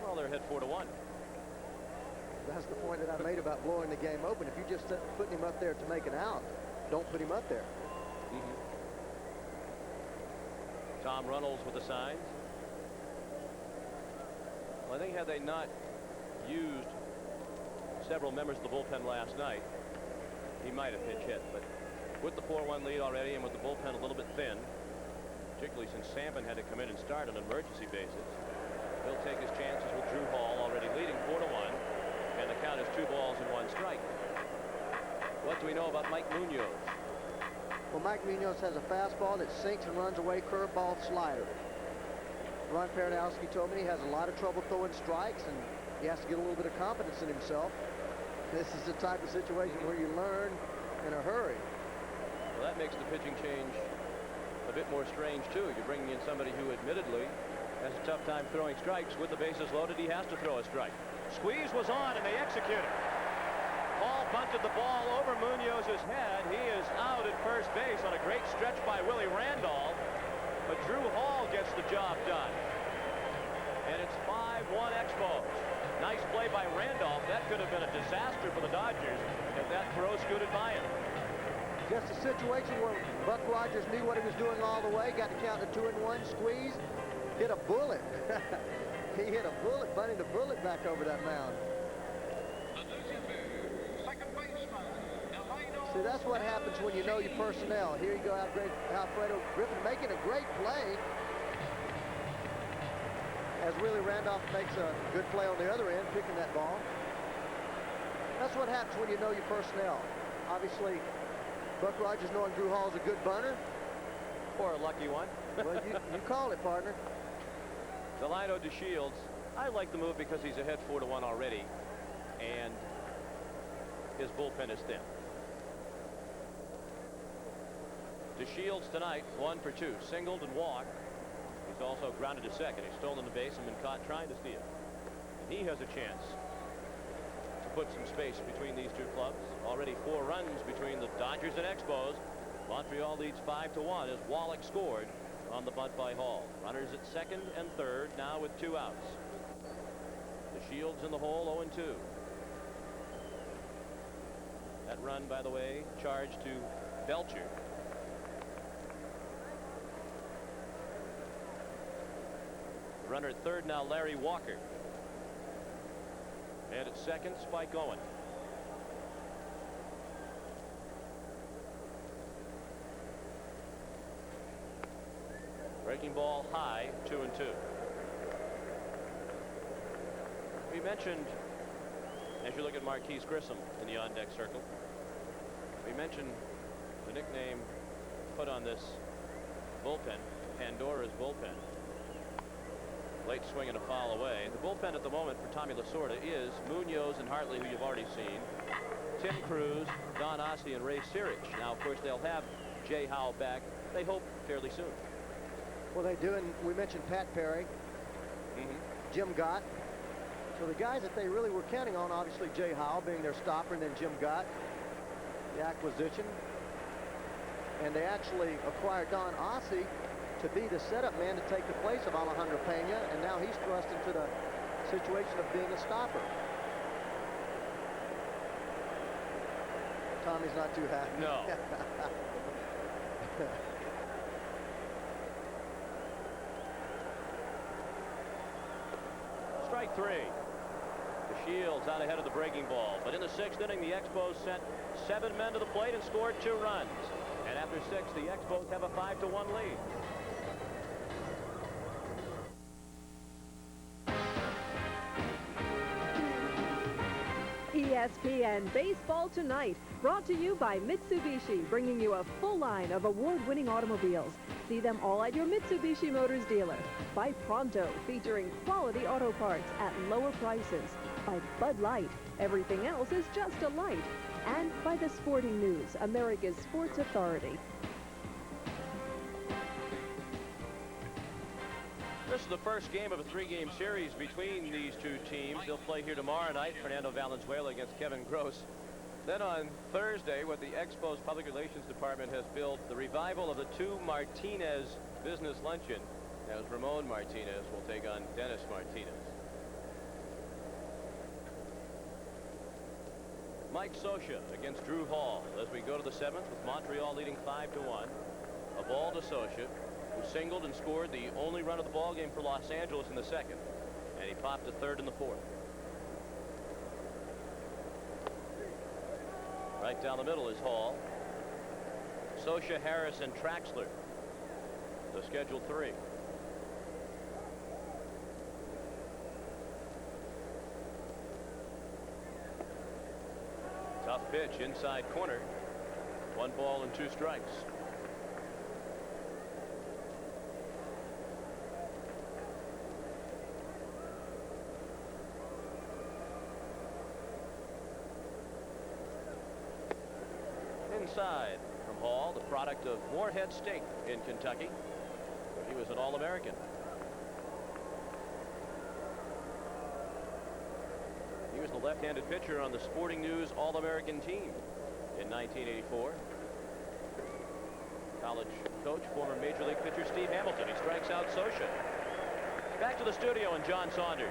Well, they're ahead 4-1. That's the point that I made about blowing the game open. If you just putting him up there to make an out, don't put him up there. Tom Runnels with the signs. Well, I think had they not used several members of the bullpen last night, he might have pinch hit. But with the 4-1 lead already and with the bullpen a little bit thin, particularly since Sampson had to come in and start on an emergency basis, he'll take his chances with Drew Hall already leading 4-1, and the count is 2 balls and 1 strike. What do we know about Mike Munoz? Well, Mike Munoz has a fastball that sinks and runs away, curveball, slider. Ron Paradowski told me he has a lot of trouble throwing strikes, and he has to get a little bit of confidence in himself. This is the type of situation where you learn in a hurry. Well, that makes the pitching change a bit more strange, too. You're bringing in somebody who admittedly has a tough time throwing strikes. With the bases loaded, he has to throw a strike. Squeeze was on, and they executed. Hall bunted the ball over Munoz's head. He is out at first base on a great stretch by Willie Randolph. But Drew Hall gets the job done. And it's 5-1 Expos. Nice play by Randolph. That could have been a disaster for the Dodgers if that throw scooted by him. Just a situation where Buck Rogers knew what he was doing all the way, got the count to 2-1, squeeze, hit a bullet. He hit a bullet, bunting the bullet back over that mound. See, that's what happens when you know your personnel. Here you go, Alfredo Griffin making a great play. As Willie Randolph makes a good play on the other end, picking that ball. That's what happens when you know your personnel. Obviously, Buck Rogers knowing Drew Hall's a good bunter. Or a lucky one. Well, you call it, partner. Delino DeShields. I like the move because he's ahead 4-1 already, and his bullpen is thin. DeShields tonight, 1 for 2, singled and walked. He's also grounded to second. He's stolen the base and been caught trying to steal. And he has a chance to put some space between these two clubs. Already 4 runs between the Dodgers and Expos. Montreal leads 5-1 as Wallach scored on the bunt by Hall. Runners at second and third now with 2 outs. DeShields in the hole, 0-2. That run, by the way, charged to Belcher. Runner at third now, Larry Walker. And at second, Spike Owen. Breaking ball high, 2-2. We mentioned, as you look at Marquise Grissom in the on-deck circle, we mentioned the nickname put on this bullpen, Pandora's bullpen. Late swing and a foul away. The bullpen at the moment for Tommy Lasorda is Munoz and Hartley, who you've already seen, Tim Cruz, Don Ossie, and Ray Sirich. Now, of course, they'll have Jay Howell back, they hope, fairly soon. Well, they do, and we mentioned Pat Perry, Jim Gott. So the guys that they really were counting on, obviously Jay Howell being their stopper, and then Jim Gott, the acquisition. And they actually acquired Don Ossie to be the setup man to take the place of Alejandro Pena, and now he's thrust into the situation of being a stopper. Tommy's not too happy. No. Strike 3. DeShields out ahead of the breaking ball, but in the 6th inning, the Expos sent 7 men to the plate and scored 2 runs. And after 6, the Expos have a 5-1 lead. ESPN Baseball Tonight, brought to you by Mitsubishi, bringing you a full line of award-winning automobiles. See them all at your Mitsubishi Motors dealer. By Pronto, featuring quality auto parts at lower prices. By Bud Light, everything else is just a light. And by the Sporting News, America's sports authority. This is the first game of a three-game series between these two teams. They'll play here tomorrow night. Fernando Valenzuela against Kevin Gross. Then on Thursday, what the Expos Public Relations Department has built, the revival of the two Martinez business luncheon, as Ramon Martinez will take on Dennis Martinez. Mike Scioscia against Drew Hall as we go to the 7th with Montreal leading 5-1. A ball to Scioscia, who singled and scored the only run of the ball game for Los Angeles in the 2nd, and he popped to 3rd in the 4th. Right down the middle is Hall. Scioscia, Harris, and Traxler, the scheduled 3. Tough pitch inside corner. 1 ball and 2 strikes. Inside from Hall, the product of Moorhead State in Kentucky, where he was an All-American. He was the left-handed pitcher on the Sporting News All-American team in 1984. College coach, former Major League pitcher Steve Hamilton. He strikes out Scioscia. Back to the studio and John Saunders.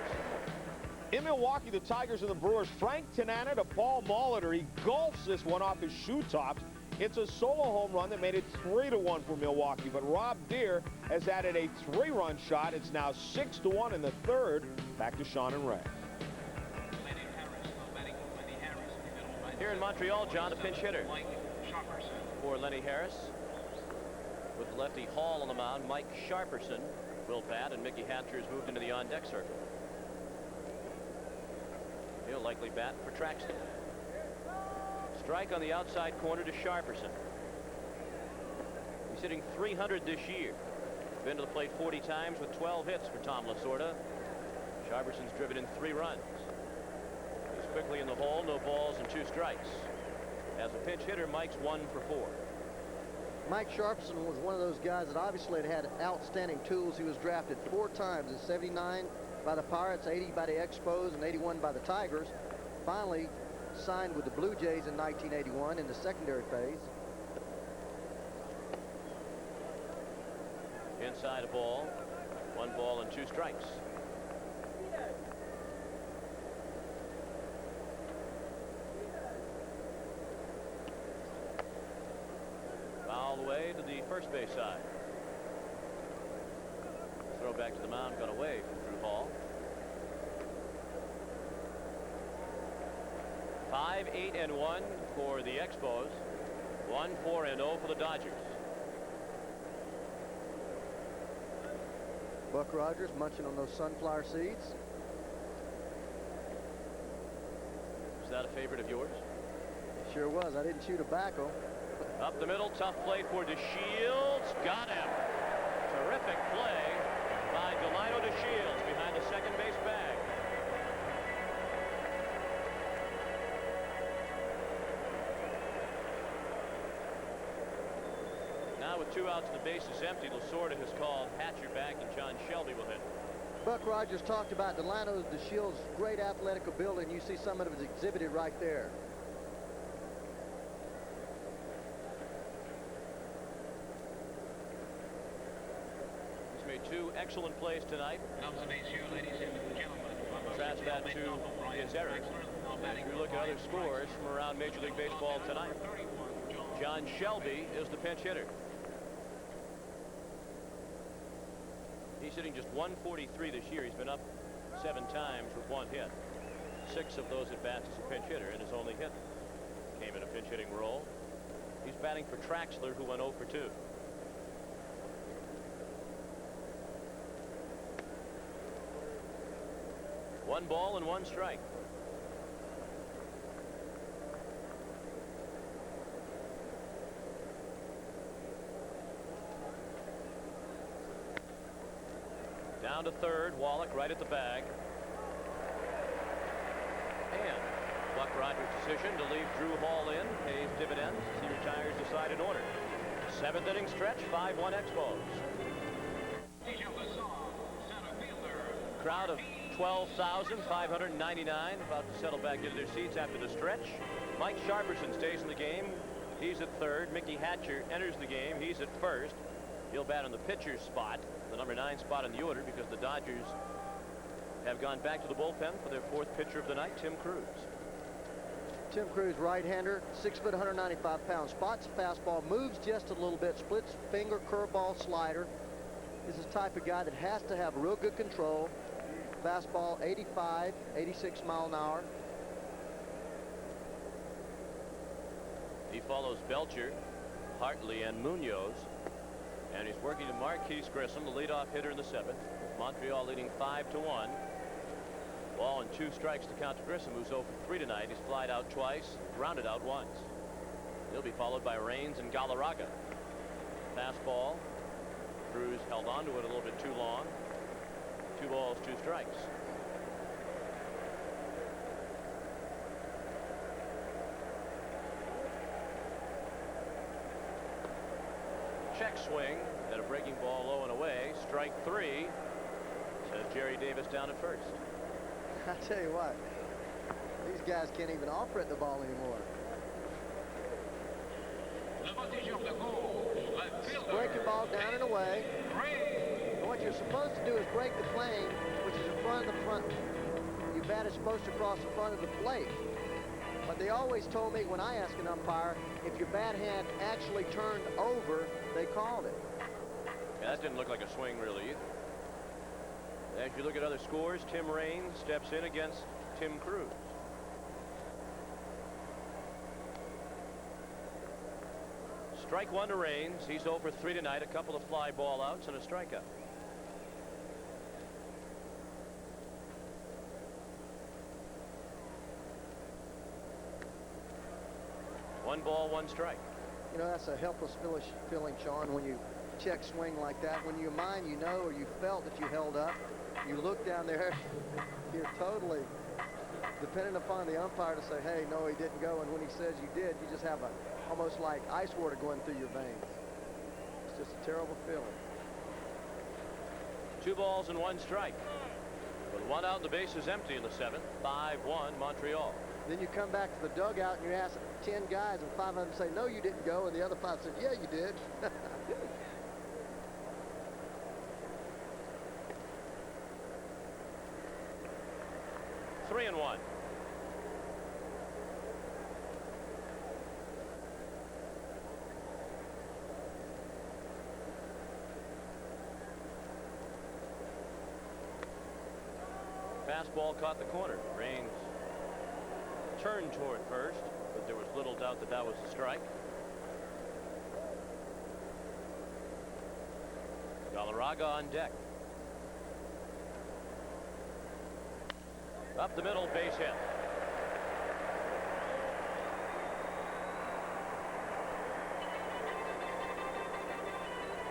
In Milwaukee, the Tigers and the Brewers, Frank Tanana to Paul Molitor. He gulps this one off his shoe tops. It's a solo home run that made it 3-1 for Milwaukee. But Rob Deere has added a 3-run shot. It's now 6-1 in the 3rd. Back to Sean and Ray. Here in Montreal, John, the pinch hitter for Lenny Harris. With the lefty Hall on the mound, Mike Sharperson will bat, and Mickey Hatcher has moved into the on-deck circle. He'll likely bat for Traxton. Strike on the outside corner to Sharperson. He's hitting .300 this year. Been to the plate 40 times with 12 hits for Tom Lasorda. Sharperson's driven in 3 runs. He's quickly in the hole, no balls and 2 strikes. As a pinch hitter, Mike's 1 for 4. Mike Sharperson was one of those guys that obviously had outstanding tools. He was drafted 4 times in '79 by the Pirates, 80 by the Expos, and 81 by the Tigers. Finally signed with the Blue Jays in 1981 in the secondary phase. Inside a ball. 1 ball and 2 strikes. Foul away to the first base side. Throw back to the mound, got away from Drew Hall. 5-8-1 for the Expos. 1-4-0 for the Dodgers. Buck Rogers munching on those sunflower seeds. Is that a favorite of yours? It sure was. I didn't chew tobacco. Up the middle, tough play for DeShields. Got him. Terrific play by Delino DeShields behind the second base bag. Now with 2 outs and the bases empty, Lasorda has called Hatcher back and John Shelby will hit. Buck Rogers talked about Delino DeShields' great athletic ability, and you see some of it exhibited right there. He's made 2 excellent plays tonight. Contrast that to his errors. If you look at other scores from around Major League Baseball tonight, John Shelby is the pinch hitter. He's hitting just .143 this year. He's been up 7 times with 1 hit. 6 of those at bats as a pinch hitter, and his only hit came in a pinch hitting role. He's batting for Traxler, who went 0 for 2. One ball and 1 strike. Down to third. Wallach right at the bag. And Buck Rogers' decision to leave Drew Hall in pays dividends. He retires the side in order. 7th inning stretch, 5-1 Expos. Crowd of 12,599 about to settle back into their seats after the stretch. Mike Sharperson stays in the game. He's at third. Mickey Hatcher enters the game. He's at first. He'll bat on the pitcher's spot, the number 9 spot in the order, because the Dodgers have gone back to the bullpen for their 4th pitcher of the night, Tim Cruz. Tim Cruz, right-hander, 6 foot, 195 pounds. Spots fastball, moves just a little bit, splits finger, curveball, slider. This is the type of guy that has to have real good control. Fastball 85, 86 mile an hour. He follows Belcher, Hartley, and Munoz. And he's working to Marquise Grissom, the leadoff hitter in the 7th. Montreal leading 5-1. Ball and 2 strikes to count to Grissom, who's 0 for 3 tonight. He's flied out twice, grounded out once. He'll be followed by Raines and Galarraga. Fastball. Cruz held on to it a little bit too long. 2 balls, 2 strikes. Check swing at a breaking ball low and away. Strike 3. Says Jerry Davis down at first. I tell you what, these guys can't even operate the ball anymore. Breaking ball down and away. And what you're supposed to do is break the plane, which is in front of the front. Your bat is supposed to cross the front of the plate. But they always told me when I asked an umpire, if your bat had actually turned over, they called it. Yeah, that didn't look like a swing really either. As you look at other scores, Tim Raines steps in against Tim Cruz. Strike 1 to Raines. He's 0 for 3 tonight. A couple of fly ball outs and a strikeout. One ball, 1 strike. You know, that's a helpless feeling, Sean, when you check swing like that. When your mind, you know, or you felt that you held up, you look down there, you're totally dependent upon the umpire to say, hey, no, he didn't go. And when he says you did, you just have a almost like ice water going through your veins. It's just a terrible feeling. 2 balls and 1 strike. With 1 out, the base is empty in the 7th. 5-1 Montreal. Then you come back to the dugout and you ask 10 guys and 5 of them say, no, you didn't go. And the other 5 said, yeah, you did. 3-1. Fastball caught the corner. Raines turned toward first, but there was little doubt that that was a strike. Galarraga on deck. Up the middle, base hit.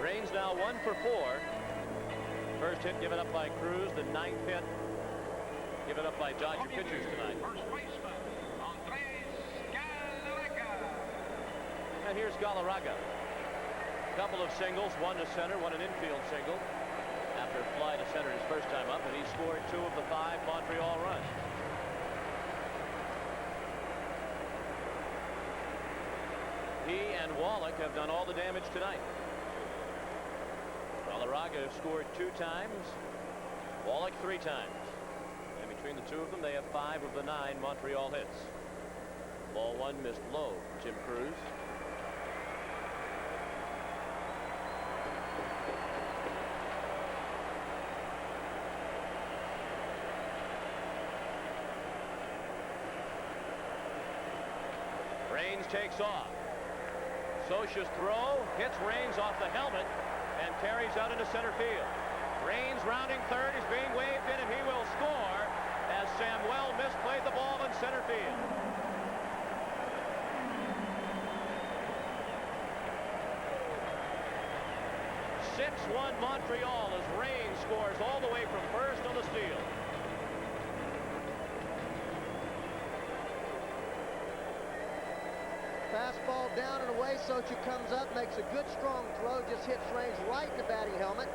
Raines now 1 for 4. First hit given up by Cruz, the 9th hit given up by Dodger pitchers tonight. And here's Galarraga. Couple of singles, 1 to center, 1 an infield single. After a fly to center his first time up, and he scored 2 of the 5 Montreal runs. He and Wallach have done all the damage tonight. Galarraga scored 2 times, Wallach 3 times. And between the 2 of them, they have 5 of the 9 Montreal hits. Ball 1 missed low, Jim Cruz. Raines takes off. Scioscia's throw hits Raines off the helmet and carries out into center field. Raines rounding third is being waved in, and he will score as Samuel misplayed the ball in center field. 6-1 Montreal as Raines scores all the way from first on the steal. Fastball down and away. Socha comes up, makes a good strong throw, just hits Raines right in the batting helmet.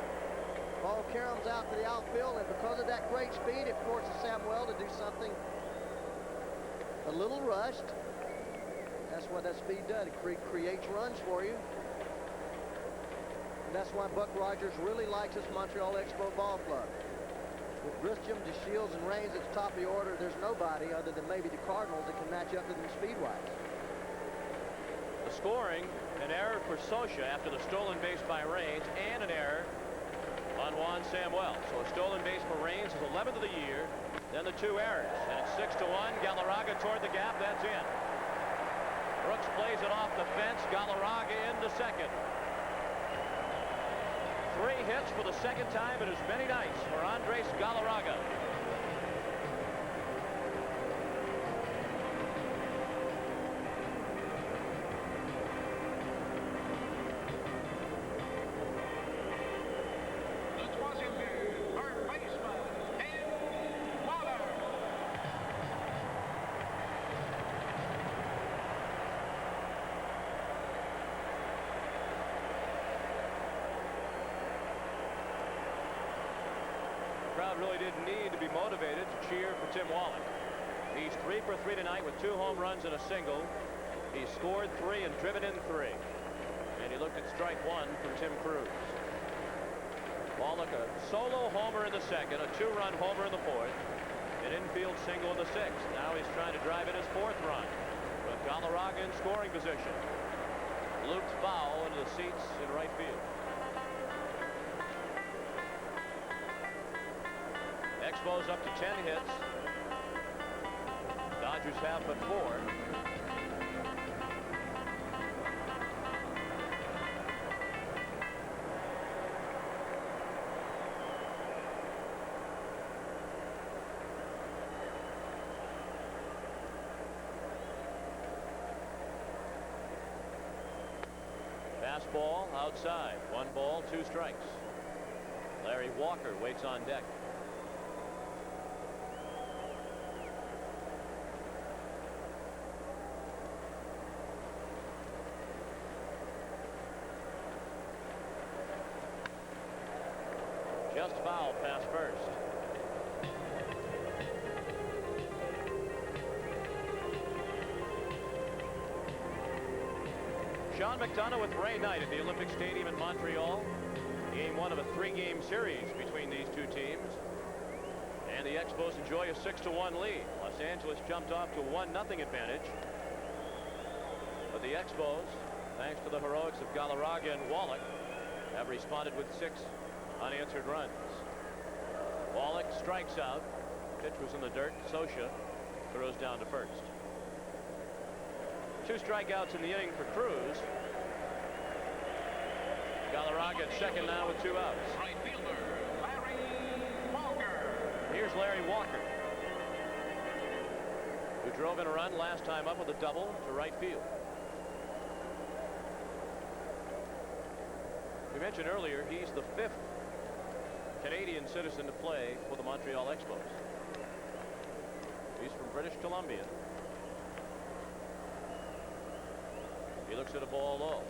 Ball caroms out to the outfield, and because of that great speed, it forces Samuel to do something a little rushed. That's what that speed does. It creates runs for you. And that's why Buck Rogers really likes this Montreal Expo ball club. With Grisham, DeShields, and Raines at the top of the order, there's nobody other than maybe the Cardinals that can match up to them speed-wise. The scoring, an error for Socha after the stolen base by Raines, and an error on Juan Samuel. So a stolen base for Raines is 11th of the year, then the 2 errors. And it's 6-1. Galarraga toward the gap. That's in. Brooks plays it off the fence. Galarraga into second. 3 hits for the second time in as many nights for Andres Galarraga. Crowd really didn't need to be motivated to cheer for Tim Wallach. He's 3 for 3 tonight with 2 home runs and a single. He scored 3 and driven in 3. And he looked at strike 1 from Tim Cruz. Wallach a solo homer in the second, a 2-run homer in the fourth, an infield single in the sixth. Now he's trying to drive in his 4th run with Galarraga in scoring position. Looped foul into the seats in right field. Expos up to 10 hits. Dodgers have but 4. Fastball outside. 1 ball, 2 strikes. Larry Walker waits on deck. Just foul past first. Sean McDonough with Ray Knight at the Olympic Stadium in Montreal. Game 1 of a 3-game series between these two teams. And the Expos enjoy a 6-1 lead. Los Angeles jumped off to a 1-0 advantage. But the Expos, thanks to the heroics of Galarraga and Wallach, have responded with 6 unanswered runs. Wallach strikes out. Pitch was in the dirt. Socha throws down to first. 2 strikeouts in the inning for Cruz. Galarraga at second now with 2 outs. Right fielder, Larry Walker. Here's Larry Walker, who drove in a run last time up with a double to right field. We mentioned earlier he's the 5th Canadian citizen to play for the Montreal Expos. He's from British Columbia. He looks at a ball low.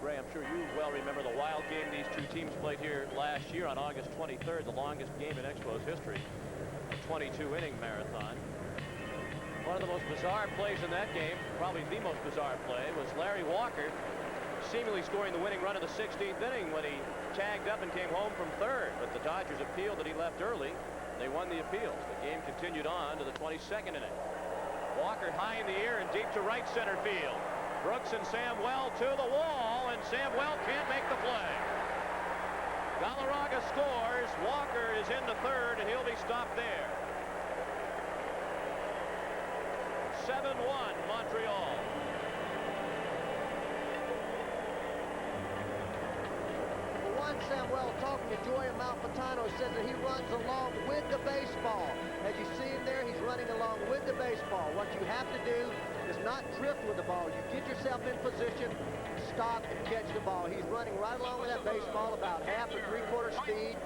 Ray, I'm sure you well remember the wild game these two teams played here last year on August 23rd, the longest game in Expos history, a 22-inning marathon. One of the most bizarre plays in that game, probably the most bizarre play, was Larry Walker seemingly scoring the winning run in the 16th inning when he tagged up and came home from third. But the Dodgers appealed that he left early. They won the appeals. The game continued on to the 22nd inning. Walker high in the air and deep to right center field. Brooks and Samuel to the wall, and Samuel can't make the play. Galarraga scores. Walker is into third, and he'll be stopped there. 7-1 Montreal. The Juan Samuel talking to Joey Amalfitano says that he runs along with the baseball. As you see him there, he's running along with the baseball. What you have to do is not drift with the ball. You get yourself in position, stop, and catch the ball. He's running right along with that baseball about half or three-quarter speed.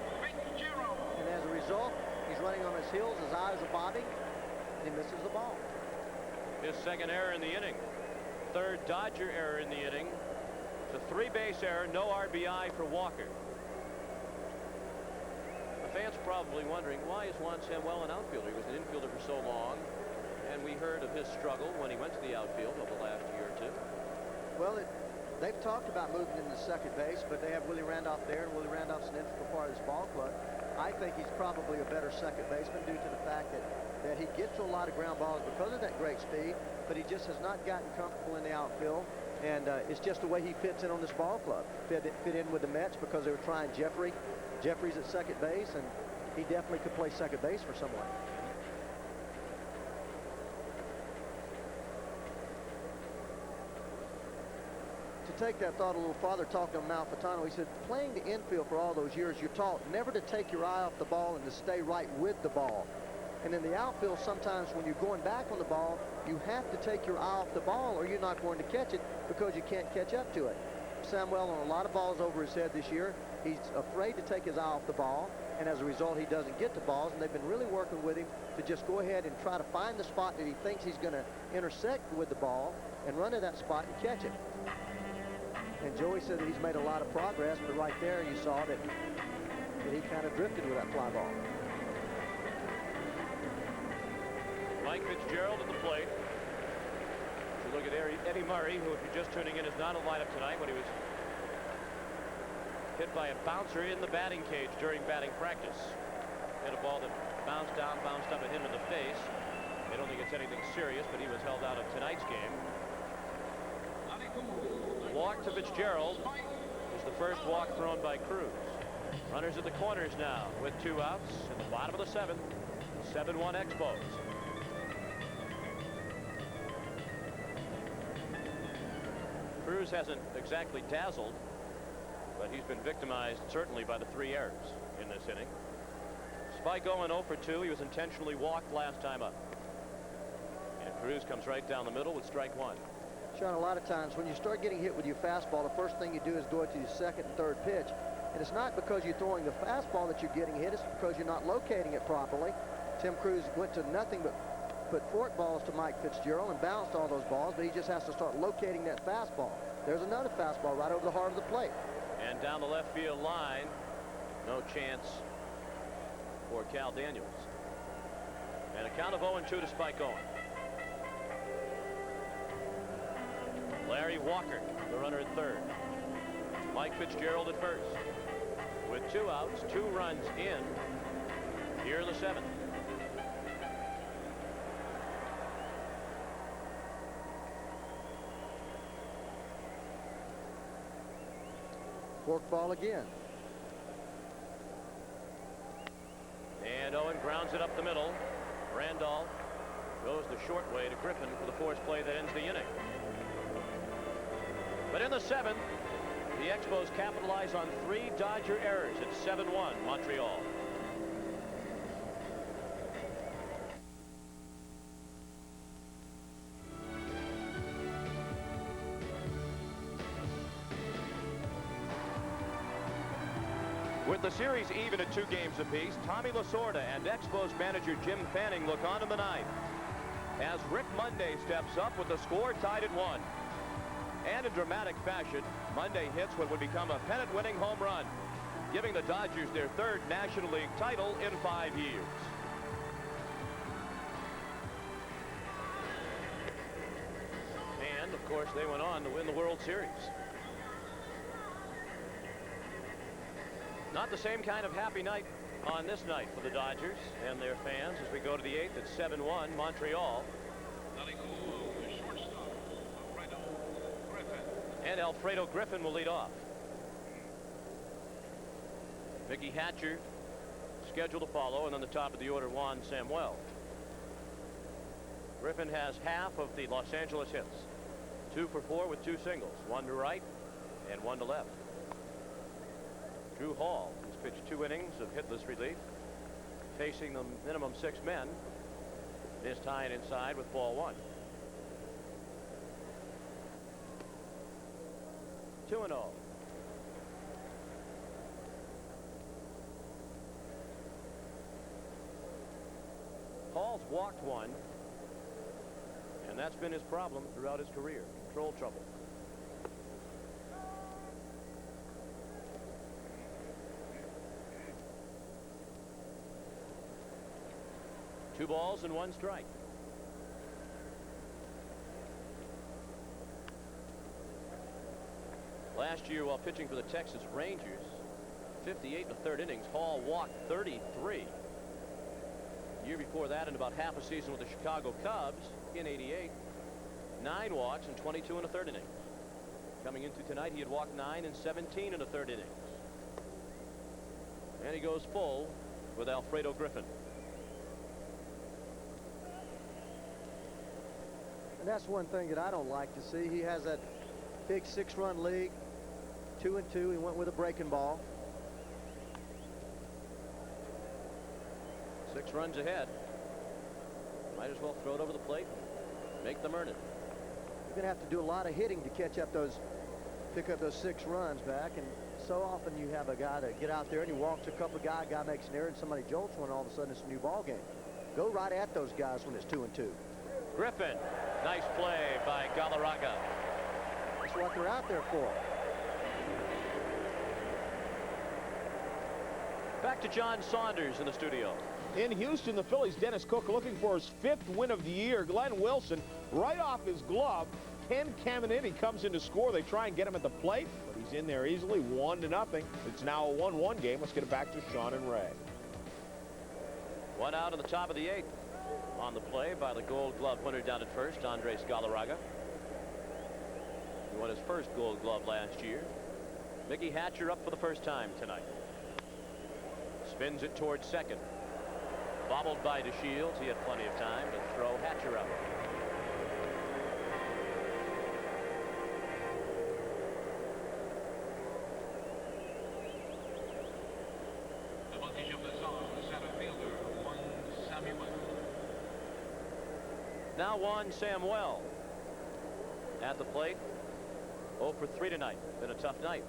And as a result, he's running on his heels, his eyes are bobbing, and he misses the ball. His second error in the inning. Third Dodger error in the inning. It's a three-base error, no RBI for Walker. The fans are probably wondering, why is Juan Samuel an outfielder? He was an infielder for so long, and we heard of his struggle when he went to the outfield over the last year or two. Well, they've talked about moving him to second base, but they have Willie Randolph there, and Willie Randolph's an integral part of this ball club. I think he's probably a better second baseman due to the fact that he gets to a lot of ground balls because of that great speed, but he just has not gotten comfortable in the outfield. And it's just the way he fits in on this ball club. Fit in with the Mets because they were trying Jeffrey. Jeffrey's at second base, and he definitely could play second base for someone. To take that thought a little farther, talking to Amalfitano, he said, playing the infield for all those years, you're taught never to take your eye off the ball and to stay right with the ball. And in the outfield, sometimes when you're going back on the ball, you have to take your eye off the ball or you're not going to catch it because you can't catch up to it. Samuel on a lot of balls over his head this year. He's afraid to take his eye off the ball, and as a result, he doesn't get the balls, and they've been really working with him to just go ahead and try to find the spot that he thinks he's going to intersect with the ball and run to that spot and catch it. And Joey said that he's made a lot of progress, but right there you saw that he kind of drifted with that fly ball. Mike Fitzgerald at the plate. If you look at Eddie Murray, who, if you're just tuning in, is not in the lineup tonight when he was hit by a bouncer in the batting cage during batting practice. Hit a ball that bounced down, bounced up and hit him in the face. They don't think it's anything serious, but he was held out of tonight's game. Walk to Fitzgerald is the first walk thrown by Cruz. Runners at the corners now with 2 outs in the bottom of the 7th. 7-1 Expos. Cruz hasn't exactly dazzled, but he's been victimized certainly by the 3 errors in this inning. Spike Owen 0 for 2. He was intentionally walked last time up. And Cruz comes right down the middle with strike 1. Sean, a lot of times when you start getting hit with your fastball, the first thing you do is go to your second and third pitch. And it's not because you're throwing the fastball that you're getting hit, it's because you're not locating it properly. Tim Cruz went to nothing but put fork balls to Mike Fitzgerald and bounced all those balls, but he just has to start locating that fastball. There's another fastball right over the heart of the plate. And down the left field line, no chance for Cal Daniels. And a count of 0-2 to Spike Owen. Larry Walker, the runner at third. Mike Fitzgerald at first. With 2 outs, 2 runs in. Here in the 7th. Fork ball again. And Owen grounds it up the middle. Randolph goes the short way to Griffin for the force play that ends the inning. But in the 7th, the Expos capitalize on 3 Dodger errors. It's 7-1 Montreal. With the series even at 2 games apiece, Tommy Lasorda and Expos manager Jim Fanning look on in the 9th as Rick Monday steps up with the score tied at 1. And in dramatic fashion, Monday hits what would become a pennant-winning home run, giving the Dodgers their 3rd National League title in 5 years. And, of course, they went on to win the World Series. Not the same kind of happy night on this night for the Dodgers and their fans as we go to the 8th at 7-1 Montreal. And Alfredo Griffin will lead off. Mickey Hatcher scheduled to follow, and on the top of the order, Juan Samuel. Griffin has half of the Los Angeles hits. 2 for 4 with 2 singles. 1 to right and 1 to left. Drew Hall, who's pitched 2 innings of hitless relief, facing the minimum 6 men, is tying inside with ball 1. 2-0. Hall's walked 1, and that's been his problem throughout his career. Control trouble. Two balls and 1 strike. Last year, while pitching for the Texas Rangers, 58 in the 3rd innings, Hall walked 33. Year before that, in about half a season with the Chicago Cubs in 88, 9 walks and 22 in the 3rd innings. Coming into tonight, he had walked 9 and 17 in the 3rd innings. And he goes full with Alfredo Griffin. And that's one thing that I don't like to see. He has that big 6-run lead, 2-2. He went with a breaking ball. 6 runs ahead. Might as well throw it over the plate, make them earn it. You're going to have to do a lot of hitting to catch up pick up those 6 runs back. And so often you have a guy that get out there and he walks a couple of guys, guy makes an error, and somebody jolts one, all of a sudden it's a new ball game. Go right at those guys when it's 2-2. Griffin, nice play by Galarraga. That's what they're out there for. Back to John Saunders in the studio. In Houston, the Phillies' Dennis Cook looking for his 5th win of the year. Glenn Wilson right off his glove. Ken Caminiti comes in to score. They try and get him at the plate, but he's in there easily, 1-0. It's now a 1-1 game. Let's get it back to Sean and Ray. 1 out in the top of the 8th. On the play by the Gold Glove winner down at first, Andres Galarraga. He won his first Gold Glove last year. Mickey Hatcher up for the first time tonight. Spins it towards second. Bobbled by DeShields. He had plenty of time to throw Hatcher out. Now Juan Samuel at the plate. 0 for 3 tonight. Been a tough night.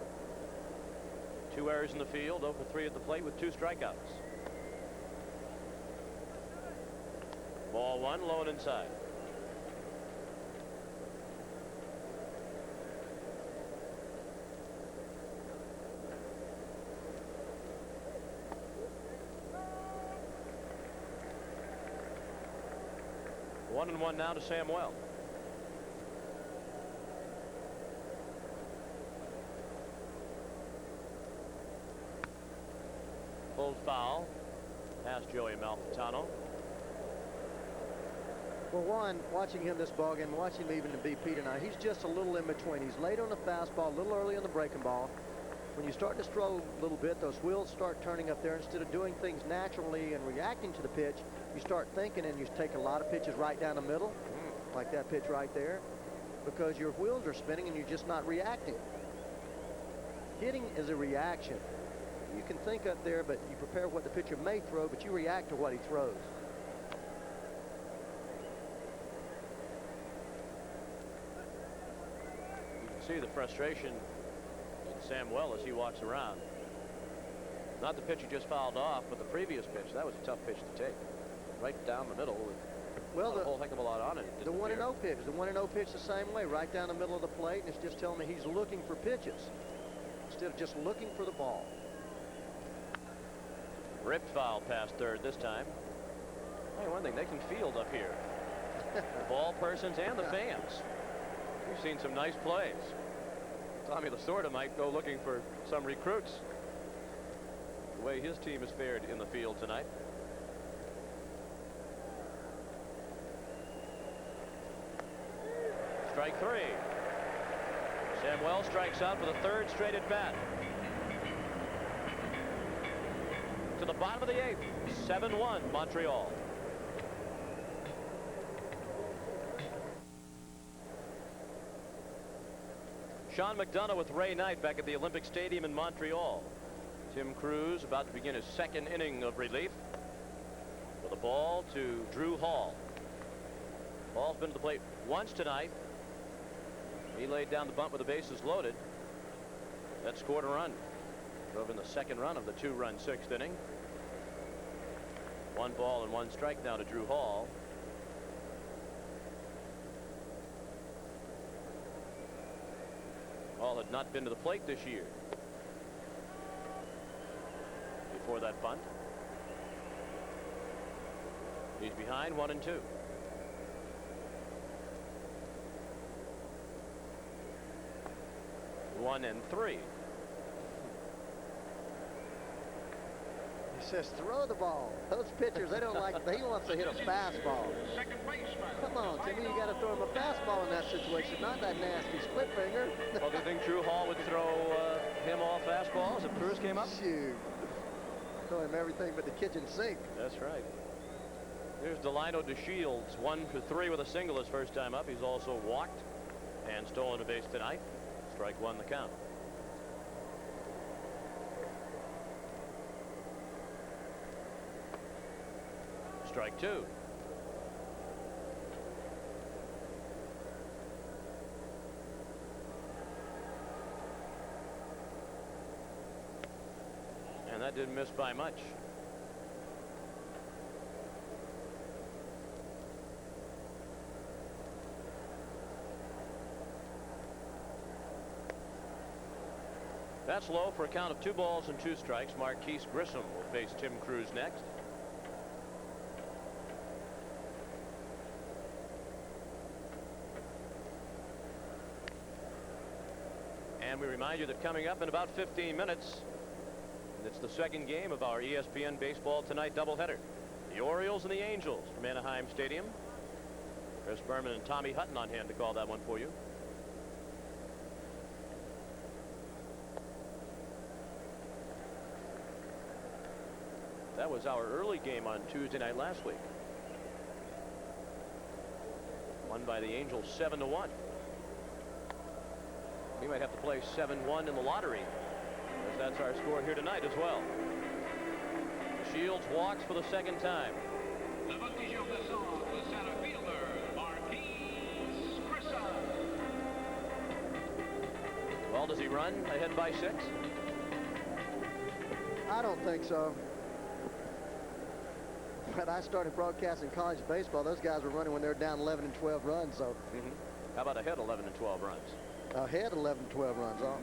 2 errors in the field, 0 for 3 at the plate with 2 strikeouts. Ball 1, low and inside. One and 1 now to Samuel. Pulled foul past Joey Malfitano. Well, one, watching him this ballgame, watching him even in BP tonight, he's just a little in between. He's late on the fastball, a little early on the breaking ball. When you start to stroll a little bit, those wheels start turning up there. Instead of doing things naturally and reacting to the pitch, you start thinking, and you take a lot of pitches right down the middle, like that pitch right there, because your wheels are spinning and you're just not reacting. Hitting is a reaction. You can think up there, but you prepare what the pitcher may throw, but you react to what he throws. You can see the frustration in Samuel as he walks around. Not the pitch he just fouled off, but the previous pitch. That was a tough pitch to take. Right down the middle with a whole heck of a lot on it. The 1-0 pitch. The 1-0 pitch the same way, right down the middle of the plate, and it's just telling me he's looking for pitches instead of just looking for the ball. Ripped foul past third this time. Hey, one thing, they can field up here. The ball persons and the fans. We've seen some nice plays. Tommy Lasorda might go looking for some recruits. The way his team has fared in the field tonight. Strike 3. Samuel strikes out for the 3rd straight at bat. To the bottom of the 8th. 7-1 Montreal. Sean McDonough with Ray Knight back at the Olympic Stadium in Montreal. Tim Cruz about to begin his second inning of relief. With a ball to Drew Hall. Hall's been to the plate once tonight. He laid down the bunt with the bases loaded. That scored a run. Drove in the second run of the 2-run 6th inning. 1 ball and 1 strike now to Drew Hall. Hall had not been to the plate this year. Before that bunt. He's behind 1-2. One and 3. He says throw the ball. Those pitchers, they don't like it. He wants to hit a fastball. Come on, Timmy, you got to throw him a fastball in that situation, not that nasty split finger. Well, do you think Drew Hall would throw him all fastballs if Cruz came up? Shoot. Throw him everything but the kitchen sink. That's right. Here's Delino DeShields, 1 for 3 with a single his first time up. He's also walked and stolen a base tonight. Strike 1 the count. Strike 2. And that didn't miss by much. That's low for a count of 2 balls and 2 strikes. Marquise Grissom will face Tim Cruz next. And we remind you that coming up in about 15 minutes, it's the second game of our ESPN Baseball Tonight doubleheader. The Orioles and the Angels from Anaheim Stadium. Chris Berman and Tommy Hutton on hand to call that one for you. That was our early game on Tuesday night last week. Won by the Angels 7-1. We might have to play 7-1 in the lottery, as that's our score here tonight as well. Shields walks for the second time. The voltigeur de centre, the center fielder, Marquise Grissom. Well, does he run ahead by 6? I don't think so. When I started broadcasting college baseball, those guys were running when they were down 11 and 12 runs. So, how about ahead 11 and 12 runs? Ahead 11 and 12 runs. Oh,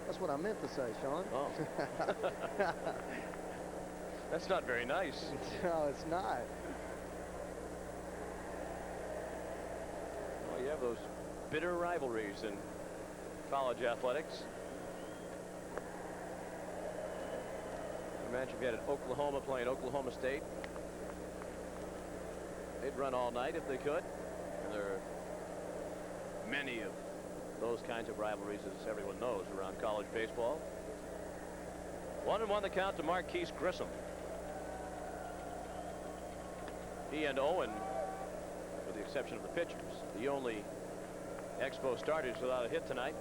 that's what I meant to say, Sean. Oh. That's not very nice. No, it's not. Well, you have those bitter rivalries in college athletics. Imagine if you had Oklahoma playing Oklahoma State. They'd run all night if they could. And there are many of those kinds of rivalries, as everyone knows, around college baseball. 1-1 the count to Marquise Grissom. He and Owen, with the exception of the pitchers, the only Expo starters without a hit tonight.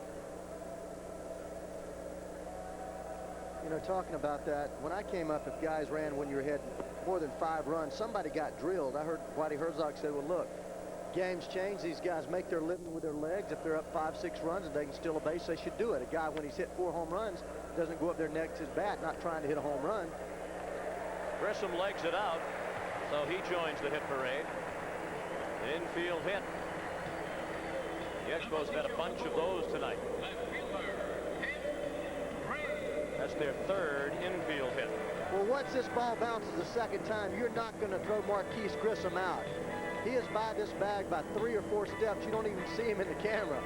You know, talking about that, when I came up, if guys ran when you had more than 5 runs, somebody got drilled. I heard Whitey Herzog say, well, look, games change. These guys make their living with their legs. If they're up 5, 6 runs and they can steal a base, they should do it. A guy, when he's hit 4 home runs, doesn't go up there next to his bat, not trying to hit a home run. Grissom legs it out, so he joins the hit parade. Infield hit. The Expos have had a bunch of those tonight. That's their 3rd infield hit. Well, once this ball bounces the second time, you're not going to throw Marquise Grissom out. He is by this bag by 3 or 4 steps. You don't even see him in the camera.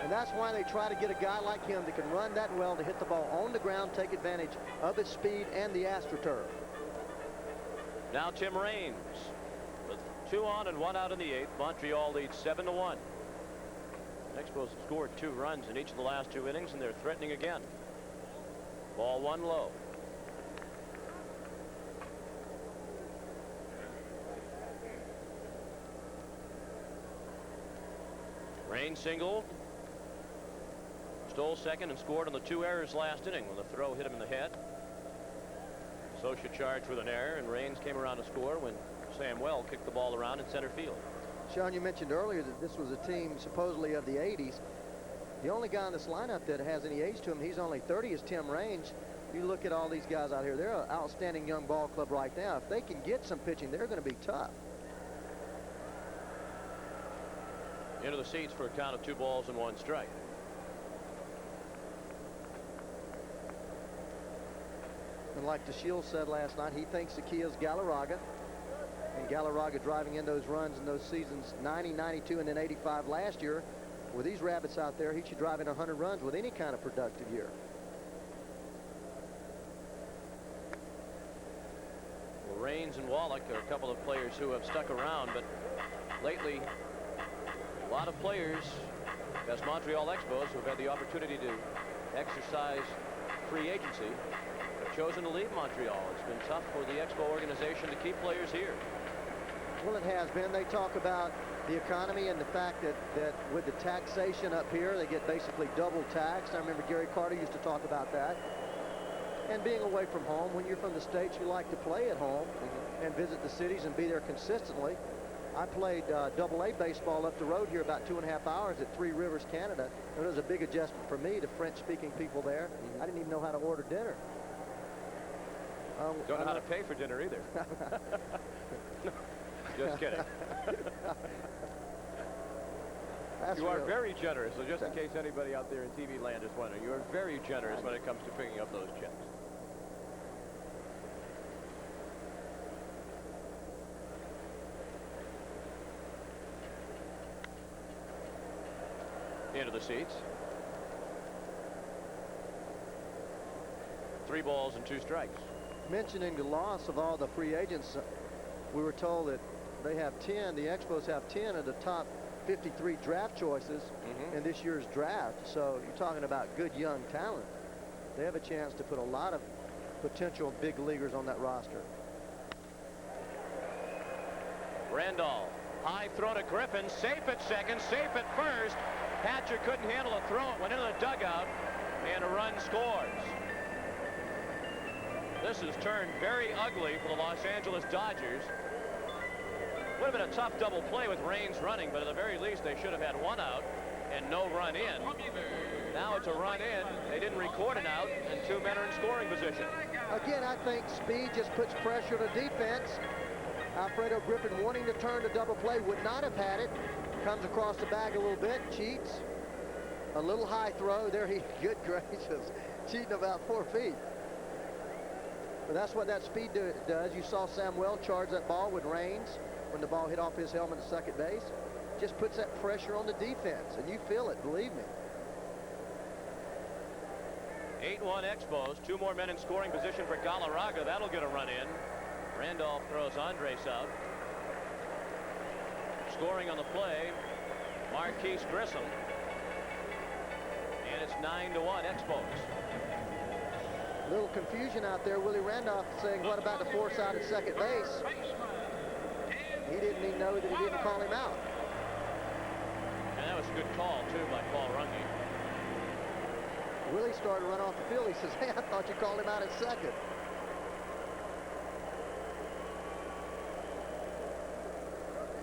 And that's why they try to get a guy like him that can run that well to hit the ball on the ground, take advantage of his speed and the AstroTurf. Now Tim Raines with 2 on and 1 out in the 8th. Montreal leads 7-1. Expos have scored 2 runs in each of the last 2 innings, and they're threatening again. Ball 1 low. Raines singled. Stole second and scored on the 2 errors last inning when the throw hit him in the head. Socha charged with an error, and Raines came around to score when Sam Well kicked the ball around in center field. Sean, you mentioned earlier that this was a team supposedly of the 80s. The only guy in this lineup that has any age to him, he's only 30, is Tim Raines. You look at all these guys out here, they're an outstanding young ball club right now. If they can get some pitching, they're going to be tough. Into the seats for a count of 2 balls and 1 strike. And like DeShields said last night, he thinks the key is Galarraga. And Galarraga driving in those runs in those seasons 90, 92, and then 85 last year. With these rabbits out there, he should drive in 100 runs with any kind of productive year. Well, Raines and Wallach are a couple of players who have stuck around, but lately a lot of players, as Montreal Expos, who have had the opportunity to exercise free agency, have chosen to leave Montreal. It's been tough for the Expo organization to keep players here. Well, it has been. They talk about the economy and the fact that with the taxation up here, they get basically double taxed. I remember Gary Carter used to talk about that. And being away from home, when you're from the States, you like to play at home and visit the cities and be there consistently. I played AA baseball up the road here about 2.5 hours at Three Rivers, Canada. It was a big adjustment for me, the French-speaking people there. I didn't even know how to order dinner. Don't know how to pay for dinner either. Just kidding. You are very generous, so just in case anybody out there in TV land is wondering, you are very generous when it comes to picking up those checks. Into the seats. 3 balls and 2 strikes. Mentioning the loss of all the free agents, we were told that they have 10, the Expos have 10 of the top 53 draft choices in this year's draft. So you're talking about good young talent. They have a chance to put a lot of potential big leaguers on that roster. Randolph, high throw to Griffin, safe at second, safe at first. Hatcher couldn't handle a throw, it went into the dugout, and a run scores. This has turned very ugly for the Los Angeles Dodgers. Would have been a tough double play with Raines running, but at the very least they should have had 1 out and no run in. Now it's a run in. They didn't record an out, and 2 men are in scoring position. Again, I think speed just puts pressure to defense. Alfredo Griffin, wanting to turn to double play, would not have had it. Comes across the bag a little bit, cheats. A little high throw there. He, good gracious, cheating about 4 feet. But that's what that speed does. You saw Samuel charge that ball with Raines when the ball hit off his helmet at second base. Just puts that pressure on the defense, and you feel it, believe me. 8-1 Expos. 2 more men in scoring position for Galarraga. That'll get a run in. Randolph throws Andres out. Scoring on the play, Marquise Grissom. And it's 9-1 Expos. A little confusion out there. Willie Randolph saying, what about the force out at second base? He didn't even know that he didn't call him out. And that was a good call, too, by Paul Runge. Willie started to run off the field. He says, hey, I thought you called him out at second.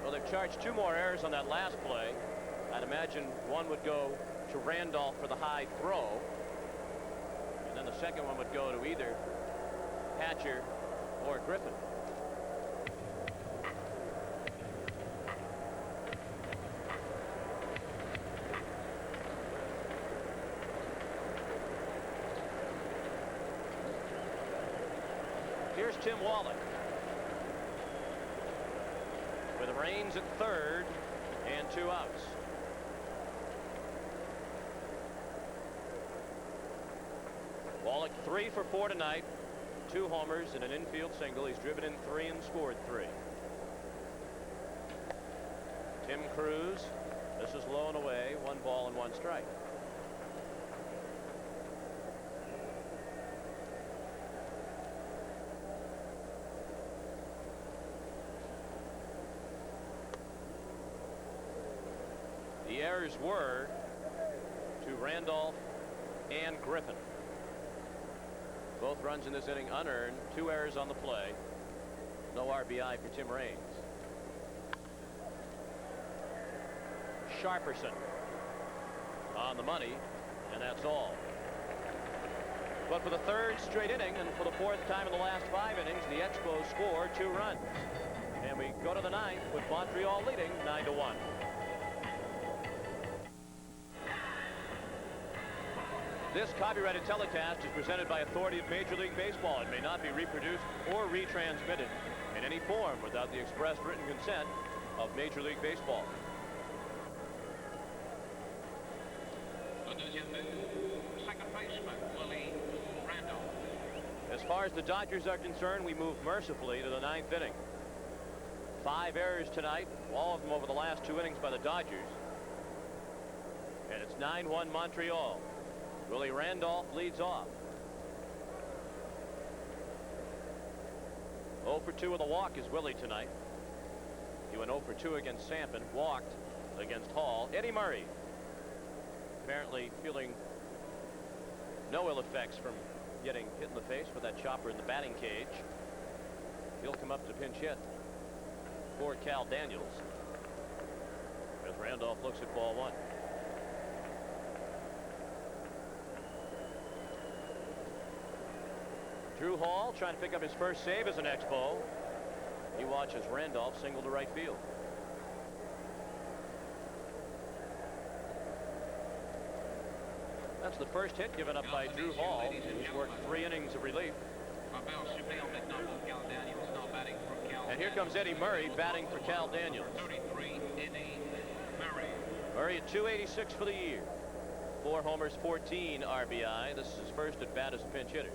Well, they've charged 2 more errors on that last play. I'd imagine one would go to Randolph for the high throw. And then the second one would go to either Hatcher or Griffin. Here's Tim Wallach with Raines at third and 2 outs. Wallach 3 for 4 tonight, 2 homers and an infield single. He's driven in 3 and scored 3. Tim Cruz, this is low and away, 1 ball and 1 strike. The errors were to Randolph and Griffin. Both runs in this inning unearned. 2 errors on the play. No RBI for Tim Raines. Sharperson on the money, and that's all. But for the 3rd straight inning and for the 4th time in the last 5 innings, the Expos score 2 runs. And we go to the 9th with Montreal leading 9-1. This copyrighted telecast is presented by authority of Major League Baseball. It may not be reproduced or retransmitted in any form without the express written consent of Major League Baseball. As far as the Dodgers are concerned, we move mercifully to the 9th inning. 5 errors tonight, all of them over the last 2 innings by the Dodgers. And it's 9-1 Montreal. Willie Randolph leads off. 0 for 2 with a walk is Willie tonight. He went 0 for 2 against Sampson, walked against Hall. Eddie Murray apparently feeling no ill effects from getting hit in the face with that chopper in the batting cage. He'll come up to pinch hit for Cal Daniels as Randolph looks at ball 1. Drew Hall trying to pick up his first save as an Expo. He watches Randolph single to right field. That's the first hit given up by Drew Hall, who's worked 3 innings of relief. And here comes Eddie Murray batting for Cal Daniels. Murray at 286 for the year. 4 homers, 14 RBI. This is his first at bat as a pinch hitter.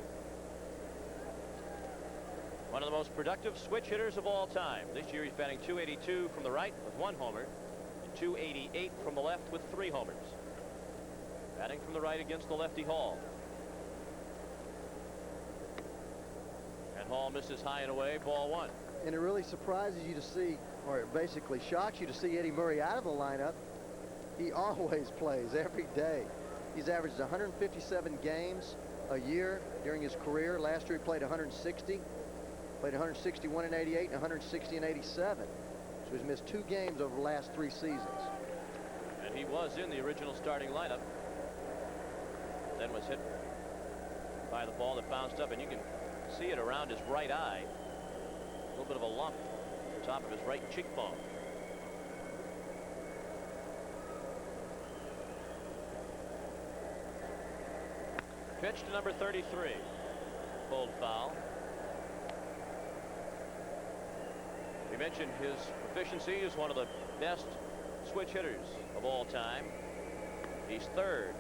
One of the most productive switch hitters of all time. This year he's batting 282 from the right with 1 homer and 288 from the left with 3 homers. Batting from the right against the lefty Hall. And Hall misses high and away, ball 1. And it really surprises you to see, or it basically shocks you to see Eddie Murray out of the lineup. He always plays every day. He's averaged 157 games a year during his career. Last year he played 160. Played 161 in 88 and 160 in 87. So he's missed 2 games over the last 3 seasons. And he was in the original starting lineup. Then was hit by the ball that bounced up, and you can see it around his right eye. A little bit of a lump on the top of his right cheekbone. Pitch to number 33. Pulled foul. We mentioned his efficiency as one of the best switch hitters of all time. He's 3rd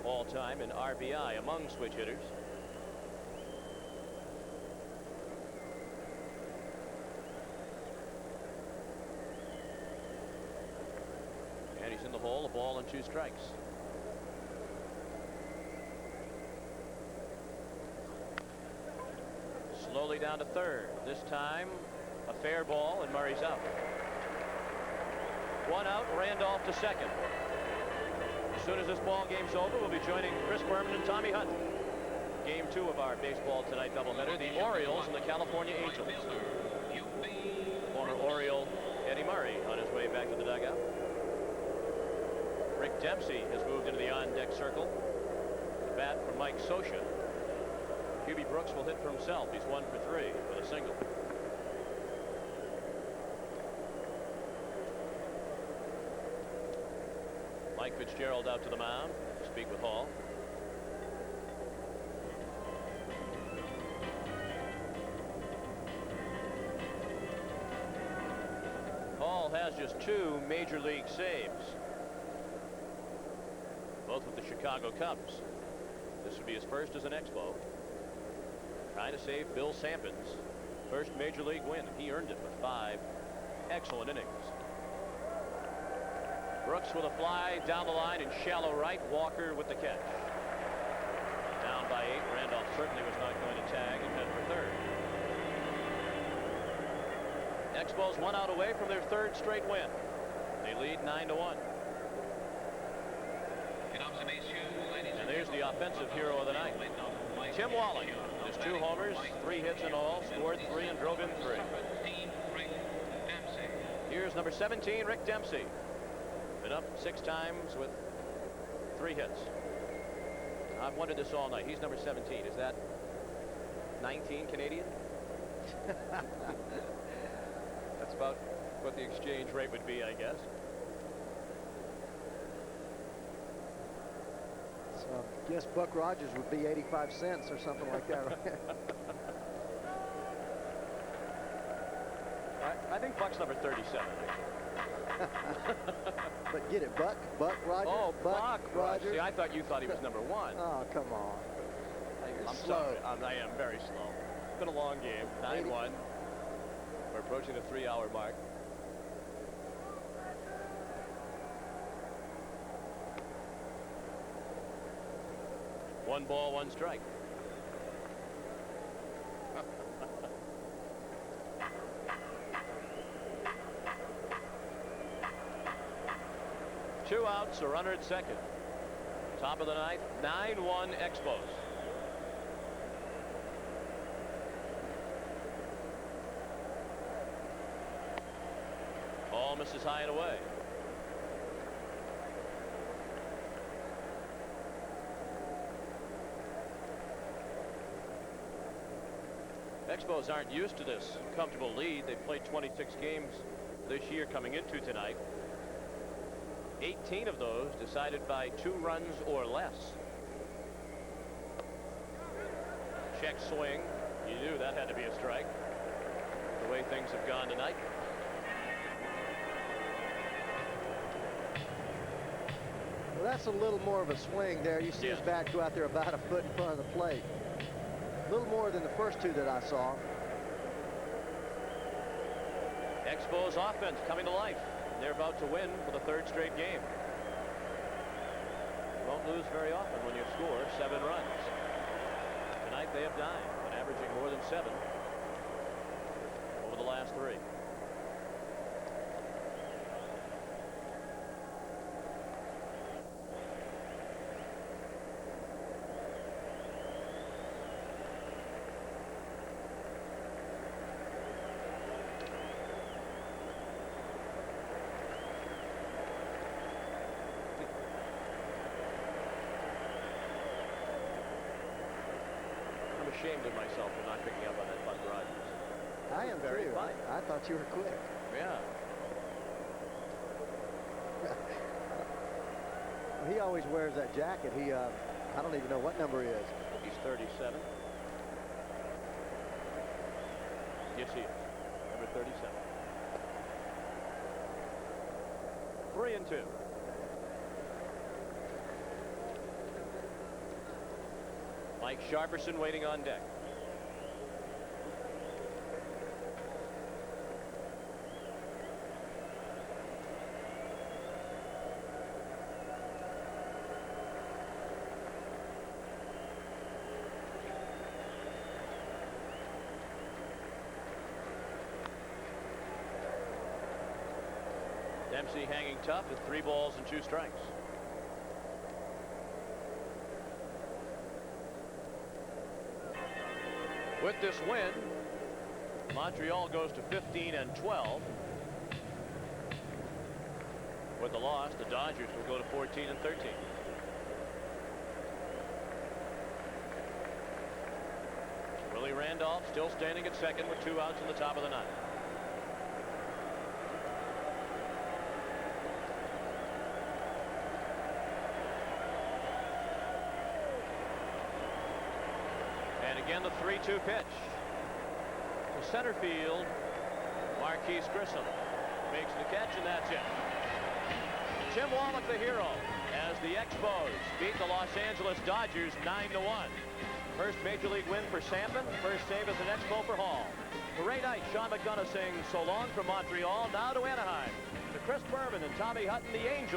all time in RBI among switch hitters. And he's in the hole, a ball and 2 strikes. Slowly down to 3rd. This time a fair ball, and Murray's out. 1 out, Randolph to 2nd. As soon as this ball game's over, we'll be joining Chris Berman and Tommy Hunt. Game 2 of our Baseball Tonight doubleheader, the Orioles and the California Angels. Former Oriole Eddie Murray on his way back to the dugout. Rick Dempsey has moved into the on-deck circle. The bat from Mike Scioscia. Hubie Brooks will hit for himself. He's 1 for 3 with a single. Mike Fitzgerald out to the mound to speak with Hall. Hall has just 2 major league saves, both with the Chicago Cubs. This would be his first as an Expo. Trying to save Bill Sampson's first major league win. He earned it with 5 excellent innings. Brooks with a fly down the line in shallow right. Walker with the catch. Down by 8. Randolph certainly was not going to tag and head for 3rd. Expos 1 out away from their 3rd straight win. They lead 9-1. And Here's the offensive hero of the night, Tim Wallach. His 2 homers, 3 hits in all, scored 3 and drove in 3. Here's number 17, Rick Dempsey. Been up 6 times with 3 hits. I've wondered this all night. He's number 17. Is that 19 Canadian? That's about what the exchange rate would be, I guess. So I guess Buck Rogers would be 85 cents or something like that, right? I think Buck's number 37. But get it, Buck Rogers? Oh, Buck Rogers. See, I thought you thought he was number 1. Oh, come on. I'm sorry. I am very slow. It's been a long game. 9-1. We're approaching the 3-hour mark. One ball, 1 strike. Two outs, a runner at second. Top of the ninth, 9-1 Expos. Ball misses high and away. Expos aren't used to this comfortable lead. They've played 26 games this year coming into tonight. 18 of those decided by 2 runs or less. Check swing. You knew that had to be a strike. The way things have gone tonight. Well, that's a little more of a swing there. You see his bat go out there about a foot in front of the plate. A little more than the first 2 that I saw. Expos offense coming to life. They're about to win for the 3rd straight game. You won't lose very often when you score 7 runs. Tonight they have 9, but averaging more than 7 over the last 3. Ashamed of myself for not picking up on that Buck Rogers. I am very too. fine. I thought you were quick. Yeah. He always wears that jacket. I don't even know what number he is. He's 37. Yes, he is. Number 37. 3-2. Mike Sharperson waiting on deck. Dempsey hanging tough at 3 balls and 2 strikes. With this win, Montreal goes to 15-12. With the loss, the Dodgers will go to 14-13. Willie Randolph still standing at second with 2 outs in the top of the 9th. And again, the 3-2 pitch. To center field, Marquise Grissom makes the catch, and that's it. Tim Wallach, the hero, as the Expos beat the Los Angeles Dodgers 9-1. First Major League win for Sampson. First save as an Expo for Hall. For Ray Knight, Sean McDonough saying so long from Montreal. Now to Anaheim. To Chris Berman and Tommy Hutton, the Angels.